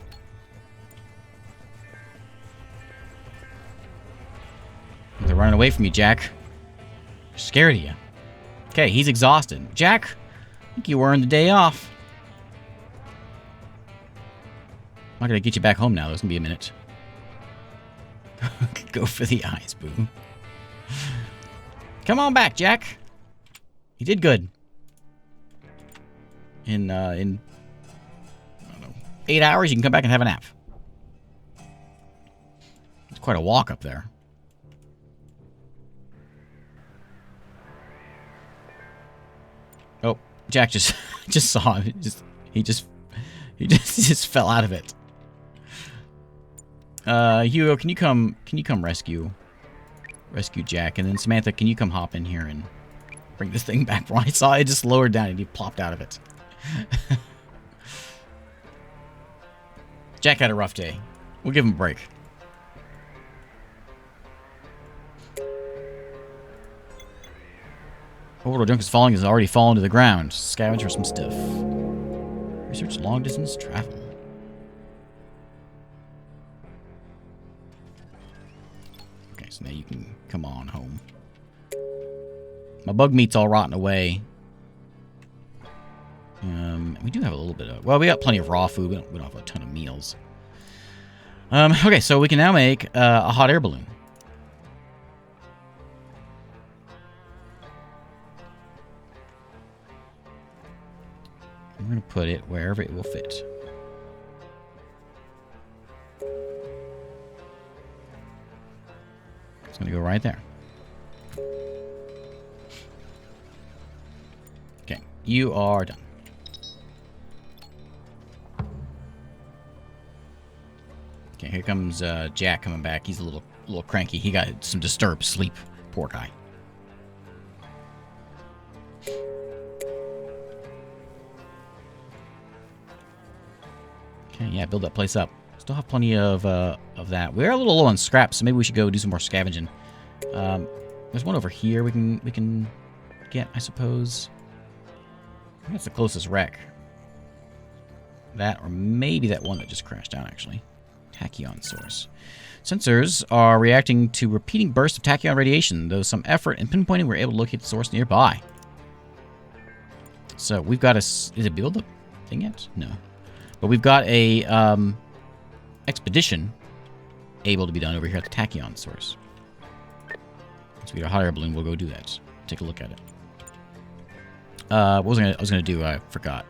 A: They're running away from you, Jack. They're scared of you. Okay, he's exhausted. Jack, I think you earned the day off. I'm not gonna get you back home now. There's gonna be a minute. Go for the eyes, boo. Come on back, Jack. You did good. In I don't know, 8 hours, you can come back and have a nap. It's quite a walk up there. Oh, Jack just saw him. He just fell out of it. Hugo, can you come rescue? rescue Jack. And then Samantha, can you come hop in here and bring this thing back? When I saw it just lowered down and he plopped out of it. Jack had a rough day. We'll give him a break. Orbital junk is falling, has already fallen to the ground. Scavenge for some stuff. Research long distance travel. Okay, so now you can come on home. My bug meat's all rotten away. We do have a little bit of... Well, we got plenty of raw food. We don't have a ton of meals. Okay, so we can now make a hot air balloon. We're going to put it wherever it will fit. It's going to go right there. Okay, you are done. Okay, here comes Jack coming back. He's a little cranky. He got some disturbed sleep. Poor guy. Okay, yeah, build that place up. Still have plenty of that. We're a little low on scrap, so maybe we should go do some more scavenging. There's one over here we can get, I suppose. I think that's the closest wreck. That, or maybe that one that just crashed down, actually. Tachyon source. Sensors are reacting to repeating bursts of tachyon radiation. Though some effort in pinpointing, we're able to locate the source nearby. So we've got a... Is it build up thing yet? No. But we've got a expedition able to be done over here at the tachyon source. So we got a hot air balloon. We'll go do that. Take a look at it. What was I was gonna do? I forgot.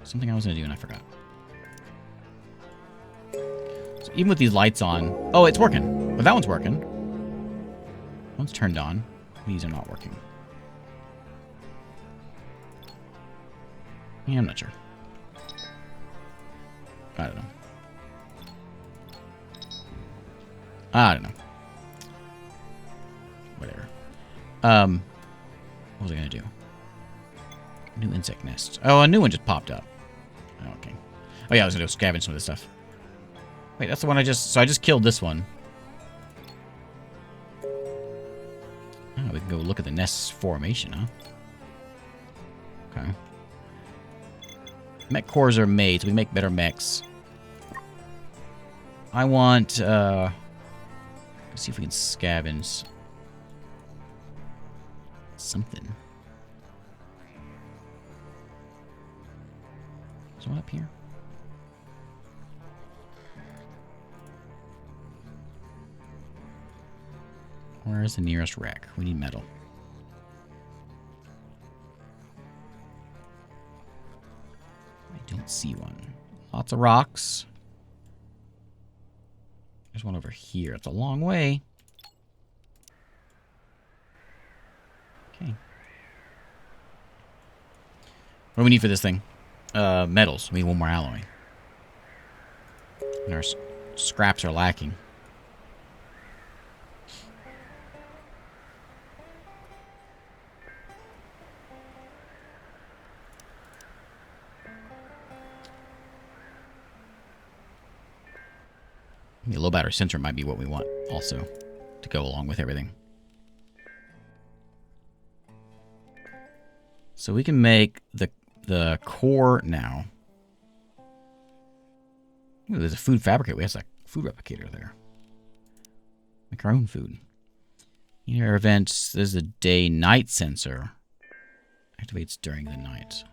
A: Something I was gonna do and I forgot. So even with these lights on, oh, it's working. Well, that one's working. One's turned on. These are not working. Yeah, I'm not sure. I don't know. I don't know. Whatever. What was I gonna do? New insect nest. Oh, a new one just popped up. Oh, okay. Oh yeah, I was gonna go scavenge some of this stuff. Wait, that's the one I just... So I just killed this one. Oh, we can go look at the nest's formation, huh? Okay. Mech cores are made, so we make better mechs. I want, let's see if we can scavenge something. Is there one up here? Where is the nearest wreck? We need metal. I don't see one. Lots of rocks. There's one over here. It's a long way. Okay. What do we need for this thing? Metals. We need one more alloy. And our scraps are lacking. The low battery sensor might be what we want also to go along with everything. So we can make the core now. Ooh, there's a food fabricator. We have a food replicator there. Make our own food. Here events. There's a day-night sensor. Activates during the night.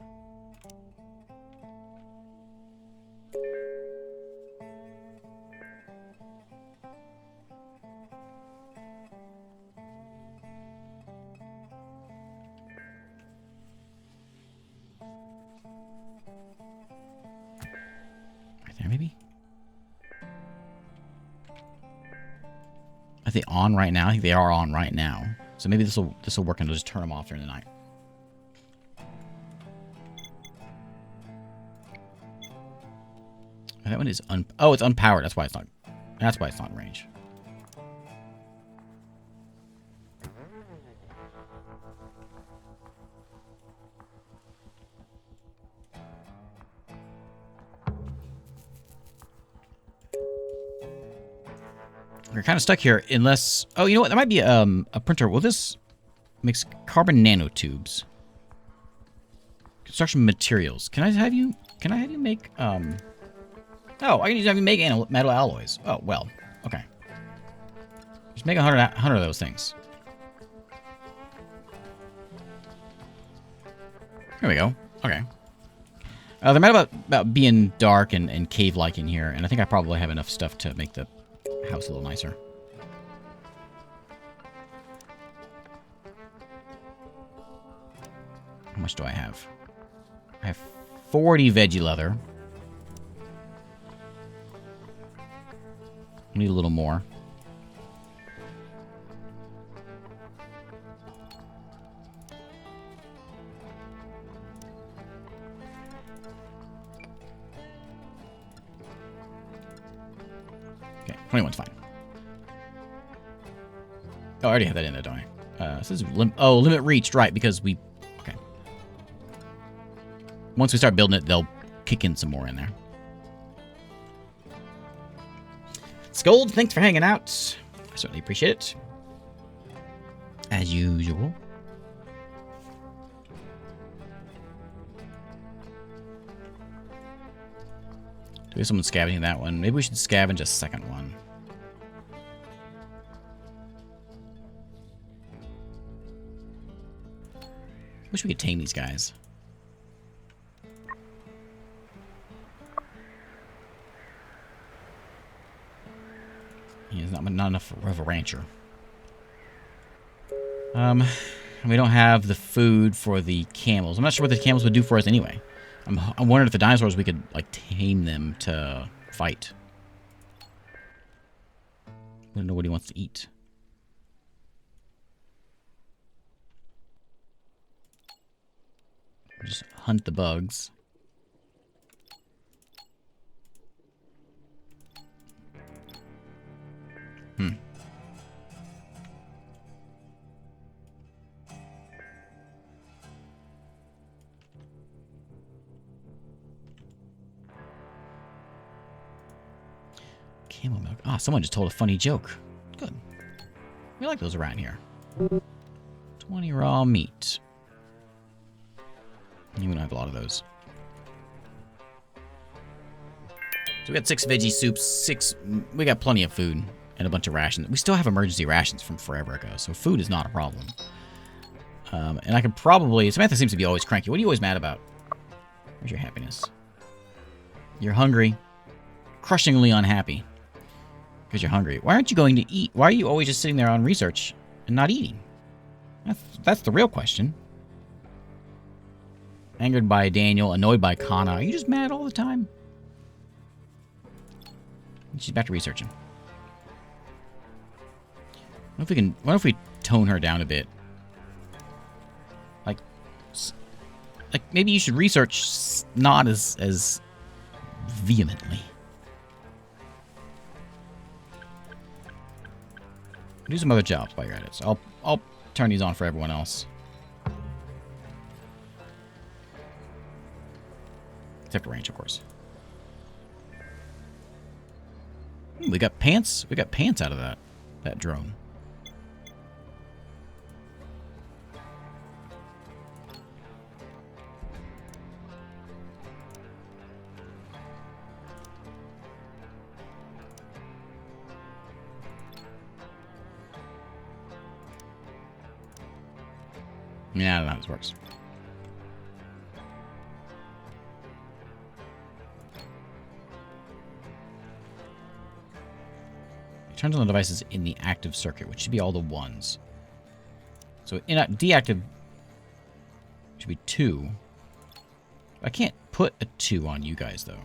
A: Maybe? Are they on right now? I think they are on right now. So maybe this will work and it'll just turn them off during the night. That one is oh, it's unpowered. That's why it's not in range. We're kind of stuck here unless... Oh, you know what? There might be a printer. Well, this makes carbon nanotubes. Construction materials. Can I have you make... Oh, I can have you make metal alloys. Oh, well. Okay. Just make 100 of those things. There we go. Okay. They're mad about being dark and cave-like in here, and I think I probably have enough stuff to make the house a little nicer. How much do I have? I have 40 veggie leather. Need a little more. Okay, 21's fine. Oh, I already have that in there, don't I? This is limit reached, right? Because we... Okay. Once we start building it, they'll kick in some more in there. Scold, thanks for hanging out. I certainly appreciate it. As usual. Do we have someone scavenging that one? Maybe we should scavenge a second one. Wish we could tame these guys. He's not enough of a rancher. We don't have the food for the camels. I'm not sure what the camels would do for us anyway. I'm wondering if the dinosaurs, we could, like, tame them to fight. I don't know what he wants to eat. Just hunt the bugs. Camel milk. Ah, someone just told a funny joke. Good. We like those around here. 20 raw meat. We don't have a lot of those. So we got 6 veggie soups, we got plenty of food, and a bunch of rations. We still have emergency rations from forever ago, so food is not a problem. And I can probably... Samantha seems to be always cranky. What are you always mad about? Where's your happiness? You're hungry. Crushingly unhappy. Because you're hungry. Why aren't you going to eat? Why are you always just sitting there on research and not eating? That's the real question. Angered by Daniel, annoyed by Kana. Are you just mad all the time? She's back to researching. What if we tone her down a bit? Like maybe you should research not as vehemently. Do some other jobs while you're at it. So I'll turn these on for everyone else. Except for range, of course. We got pants. We got pants out of that drone. Yeah, I don't know how this works. It turns on the devices in the active circuit, which should be all the ones. So in deactive should be 2. I can't put a 2 on you guys, though.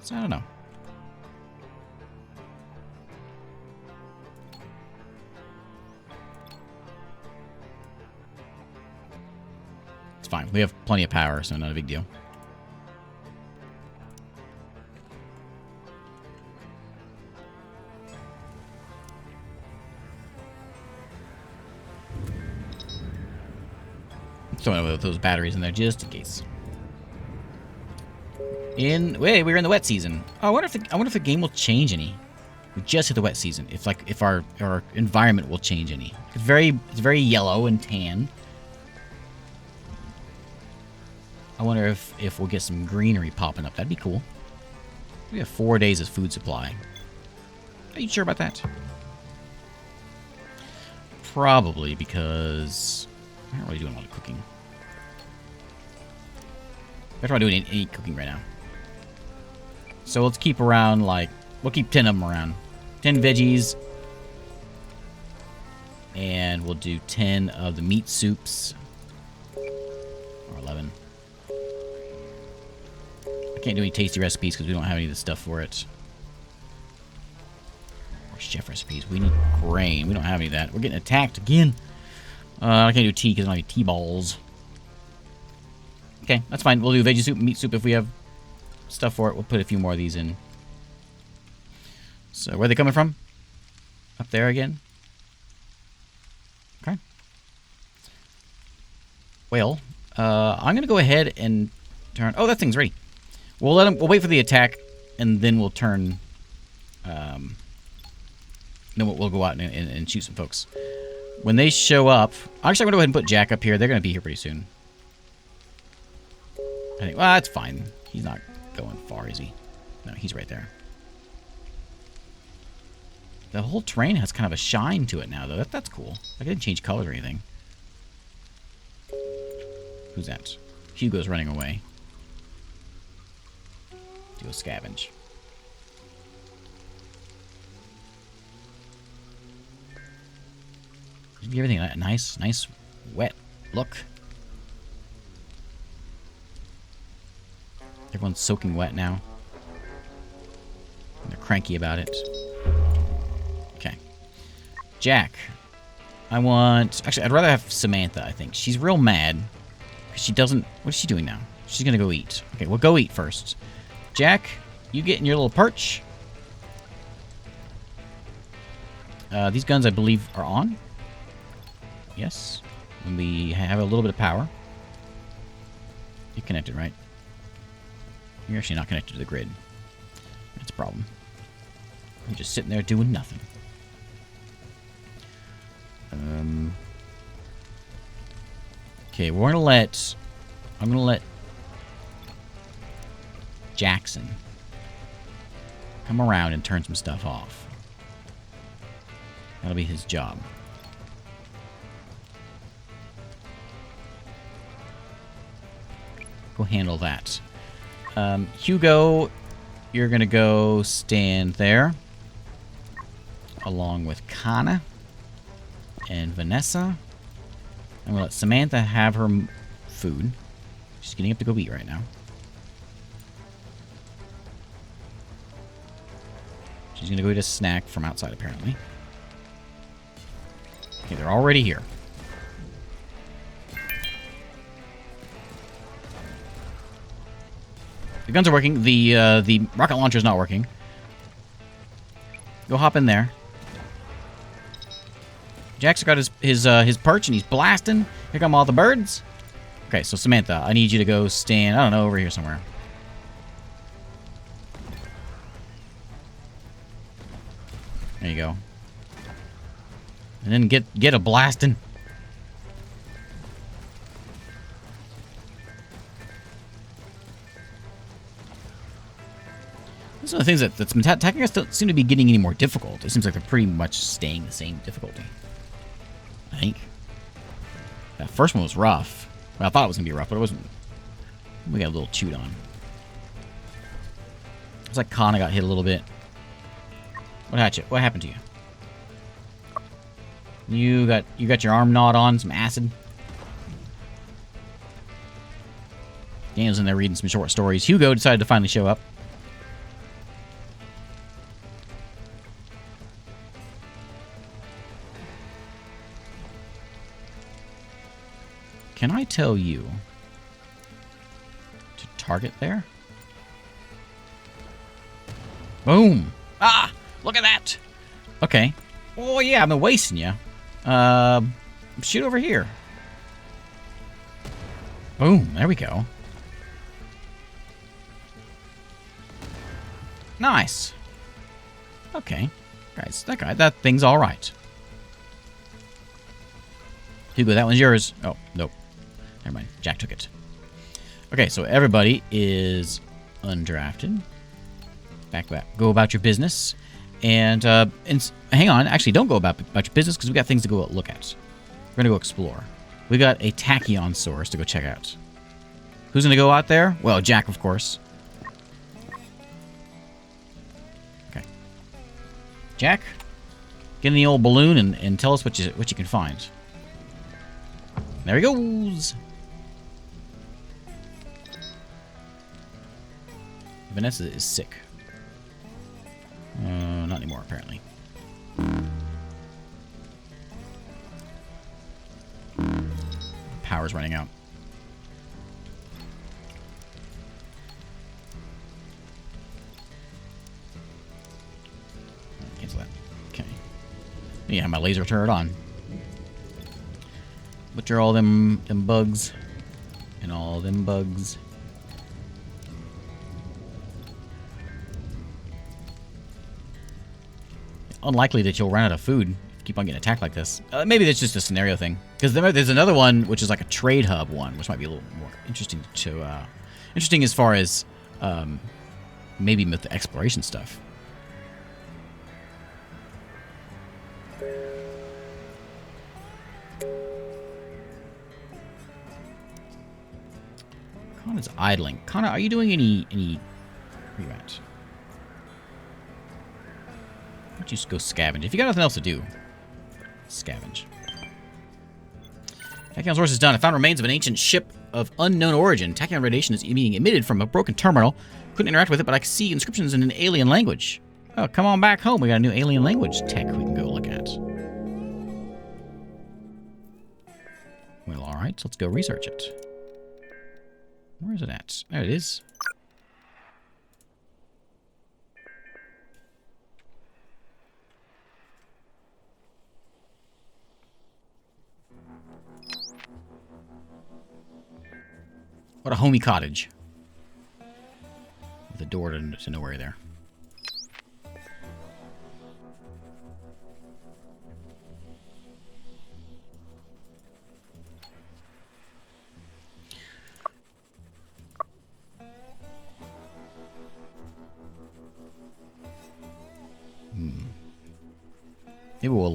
A: So I don't know. Fine. We have plenty of power, so not a big deal. Throwing away those batteries in there just in case. Wait, we're in the wet season. Oh, I wonder if the game will change any. We just hit the wet season. If our environment will change any. It's very yellow and tan. I wonder if we'll get some greenery popping up. That'd be cool. We have 4 days of food supply. Are you sure about that? Probably because I'm not really doing a lot of cooking. I'm not doing any cooking right now. So let's keep around, like, we'll keep 10 of them around. 10 veggies. And we'll do 10 of the meat soups. Or 11. I can't do any tasty recipes because we don't have any of the stuff for it. Or chef recipes. We need grain. We don't have any of that. We're getting attacked again. I can't do tea because I don't have tea balls. Okay, that's fine. We'll do veggie soup and meat soup if we have stuff for it. We'll put a few more of these in. So, where are they coming from? Up there again? Okay. Well, I'm going to go ahead and turn... Oh, that thing's ready. We'll wait for the attack, and then we'll turn... then we'll go out and shoot some folks. When they show up... Actually, I'm going to go ahead and put Jack up here. They're going to be here pretty soon. I think... Well, that's fine. He's not going far, is he? No, he's right there. The whole terrain has kind of a shine to it now, though. That's cool. I didn't change colors or anything. Who's that? Hugo's running away. Do a scavenge. Give everything a nice, wet look. Everyone's soaking wet now. And they're cranky about it. Okay. Jack. I want... Actually, I'd rather have Samantha, I think. She's real mad. Because she doesn't... What is she doing now? She's going to go eat. Okay, well, go eat first. Jack, you get in your little perch. These guns, I believe, are on. Yes. And we have a little bit of power. You're connected, right? You're actually not connected to the grid. That's a problem. You're just sitting there doing nothing. Okay, we're gonna let... I'm gonna let... Jackson come around and turn some stuff off. That'll be his job. Go handle that. Hugo, you're gonna go stand there. Along with Kana and Vanessa. I'm gonna let Samantha have her food. She's getting up to go eat right now. She's gonna go eat a snack from outside, apparently. Okay, they're already here. The guns are working. The rocket launcher is not working. Go hop in there. Jack's got his perch and he's blasting. Here come all the birds. Okay, so Samantha, I need you to go stand, I don't know, over here somewhere. There you go. And then get a blasting. These are the things that's been attacking us don't seem to be getting any more difficult. It seems like they're pretty much staying the same difficulty. I think. That first one was rough. Well, I thought it was going to be rough, but it wasn't. We got a little chewed on. It's like Kana got hit a little bit. What happened to you? You got your arm gnawed on, some acid. Daniel's in there reading some short stories. Hugo decided to finally show up. Can I tell you to target there? Boom! Ah! Look at that! Okay. Oh, yeah, I've been wasting you. Shoot over here. Boom, there we go. Nice. Okay. Guys, that thing's alright. Hugo, that one's yours. Oh, nope. Never mind. Jack took it. Okay, so everybody is undrafted. Back. Go about your business. And hang on. Actually, don't go about your business because we got things to go look at. We're going to go explore. We got a tachyon source to go check out. Who's going to go out there? Well, Jack, of course. Okay. Jack, get in the old balloon and tell us what you can find. There he goes. Vanessa is sick. Not anymore, apparently. Power's running out. Cancel that. Okay. Yeah, my laser turret on. Butcher all them bugs. And all them bugs. Unlikely that you'll run out of food if you keep on getting attacked like this. Maybe that's just a scenario thing. Because there's another one, which is like a trade hub one, which might be a little more interesting to... interesting as far as maybe with the exploration stuff. Connor's idling. Connor, are you doing any... Where are you at? Why don't you just go scavenge? If you got nothing else to do, scavenge. Tachyon source is done. I found remains of an ancient ship of unknown origin. Tachyon radiation is being emitted from a broken terminal. Couldn't interact with it, but I can see inscriptions in an alien language. Oh, come on back home. We got a new alien language tech we can go look at. Well, alright. So let's go research it. Where is it at? There it is. What a homey cottage. With a door to nowhere there.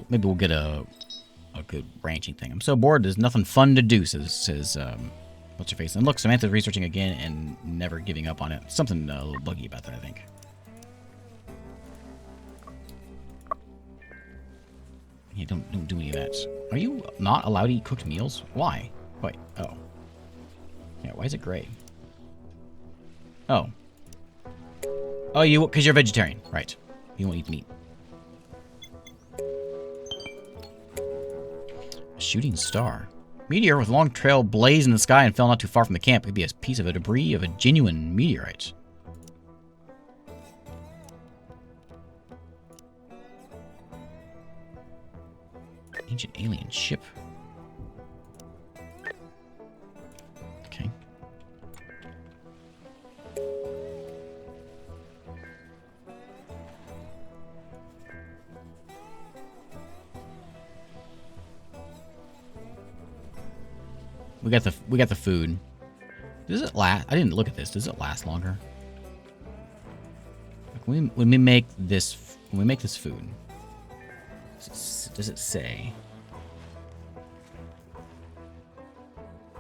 A: Maybe we'll get a good ranching thing. I'm so bored. There's nothing fun to do. Says what's her face? And look, Samantha's researching again and never giving up on it. Something a little buggy about that, I think. Yeah, don't do any of that. Are you not allowed to eat cooked meals? Why? Wait. Oh. Yeah. Why is it gray? Oh. Oh, because you're a vegetarian, right? You won't eat meat. A shooting star. Meteor with a long trail blazed in the sky and fell not too far from the camp. It could be a piece of a debris of a genuine meteorite. Ancient alien ship. Okay. We got the food. Does it last? I didn't look at this. Does it last longer? When we make this food, does it say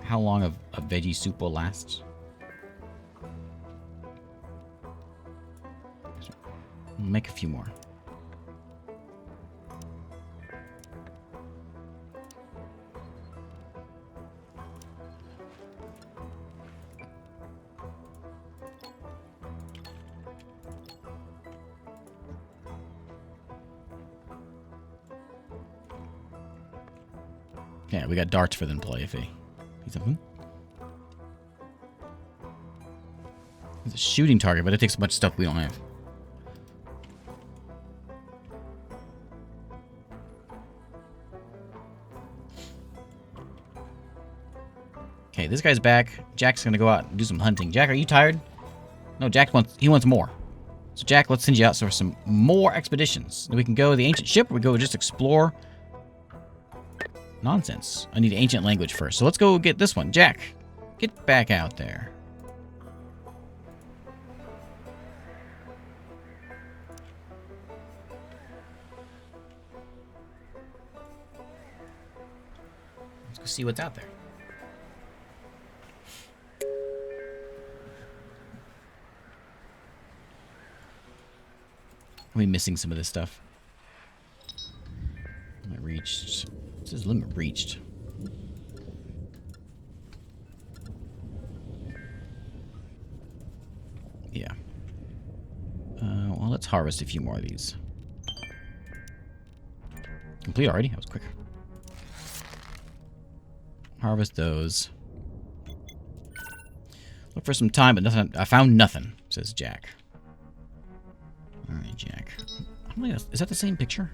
A: how long a veggie soup will last? We'll make a few more. Yeah, we got darts for them to play if he needs something. It's a shooting target, but it takes a bunch of stuff we don't have. Okay, this guy's back. Jack's gonna go out and do some hunting. Jack, are you tired? No, Jack wants more. So, Jack, let's send you out for some more expeditions. We can go to the ancient ship, or we go just explore. Nonsense. I need ancient language first. So let's go get this one. Jack, get back out there. Let's go see what's out there. Are we missing some of this stuff? Limit reached. It says limit reached. Yeah. Well, let's harvest a few more of these. Complete already? That was quick. Harvest those. Look for some time, but nothing. I found nothing, says Jack. Alright, Jack. Is that the same picture?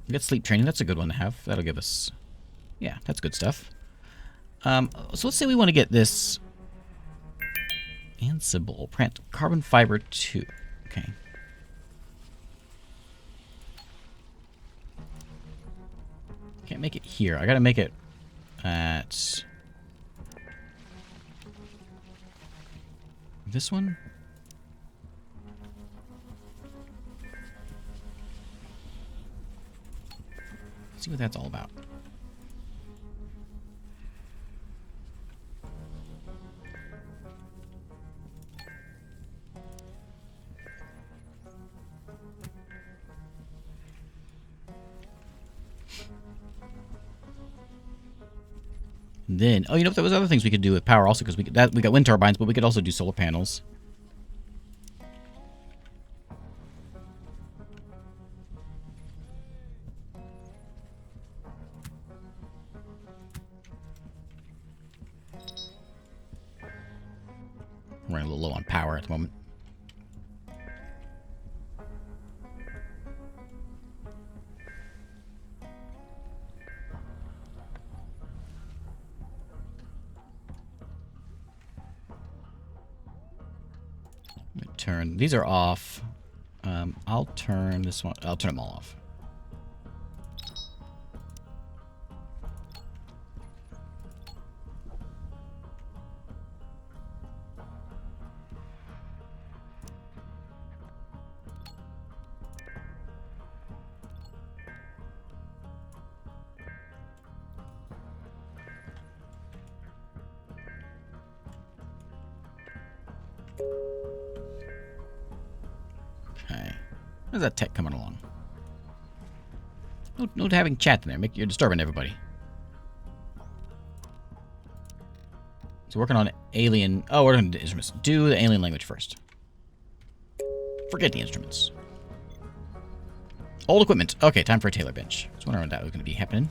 A: We got sleep training. That's a good one to have. That'll give us... Yeah, that's good stuff. So let's say we want to get this... Ansible. Carbon fiber 2. Okay. Can't make it here. I gotta make it at... This one? Let's see what that's all about. Then, oh, you know, there was other things we could do with power also, because we got wind turbines, but we could also do solar panels. We're running a little low on power at the moment. Turn these are off. I'll turn this one. I'll turn them all off. Okay. How's that tech coming along? No having chat in there. You're disturbing everybody. So working on alien... Oh, we're going to do instruments. Do the alien language first. Forget the instruments. Old equipment. Okay, time for a tailor bench. I was wondering when that was going to be happening.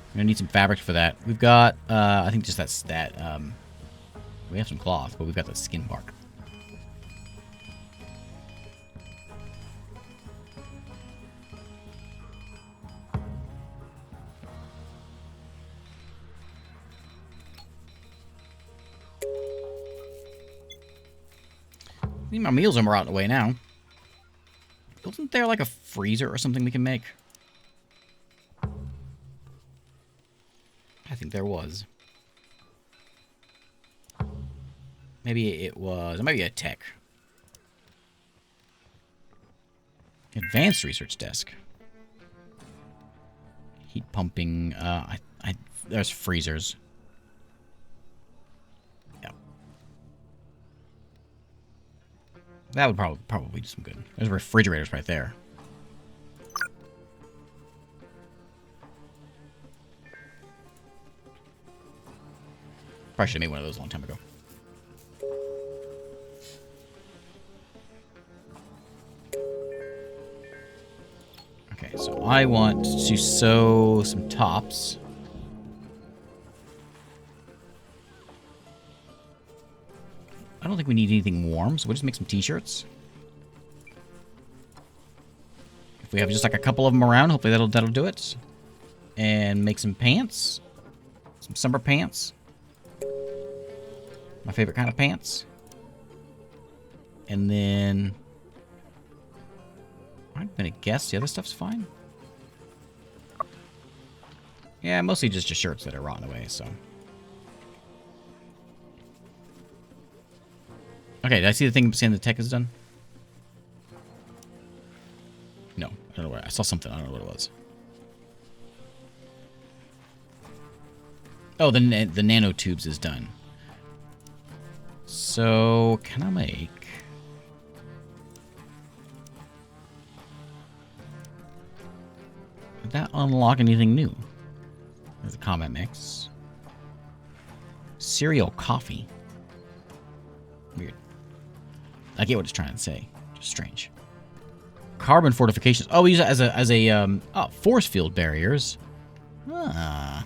A: I'm gonna need some fabric for that. We've got, I think just we have some cloth, but we've got the skin bark. I think my meals are out of the way now. Wasn't there like a freezer or something we can make? I think there was. Maybe it was. It might be a tech. Advanced research desk. Heat pumping. There's freezers. Yeah. That would probably do some good. There's refrigerators right there. Probably should have made one of those a long time ago. Okay, so I want to sew some tops. I don't think we need anything warm, so we'll just make some t-shirts. If we have just like a couple of them around, hopefully that'll do it. And make some pants. Some summer pants. My favorite kind of pants. And then I'm gonna guess the other stuff's fine. Yeah, mostly just shirts that are rotting away, so. Okay, did I see the thing saying the tech is done? No, I don't know where. I saw something. I don't know what it was. Oh, the nanotubes is done. So, can I make... Did that unlock anything new? There's a combat mix. Cereal coffee. Weird. I get what it's trying to say. Just strange. Carbon fortifications. Oh, we use it as a force field barriers. Ah.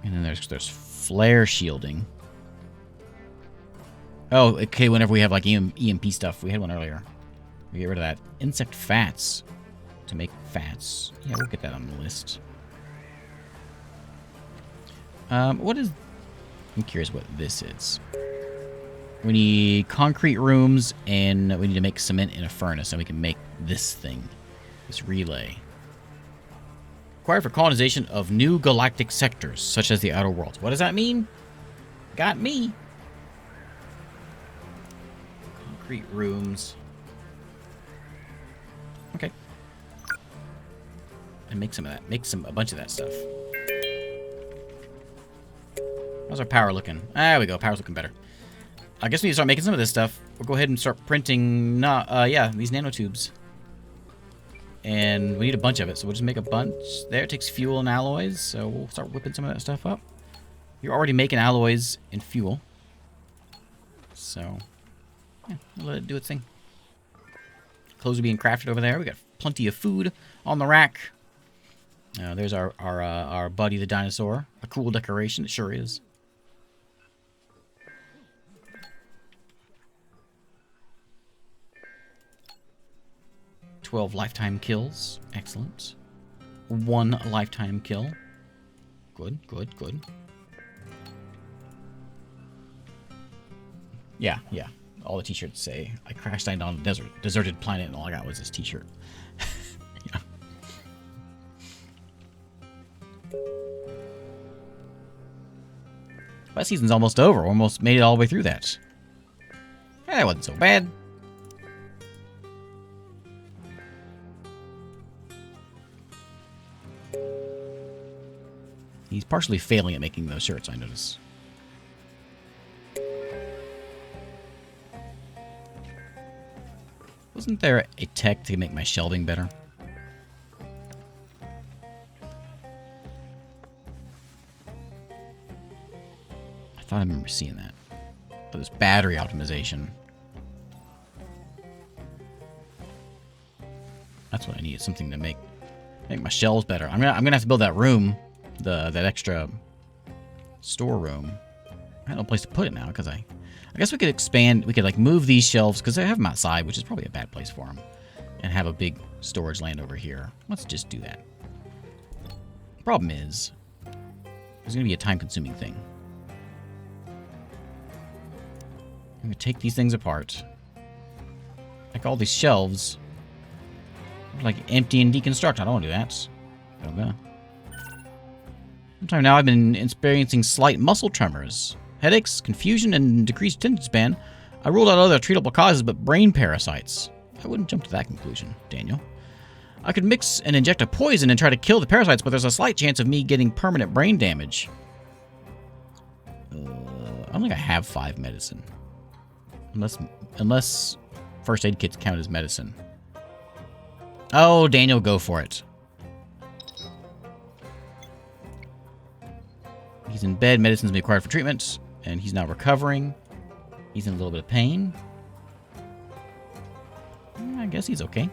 A: And then there's flare shielding. Oh, okay, whenever we have like EMP stuff. We had one earlier. We get rid of that. Insect fats. To make fats. Yeah, we'll get that on the list. What is... I'm curious what this is. We need concrete rooms, and we need to make cement in a furnace, and we can make this thing. This relay. Required for colonization of new galactic sectors, such as the outer worlds. What does that mean? Got me. Concrete rooms. Okay. And make some of that. Make a bunch of that stuff. How's our power looking? There we go. Power's looking better. I guess we need to start making some of this stuff. We'll go ahead and start printing, yeah, these nanotubes. And we need a bunch of it, so we'll just make a bunch. There, it takes fuel and alloys, so we'll start whipping some of that stuff up. You're already making alloys and fuel. So, yeah, we'll let it do its thing. Clothes are being crafted over there. We got plenty of food on the rack. There's our buddy the dinosaur. A cool decoration, it sure is. $12 lifetime kills. Excellent. 1 lifetime kill. Good, good, good. Yeah, yeah. All the t-shirts say, I crashed landed on a deserted planet, and all I got was this t-shirt. Yeah. That season's almost over. Almost made it all the way through that. That wasn't so bad. He's partially failing at making those shirts, I notice. Wasn't there a tech to make my shelving better? I thought I remember seeing that. Oh, this battery optimization. That's what I need. Something to make my shelves better. I'm gonna have to build that room. That extra storeroom. I have no place to put it now because I guess we could expand. We could like move these shelves because I have them outside, which is probably a bad place for them, and have a big storage land over here. Let's just do that. Problem is, it's gonna be a time-consuming thing. I'm gonna take these things apart. Like all these shelves, like empty and deconstruct. I don't want to do that. I'm gonna. Sometime now I've been experiencing slight muscle tremors, headaches, confusion, and decreased attention span. I ruled out other treatable causes, but brain parasites. I wouldn't jump to that conclusion, Daniel. I could mix and inject a poison and try to kill the parasites, but there's a slight chance of me getting permanent brain damage. I don't think I have 5 medicine. Unless first aid kits count as medicine. Oh, Daniel, go for it. He's in bed. Medicine's been required for treatment, and he's now recovering. He's in a little bit of pain. I guess he's okay.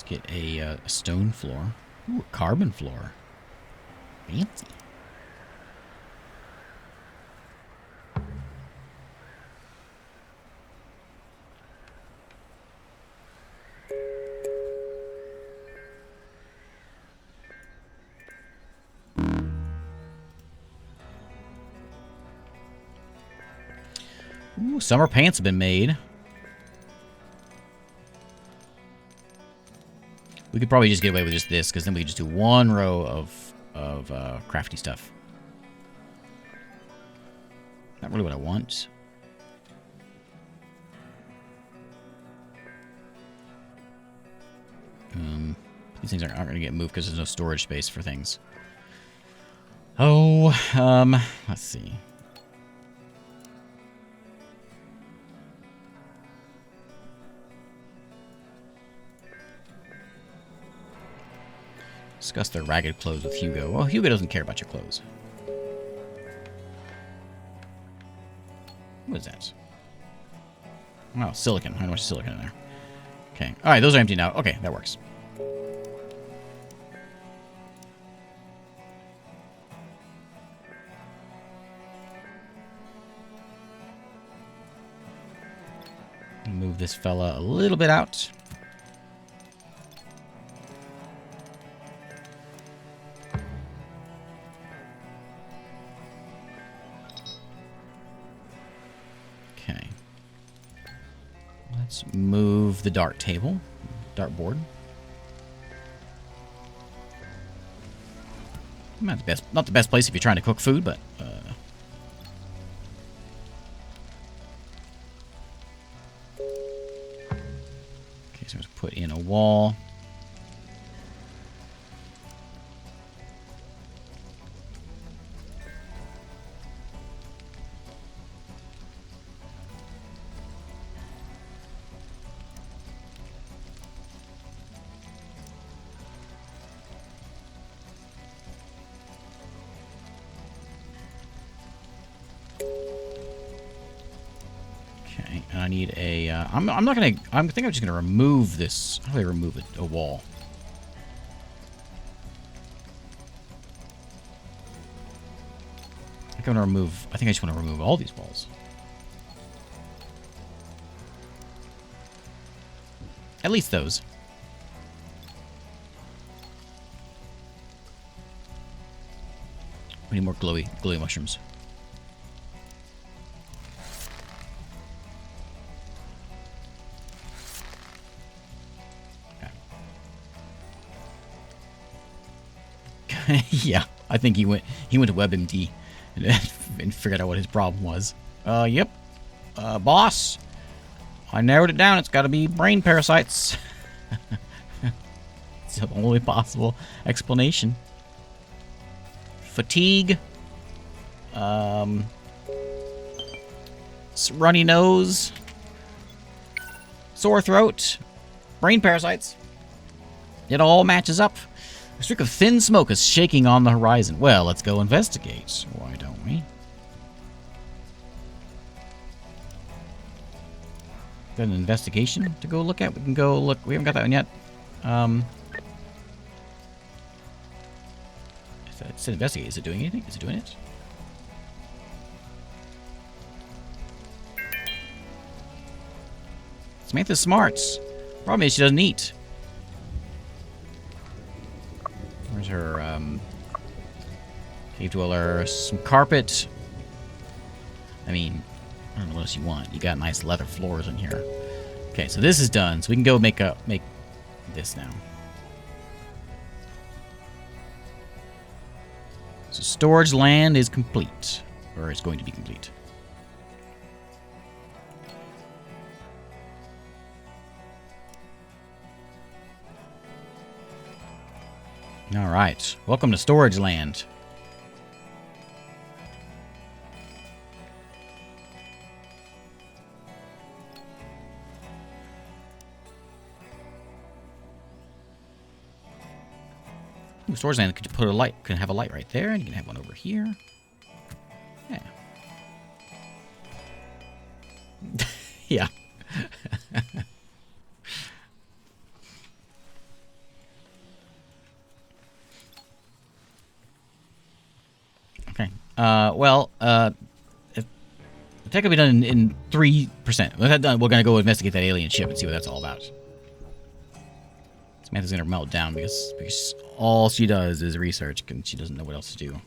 A: Get a stone floor. Ooh, a carbon floor. Fancy. Ooh, summer pants have been made. We could probably just get away with just this, because then we could just do one row of crafty stuff. Not really what I want. These things aren't going to get moved because there's no storage space for things. Oh, let's see. Discuss their ragged clothes with Hugo. Well, Hugo doesn't care about your clothes. What is that? Oh, silicon. How much silicon in there? Okay. All right, those are empty now. Okay, that works. Move this fella a little bit out. Let's move the dart table, dart board. Not the best place if you're trying to cook food, but okay, so let's put in a wall. I need a, I'm not gonna, I think I'm just gonna remove this. How do I remove a wall? I think I'm gonna remove, I think I just want to remove all these walls. At least those. We need more glowy mushrooms. Yeah, I think he went to WebMD and figured out what his problem was. Yep. Boss, I narrowed it down. It's got to be brain parasites. It's the only possible explanation. Fatigue. Runny nose. Sore throat. Brain parasites. It all matches up. A streak of thin smoke is shaking on the horizon. Well, let's go investigate. Why don't we? Got an investigation to go look at? We can go look. We haven't got that one yet. It said investigate. Is it doing anything? Is it doing it? Samantha's smart. Problem is she doesn't eat. Where's her, cave dweller? Some carpet. I mean, I don't know what else you want. You got nice leather floors in here. Okay, so this is done. So we can go make this now. So storage land is complete. Or it's going to be complete. All right. Welcome to Storage Land. Ooh, storage land. Could you put a light? Can have a light right there, and you can have one over here. Yeah. Yeah. Okay. If the tech will be done in 3%. When that's done, we're gonna go investigate that alien ship and see what that's all about. Samantha's gonna melt down because all she does is research, and she doesn't know what else to do.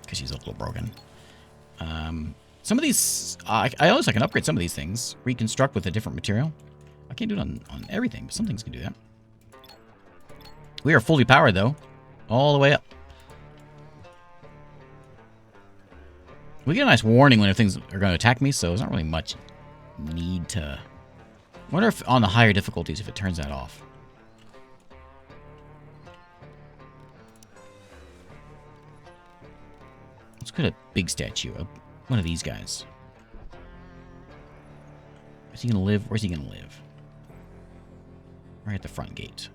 A: Because she's a little broken. Some of these, I always can upgrade some of these things. Reconstruct with a different material. I can't do it on everything, but some things can do that. We are fully powered, though. All the way up. We get a nice warning when things are going to attack me, so there's not really much need to... I wonder if on the higher difficulties, if it turns that off. Let's get a big statue. One of these guys. Is he going to live? Where's he going to live? Right at the front gate.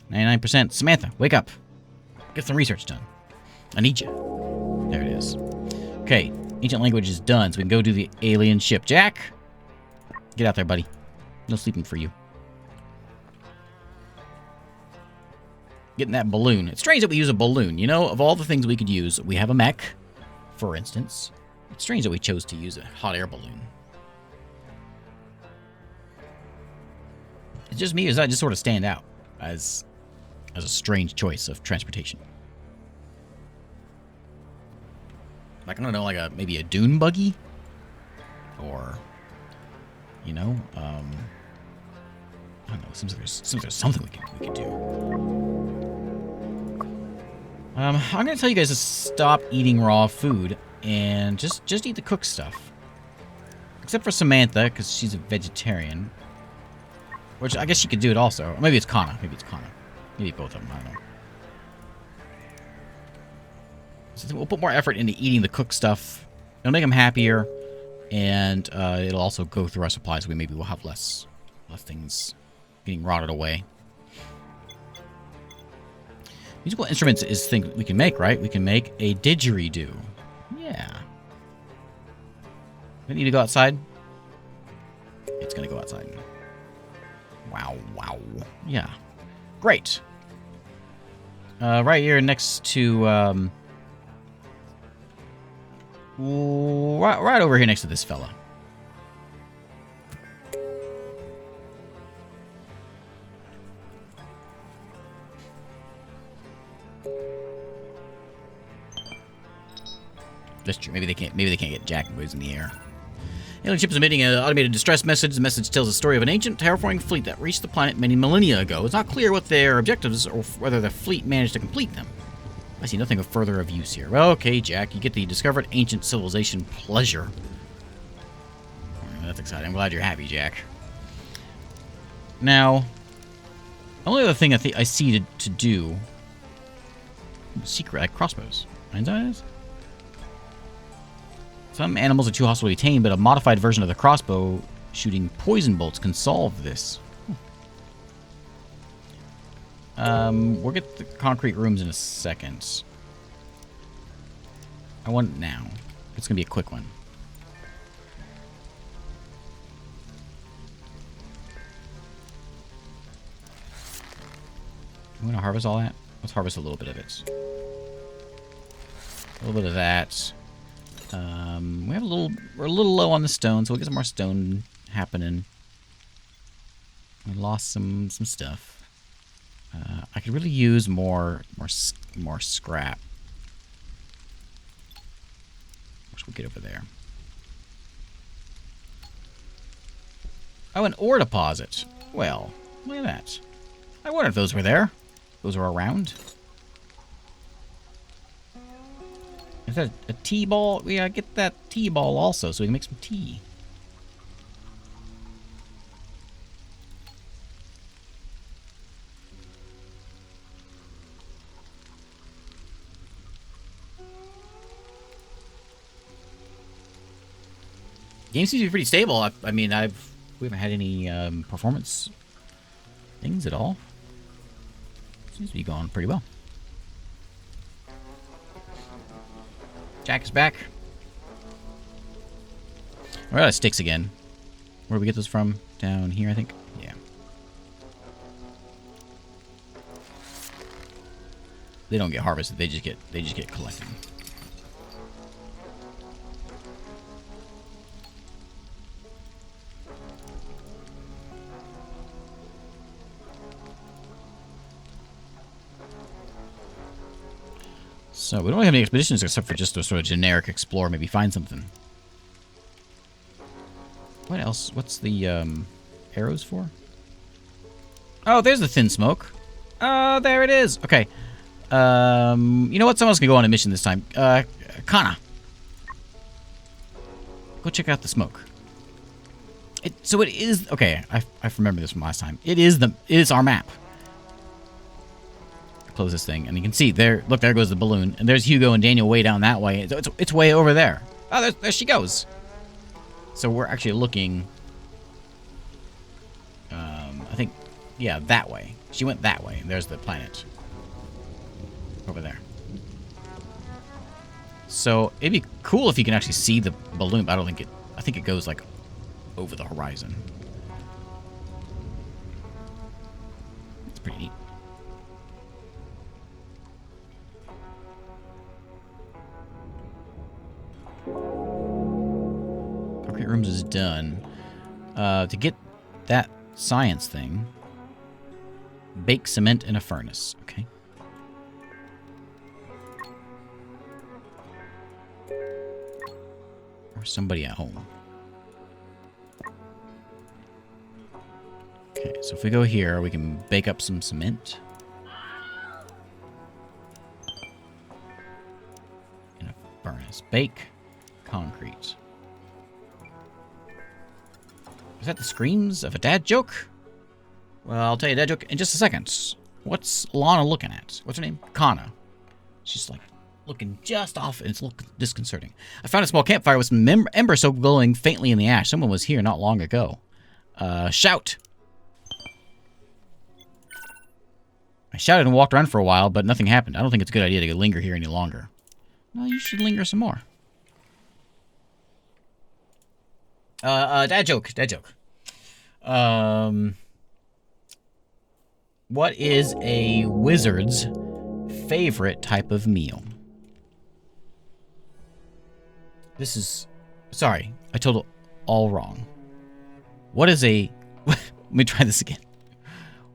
A: 99%. Samantha, wake up. Get some research done. I need you. There it is. Okay. Ancient language is done, so we can go do the alien ship. Jack! Get out there, buddy. No sleeping for you. Getting that balloon. It's strange that we use a balloon. You know, of all the things we could use, we have a mech, for instance. It's strange that we chose to use a hot air balloon. It's just me, or does that just sort of stand out as a strange choice of transportation? Like, I don't know, like maybe a dune buggy? Or, you know, I don't know, seems like there's something we could do. I'm going to tell you guys to stop eating raw food and just eat the cooked stuff. Except for Samantha, because she's a vegetarian. Which, I guess she could do it also. Or maybe it's Kana. Maybe both of them, I don't know. So we'll put more effort into eating the cooked stuff. It'll make them happier, and it'll also go through our supplies. So maybe we'll have less things getting rotted away. Musical instruments is things we can make, right? We can make a didgeridoo. Yeah. We need to go outside. It's gonna go outside. Wow. Yeah. Great. Right here next to right over here next to this fella. That's true. Maybe they can't get Jack and Wiz in the air. Alien ship is emitting an automated distress message. The message tells the story of an ancient, terraforming fleet that reached the planet many millennia ago. It's not clear what their objectives or whether the fleet managed to complete them. I see nothing of further of use here. Well, okay, Jack, you get the discovered ancient civilization pleasure. That's exciting. I'm glad you're happy, Jack. Now, the only other thing I see to do... Secret, like crossbows. Mind's eyes? Some animals are too hostile to be tamed, but a modified version of the crossbow shooting poison bolts can solve this. We'll get the concrete rooms in a second. I want it now. It's going to be a quick one. You want to harvest all that? Let's harvest a little bit of it. A little bit of that. We're a little low on the stone, so we'll get some more stone happening. We lost some stuff. I could really use more scrap. Which we'll get over there. Oh, an ore deposit. Well, look at that. I wonder if those were there. Those were around. Is that a tea ball? We gotta get that tea ball also, so we can make some tea. Game seems to be pretty stable. I mean, we haven't had any performance things at all. Seems to be going pretty well. Jack is back. We're out of sticks again. Where do we get those from? Down here, I think. Yeah. They don't get harvested. They just get collected. So we don't have any expeditions except for just a sort of generic explore. Maybe find something. What else? What's the arrows for? Oh, there's the thin smoke. Oh, there it is. Okay. You know what? Someone's gonna go on a mission this time. Kana. Go check out the smoke. So it is okay. I remember this from last time. It is our map. Close this thing, and you can see there. Look, there goes the balloon, and there's Hugo and Daniel way down that way. It's way over there. Oh, there she goes. So we're actually looking. I think, yeah, that way. She went that way, and there's the planet over there. So it'd be cool if you can actually see the balloon, but I don't think it. I think it goes like over the horizon. It's pretty neat. Concrete rooms is done. To get that science thing, bake cement in a furnace. Okay. Or somebody at home. Okay, so if we go here, we can bake up some cement. In a furnace. Bake concrete. Is that the screams of a dad joke? Well, I'll tell you a dad joke in just a second. What's Lana looking at? What's her name? Kana. She's like looking just off, and it's looking disconcerting. I found a small campfire with some embers still glowing faintly in the ash. Someone was here not long ago. Shout. I shouted and walked around for a while, but nothing happened. I don't think it's a good idea to linger here any longer. Well, you should linger some more. Dad joke. What is a wizard's favorite type of meal? This is... Sorry, I told it all wrong. What is a... Let me try this again.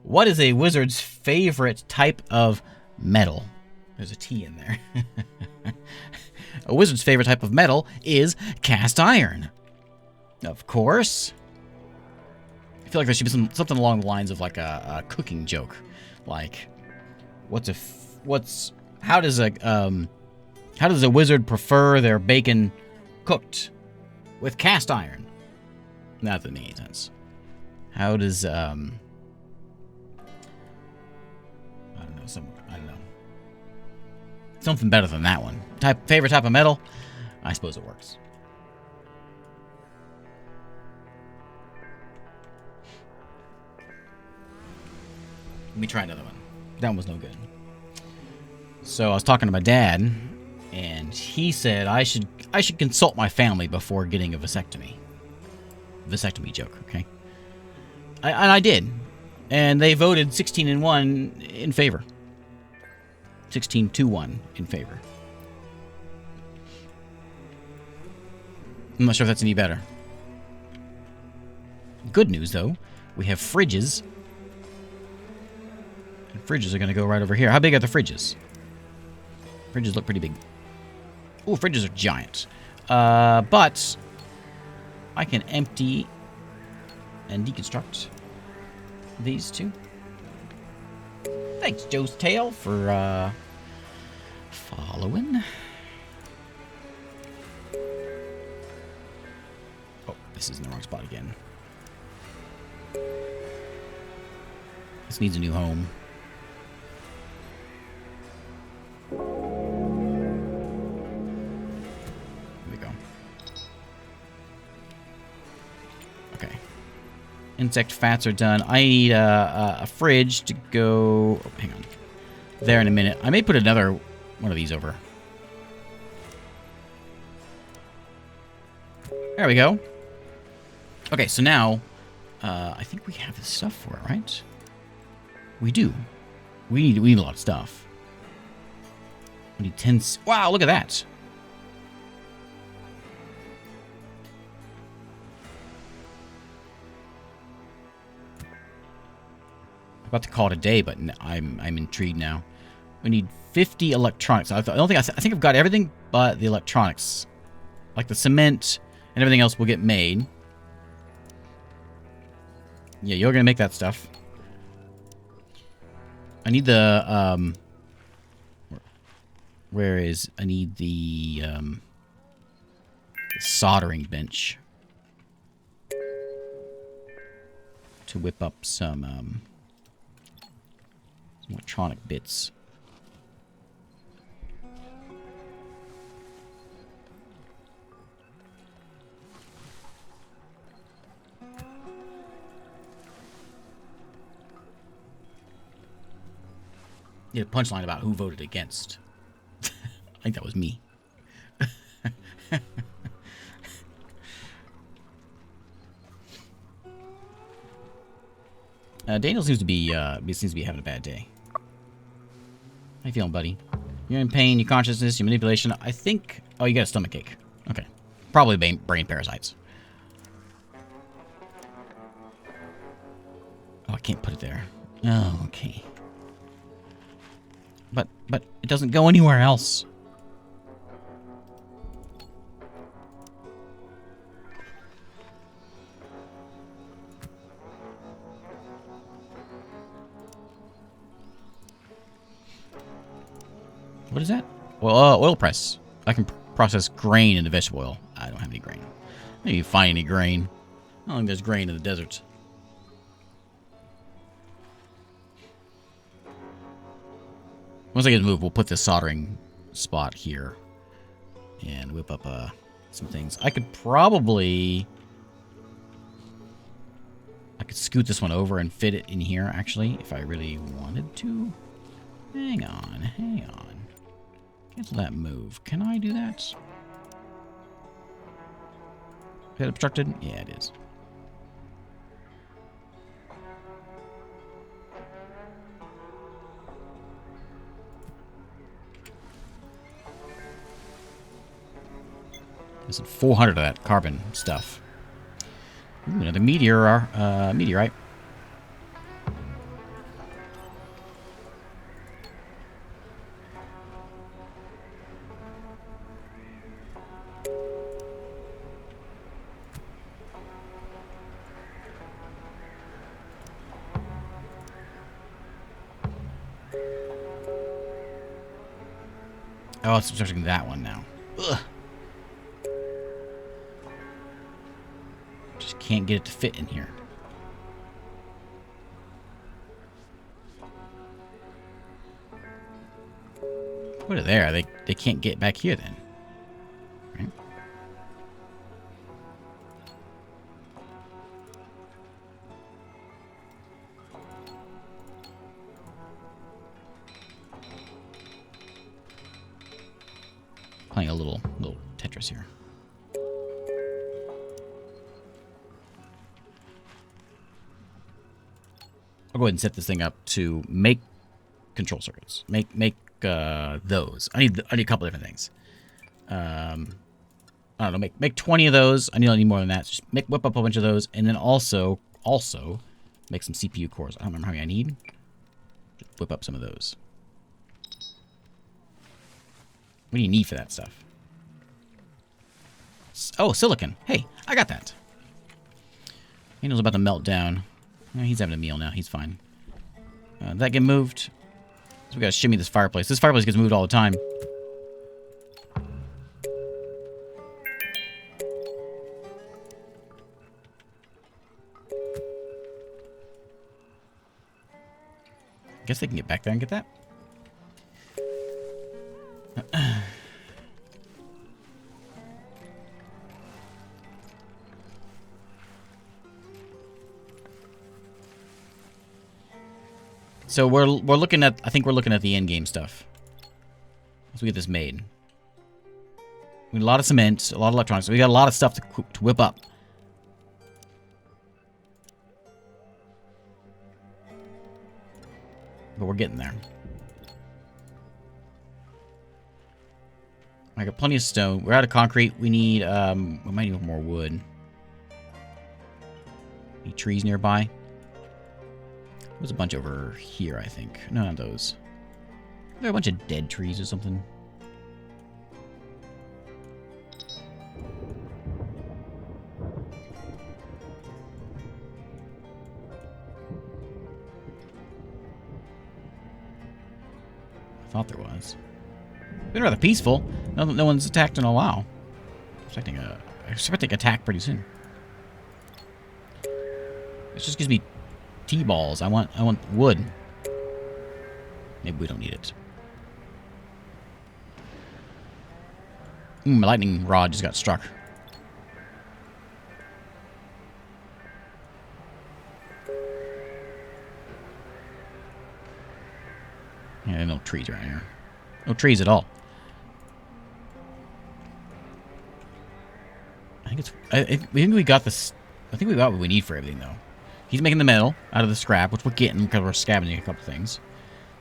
A: What is a wizard's favorite type of metal? There's a T in there. A wizard's favorite type of metal is cast iron. Of course. I feel like there should be something along the lines of like a cooking joke, like, how does a wizard prefer their bacon cooked? With cast iron. That doesn't make any sense. How does I don't know. Something better than that one. Favorite type of metal? I suppose it works. Let me try another one. That one was no good. So I was talking to my dad, and he said I should consult my family before getting a vasectomy. Vasectomy joke, okay? And I did. And they voted 16-1 in favor. 16-1 in favor. I'm not sure if that's any better. Good news, though. We have fridges. And fridges are going to go right over here. How big are the fridges? Fridges look pretty big. Ooh, fridges are giant. But I can empty and deconstruct these two. Thanks, Joe's Tail, for following. Oh, this is in the wrong spot again. This needs a new home. Here we go. Insect fats are done. I need a fridge to go... Oh, hang on. There in a minute. I may put another one of these over. There we go. Okay, so now... I think we have the stuff for it, right? We do. We need a lot of stuff. We need 10... Wow, look at that! I'm about to call it a day, but I'm intrigued now. We need 50 electronics. I think I've got everything but the electronics. Like the cement and everything else will get made. Yeah, you're gonna make that stuff. I need the where is I need the soldering bench to whip up some electronic bits. Yeah, a punchline about who voted against. I think that was me. Daniel seems to be having a bad day. How you feeling, buddy? You're in pain, your consciousness, your manipulation. I think... Oh, you got a stomachache. Okay. Probably brain parasites. Oh, I can't put it there. Oh, okay. But it doesn't go anywhere else. What is that? Well, oil press. I can process grain into vegetable oil. I don't have any grain. Maybe you find any grain. I don't think there's grain in the desert. Once I get to move, we'll put this soldering spot here and whip up some things. I could probably... I could scoot this one over and fit it in here, actually, if I really wanted to. Hang on. Cancel that move. Can I do that? Is that obstructed? Yeah, it is. There's 400 of that carbon stuff. Ooh, another meteorite. Oh, it's obstructing that one now. Ugh. Just can't get it to fit in here. Put it there. They can't get back here then. Right? Playing a little Tetris here. I'll go ahead and set this thing up to make control circuits. Make those. I need a couple different things. I don't know. Make 20 of those. I need more than that. Just whip up a bunch of those, and then also make some CPU cores. I don't remember how many I need. Just whip up some of those. What do you need for that stuff? Oh, silicon. Hey, I got that. Daniel's about to melt down. He's having a meal now. He's fine. Did that get moved? So we gotta shimmy this fireplace. This fireplace gets moved all the time. Guess they can get back there and get that. So we're looking at, I think we're looking at the end game stuff. Let's get this made. We need a lot of cement, a lot of electronics. So we got a lot of stuff to whip up. But we're getting there. I got plenty of stone. We're out of concrete. We need, we might need more wood. Any trees nearby? There's a bunch over here, I think. None of those. Are there a bunch of dead trees or something? I thought there was. Been rather peaceful. No one's attacked in a while. Expecting an attack pretty soon. This just gives me T-balls. I want wood. Maybe we don't need it. My lightning rod just got struck. Yeah, no trees around here. No trees at all. I think we got this. I think we got what we need for everything, though. He's making the metal out of the scrap, which we're getting because we're scavenging a couple things.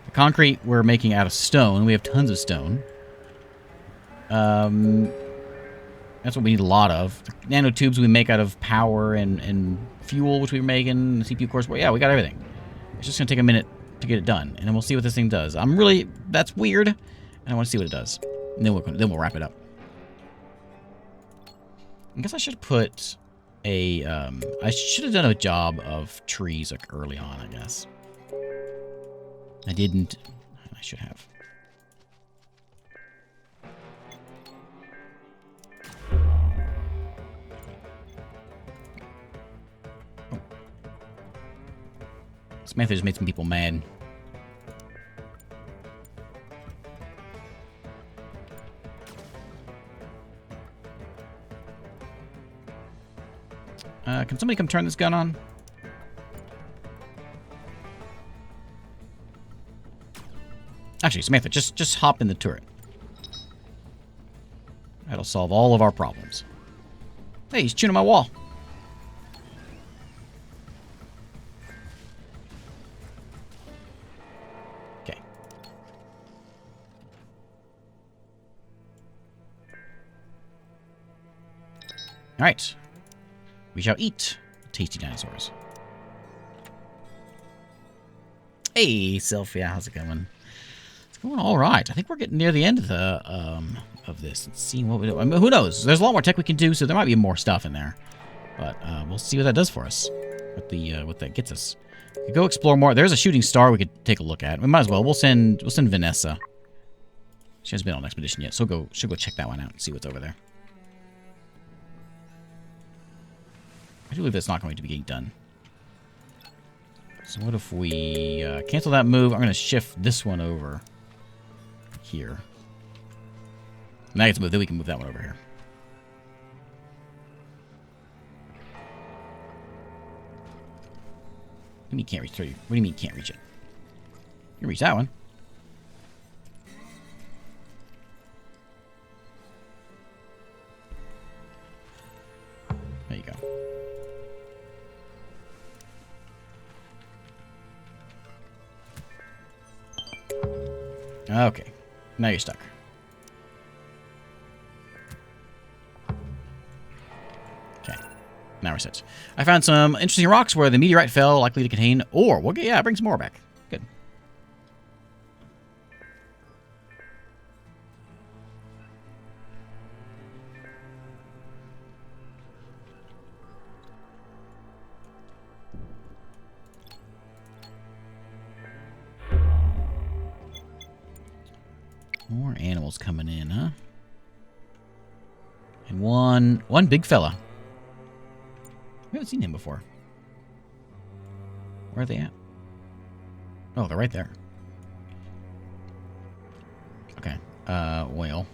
A: The concrete we're making out of stone. We have tons of stone. That's what we need a lot of. The nanotubes we make out of power and fuel, which we were making. The CPU cores. Well, yeah, we got everything. It's just gonna take a minute to get it done, and then we'll see what this thing does. That's weird, and I want to see what it does. And then we'll wrap it up. I guess I should put a, I should have done a job of trees, like, early on, I guess. I didn't. I should have. Oh. This method has made some people mad. Can somebody come turn this gun on? Actually, Samantha, just hop in the turret. That'll solve all of our problems. Hey, he's chewing on my wall. Okay. All right. We shall eat tasty dinosaurs. Hey, Sylphia, how's it going? It's going all right. I think we're getting near the end of the of this. Let's see what we do. I mean, who knows? There's a lot more tech we can do, so there might be more stuff in there. But we'll see what that does for us. What that gets us. We could go explore more. There's a shooting star we could take a look at. We might as well. We'll send Vanessa. She hasn't been on an expedition yet, so she'll go check that one out and see what's over there. I do believe that's not going to be getting done. So what if we cancel that move? I'm going to shift this one over here. Now it's moved. Then we can move that one over here. What do you mean can't reach 30? What do you mean can't reach it? You can reach that one. There you go. Okay, now you're stuck. Okay, now we're set. I found some interesting rocks where the meteorite fell, likely to contain ore. Well, yeah, bring some more back. Good. More animals coming in, huh? And one big fella. We haven't seen him before. Where are they at? Oh, they're right there. Okay. Well.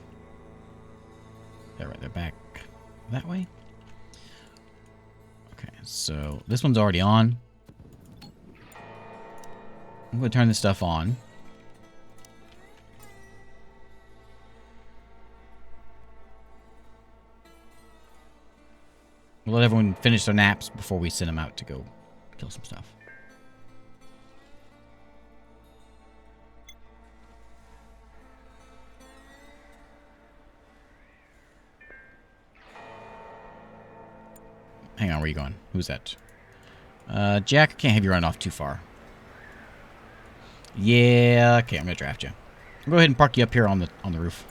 A: They're back that way. Okay, so this one's already on. I'm going to turn this stuff on. We'll let everyone finish their naps before we send them out to go kill some stuff. Hang on, where are you going? Who's that? Jack, I can't have you run off too far. Yeah, okay, I'm gonna draft you. I'll go ahead and park you up here on the roof.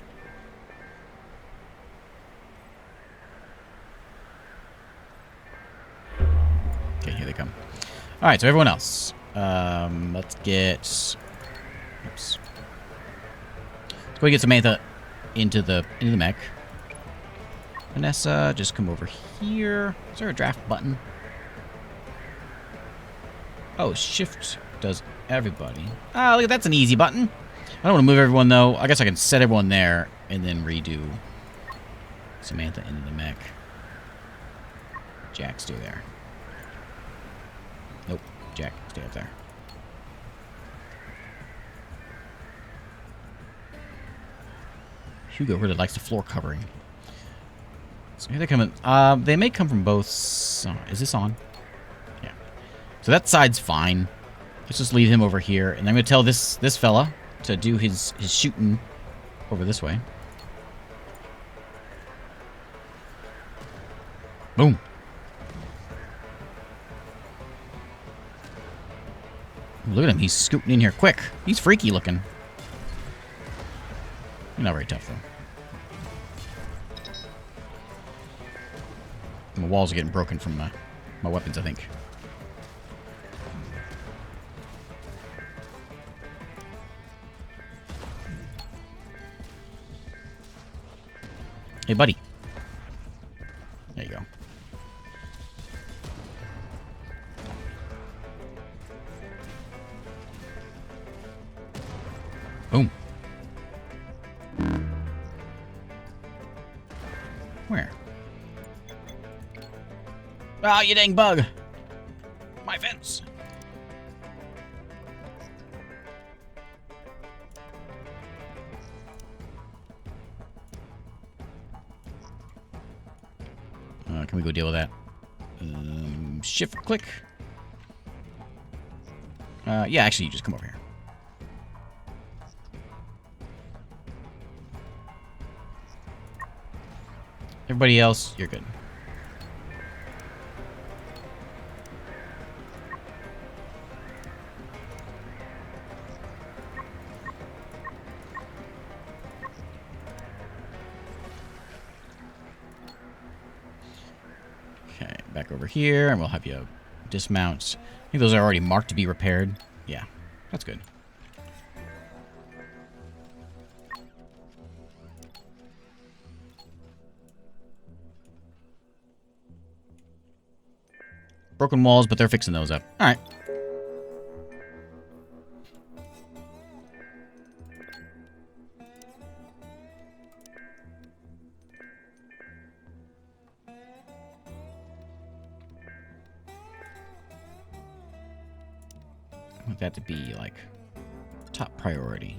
A: Okay, here they come. All right, so everyone else, let's get. Oops. Let's go get Samantha into the mech. Vanessa, just come over here. Is there a draft button? Oh, shift does everybody. Ah, look, that's an easy button. I don't want to move everyone, though. I guess I can set everyone there and then redo Samantha into the mech. Jack, stay there. Nope, Jack, stay up there. Hugo really likes the floor covering. So here they're coming. They may come from both. Is this on? Yeah. So that side's fine. Let's just leave him over here, and I'm gonna tell this fella to do his shooting over this way. Boom. Look at him. He's scooting in here quick. He's freaky looking. Not very tough though. My walls are getting broken from my weapons, I think. Hey, buddy. There you go. Boom. Where? Oh, you dang bug. My fence. Can we go deal with that? Shift click. Yeah, actually, you just come over here. Everybody else, you're good. Okay, back over here, and we'll have you dismount. I think those are already marked to be repaired. Yeah, that's good. Broken walls, but they're fixing those up. All right. I want that to be, like, top priority.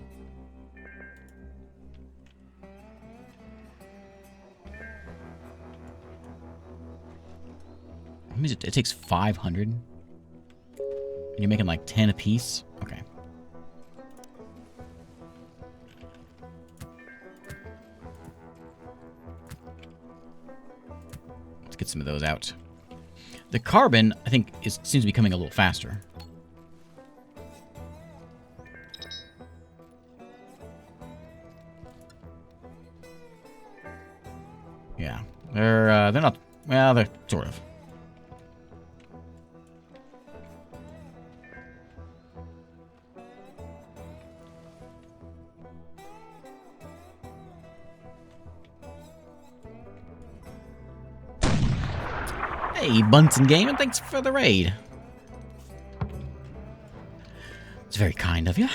A: It takes 500? And you're making like 10 a piece? Okay. Let's get some of those out. The carbon, I think, seems to be coming a little faster. Yeah. They're not... Well, they're sort of. Hey, Bunsen Gaming, thanks for the raid. It's very kind of you.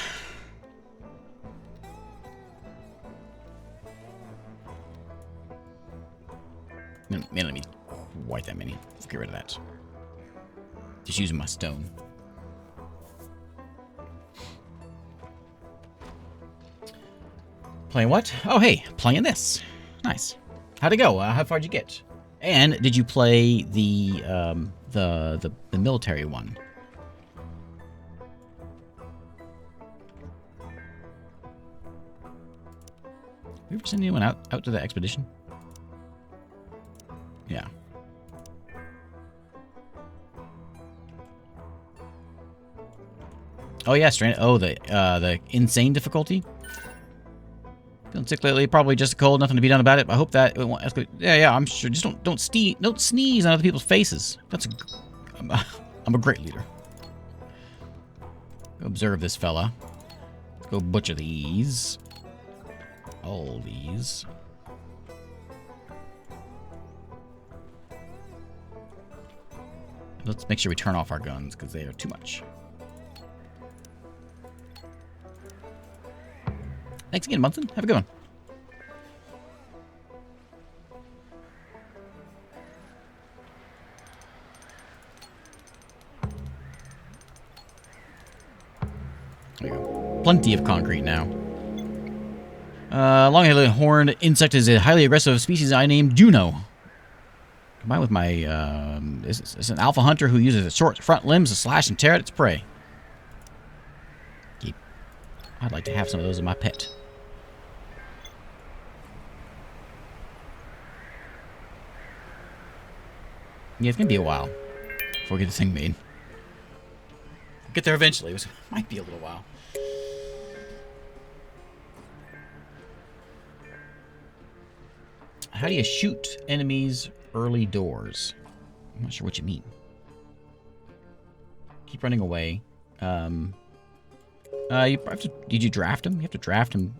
A: Man, let me quite that many. Let's get rid of that. Just using my stone. Playing what? Oh, hey, playing this. Nice. How'd it go? How far'd you get? And did you play the military one? Have you ever sent anyone out to the expedition? Yeah. Oh yeah, stranded. Oh, the insane difficulty. Feeling sick lately, probably just a cold, nothing to be done about it. I hope that it won't escalate. Yeah, I'm sure. Just don't sneeze on other people's faces. I'm a great leader. Go observe this fella. Let's go butcher these. All these. Let's make sure we turn off our guns because they are too much. Thanks again, Munson. Have a good one. There you go. Plenty of concrete now. Long-headed horned insect is a highly aggressive species I named Juno. Combined with my, it's an alpha hunter who uses its short front limbs to slash and tear at its prey. I'd like to have some of those in my pet. Yeah, it's gonna be a while before we get this thing made. We'll get there eventually. It might be a little while. How do you shoot enemies early doors? I'm not sure what you mean. Keep running away. You have to, did you draft them? You have to draft them.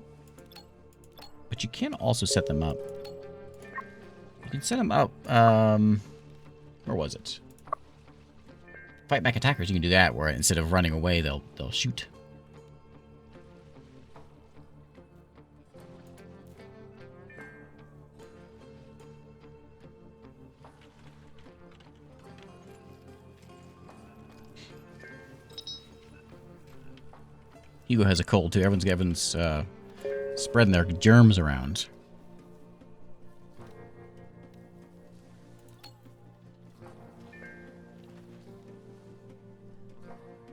A: But you can also set them up. You can set them up, where was it? Fight back attackers, you can do that, where instead of running away, they'll shoot. Hugo has a cold, too. Everyone's spreading their germs around.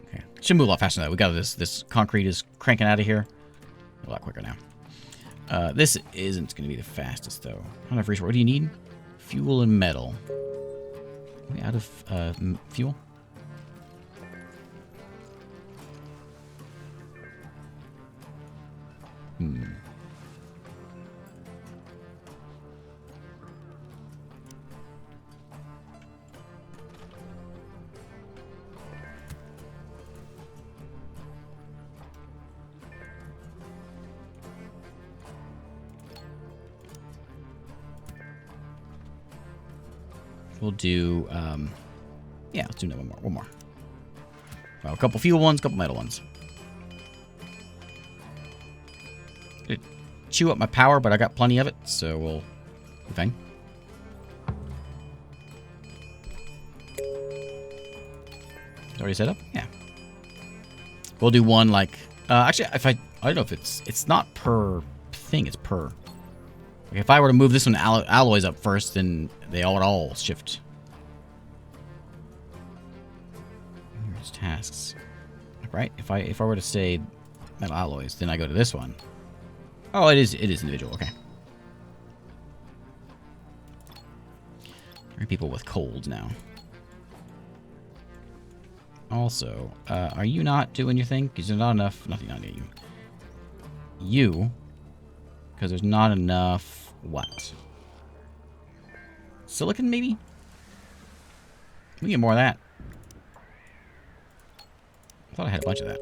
A: Okay. Should move a lot faster than that. We got this concrete is cranking out of here. A lot quicker now. This isn't going to be the fastest, though. I don't have resource. What do you need? Fuel and metal. Are we out of fuel? We'll do, yeah, let's do one more. Well, a couple fuel ones, a couple metal ones. It chew up my power, but I got plenty of it, so we'll be fine. It's already set up? Yeah. We'll do one like, actually, I don't know if it's not per thing, it's per. Like if I were to move this one alloys up first, then they all shift. Here's tasks. Right? If I were to say metal alloys, then I go to this one. Oh, it is individual. Okay. There are people with colds now. Also, are you not doing your thing? Because there's not enough. Nothing on you. You. Because there's not enough. What? Silicon, maybe? We get more of that. I thought I had a bunch of that.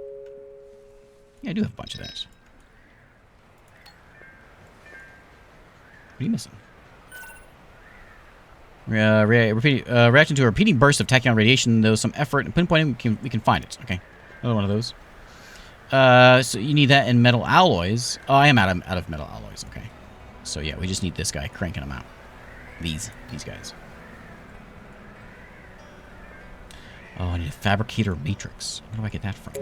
A: Yeah, I do have a bunch of that. What are you missing? Reaction to a repeating burst of tachyon radiation, though some effort and pinpointing, we can find it. Okay. Another one of those. So you need that in metal alloys. Oh, I am out of metal alloys. Okay. So yeah, we just need this guy cranking them out. These guys. Oh, I need a fabricator matrix. Where do I get that from?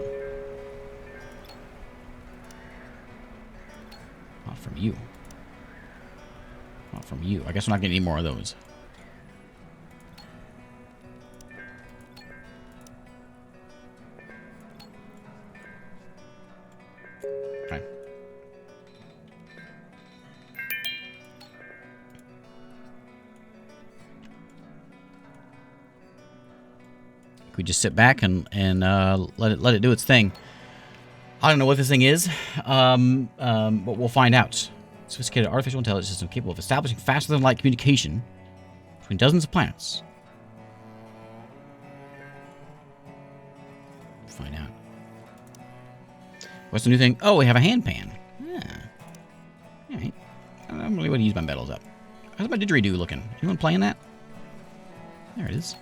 A: from you. Not from you. I guess we're not getting any more of those. Okay. We just sit back and let it do its thing. I don't know what this thing is, but we'll find out. Sophisticated artificial intelligence system capable of establishing faster-than-light communication between dozens of planets. Find out. What's the new thing? Oh, we have a hand pan. Yeah. Alright. I don't really want to use my medals up. How's my didgeridoo looking? Anyone playing that? There it is.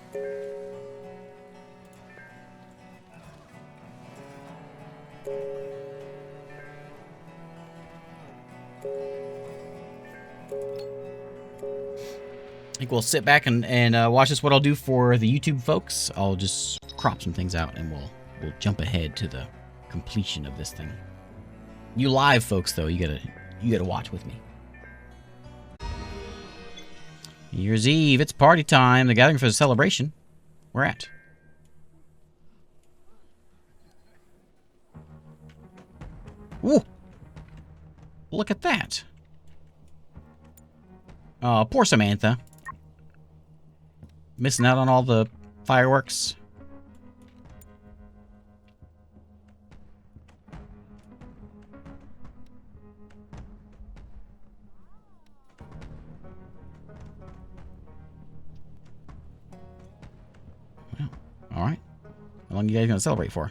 A: I think we'll sit back and watch this. What I'll do for the YouTube folks, I'll just crop some things out and we'll jump ahead to the completion of this thing. You live folks, though, you gotta watch with me. New Year's Eve, it's party time. The gathering for the celebration. We're at. Ooh! Look at that. Oh, poor Samantha. Missing out on all the fireworks. Well, all right. How long are you guys gonna celebrate for?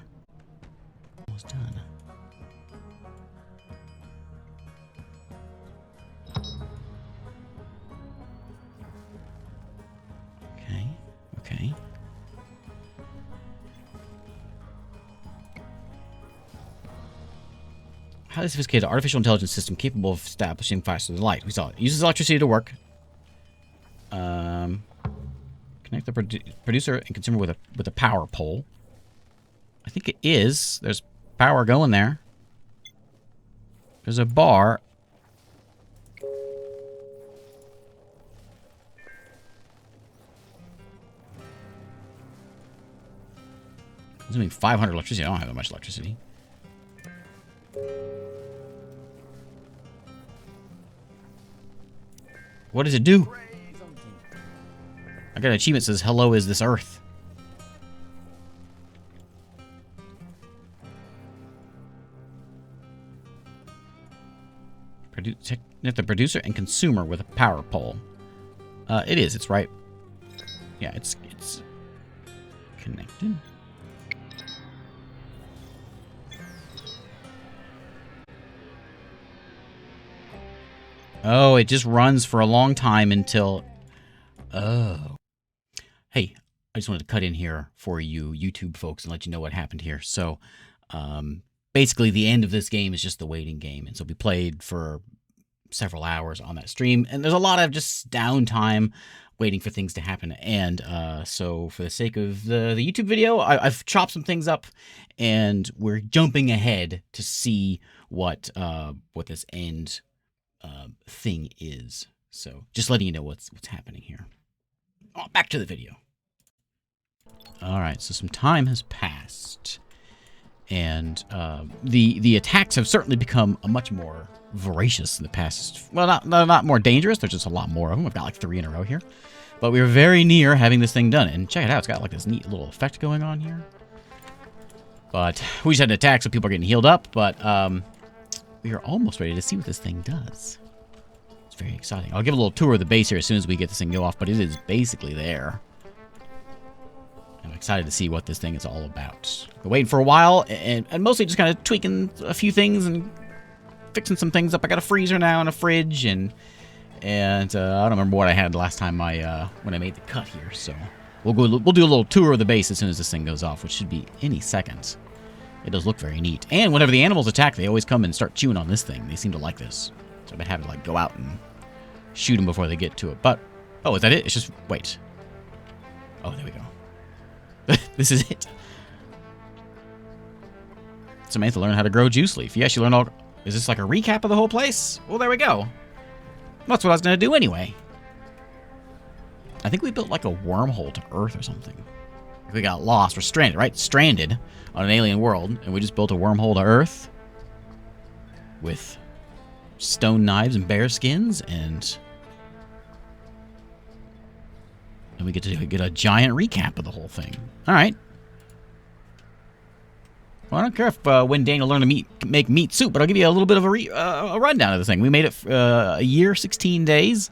A: Almost done. Okay. Highly sophisticated artificial intelligence system capable of establishing faster than light. We saw it. Uses electricity to work. Connect the producer and consumer with a power pole. I think it is. There's power going there. There's a bar. Consuming 500 electricity. I don't have that much electricity. What does it do? I got an achievement that says, "Hello, is this Earth?" Connect the producer and consumer with a power pole. It is. It's right. Yeah, it's connected. Oh, it just runs for a long time until... Oh. Hey, I just wanted to cut in here for you YouTube folks and let you know what happened here. So, basically, the end of this game is just the waiting game. And so we played for several hours on that stream. And there's a lot of just downtime waiting for things to happen. And so for the sake of the YouTube video, I've chopped some things up. And we're jumping ahead to see what this end thing is. So just letting you know what's happening here. Oh, back to the video. All right, so some time has passed, and the attacks have certainly become a much more voracious in the past. Well, not more dangerous. There's just a lot more of them. We've got like 3 in a row here, but we were very near having this thing done. And check it out, it's got like this neat little effect going on here. But we just had an attack, so people are getting healed up. But we are almost ready to see what this thing does. It's very exciting. I'll give a little tour of the base here as soon as we get this thing go off, but it is basically there. I'm excited to see what this thing is all about. Been waiting for a while, and mostly just kind of tweaking a few things and fixing some things up. I got a freezer now and a fridge, and I don't remember what I had last time when I made the cut here. So we'll do a little tour of the base as soon as this thing goes off, which should be any second. It does look very neat. And whenever the animals attack, they always come and start chewing on this thing. They seem to like this. So I've been having to like go out and shoot them before they get to it. But oh, is that it? It's just wait. Oh, there we go. This is it. Samantha learned how to grow juice leaf. Yeah, she learned all. Is this like a recap of the whole place? Well, there we go. That's what I was going to do anyway. I think we built like a wormhole to Earth or something. We got lost. We're stranded, right? Stranded on an alien world, and we just built a wormhole to Earth with stone knives and bear skins, and we get to get a giant recap of the whole thing. All right. Well, I don't care if when Daniel learned to make meat soup, but I'll give you a little bit of a rundown of the thing. We made it a year, 16 days.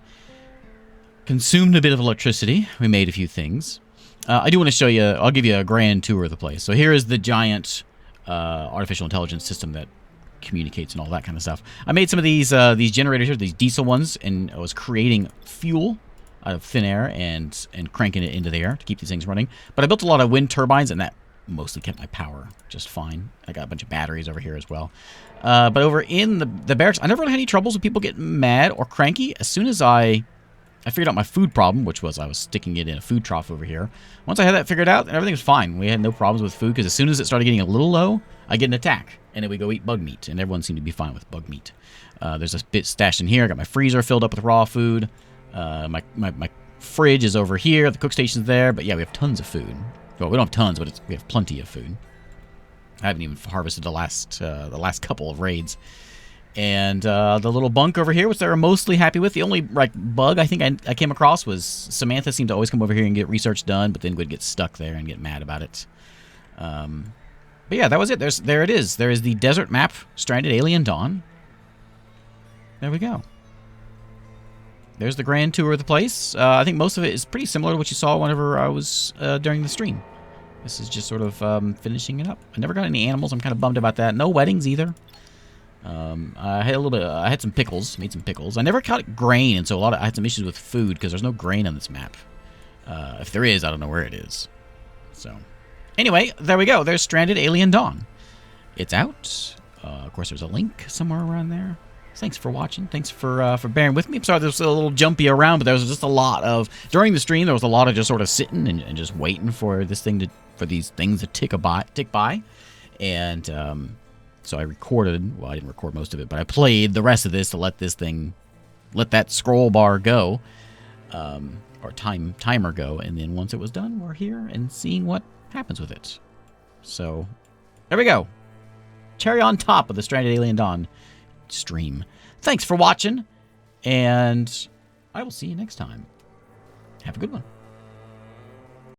A: Consumed a bit of electricity. We made a few things. I do want to show you, I'll give you a grand tour of the place. So here is the giant artificial intelligence system that communicates and all that kind of stuff. I made some of these generators here, these diesel ones, and I was creating fuel out of thin air and cranking it into the air to keep these things running. But I built a lot of wind turbines, and that mostly kept my power just fine. I got a bunch of batteries over here as well. But over in the barracks, I never really had any troubles with people getting mad or cranky. As soon as I figured out my food problem, which was I was sticking it in a food trough over here. Once I had that figured out, everything was fine. We had no problems with food, because as soon as it started getting a little low, I get an attack, and then we go eat bug meat, and everyone seemed to be fine with bug meat. There's a bit stashed in here. I got my freezer filled up with raw food. My fridge is over here. The cook station's there. But yeah, we have tons of food. Well, we don't have tons, but we have plenty of food. I haven't even harvested the last couple of raids. And the little bunk over here, which they were mostly happy with. The only bug I think I came across was Samantha seemed to always come over here and get research done, but then would get stuck there and get mad about it. But yeah, that was it. There it is. There is the desert map, Stranded Alien Dawn. There we go. There's the grand tour of the place. I think most of it is pretty similar to what you saw whenever I was during the stream. This is just sort of finishing it up. I never got any animals. I'm kind of bummed about that. No weddings either. I had a little bit. I had some pickles. Made some pickles. I never caught grain, and so I had some issues with food because there's no grain on this map. If there is, I don't know where it is. So, anyway, there we go. There's Stranded Alien Dawn. It's out. Of course, there's a link somewhere around there. Thanks for watching. Thanks for bearing with me. I'm sorry there's a little jumpy around, but there was just a lot of during the stream. There was a lot of just sort of sitting and just waiting for these things to tick by, and so I recorded. Well, I didn't record most of it, but I played the rest of this to let that scroll bar go, or timer go, and then once it was done, we're here and seeing what happens with it. So there we go. Cherry on top of the Stranded Alien Dawn stream. Thanks for watching, and I will see you next time. Have a good one.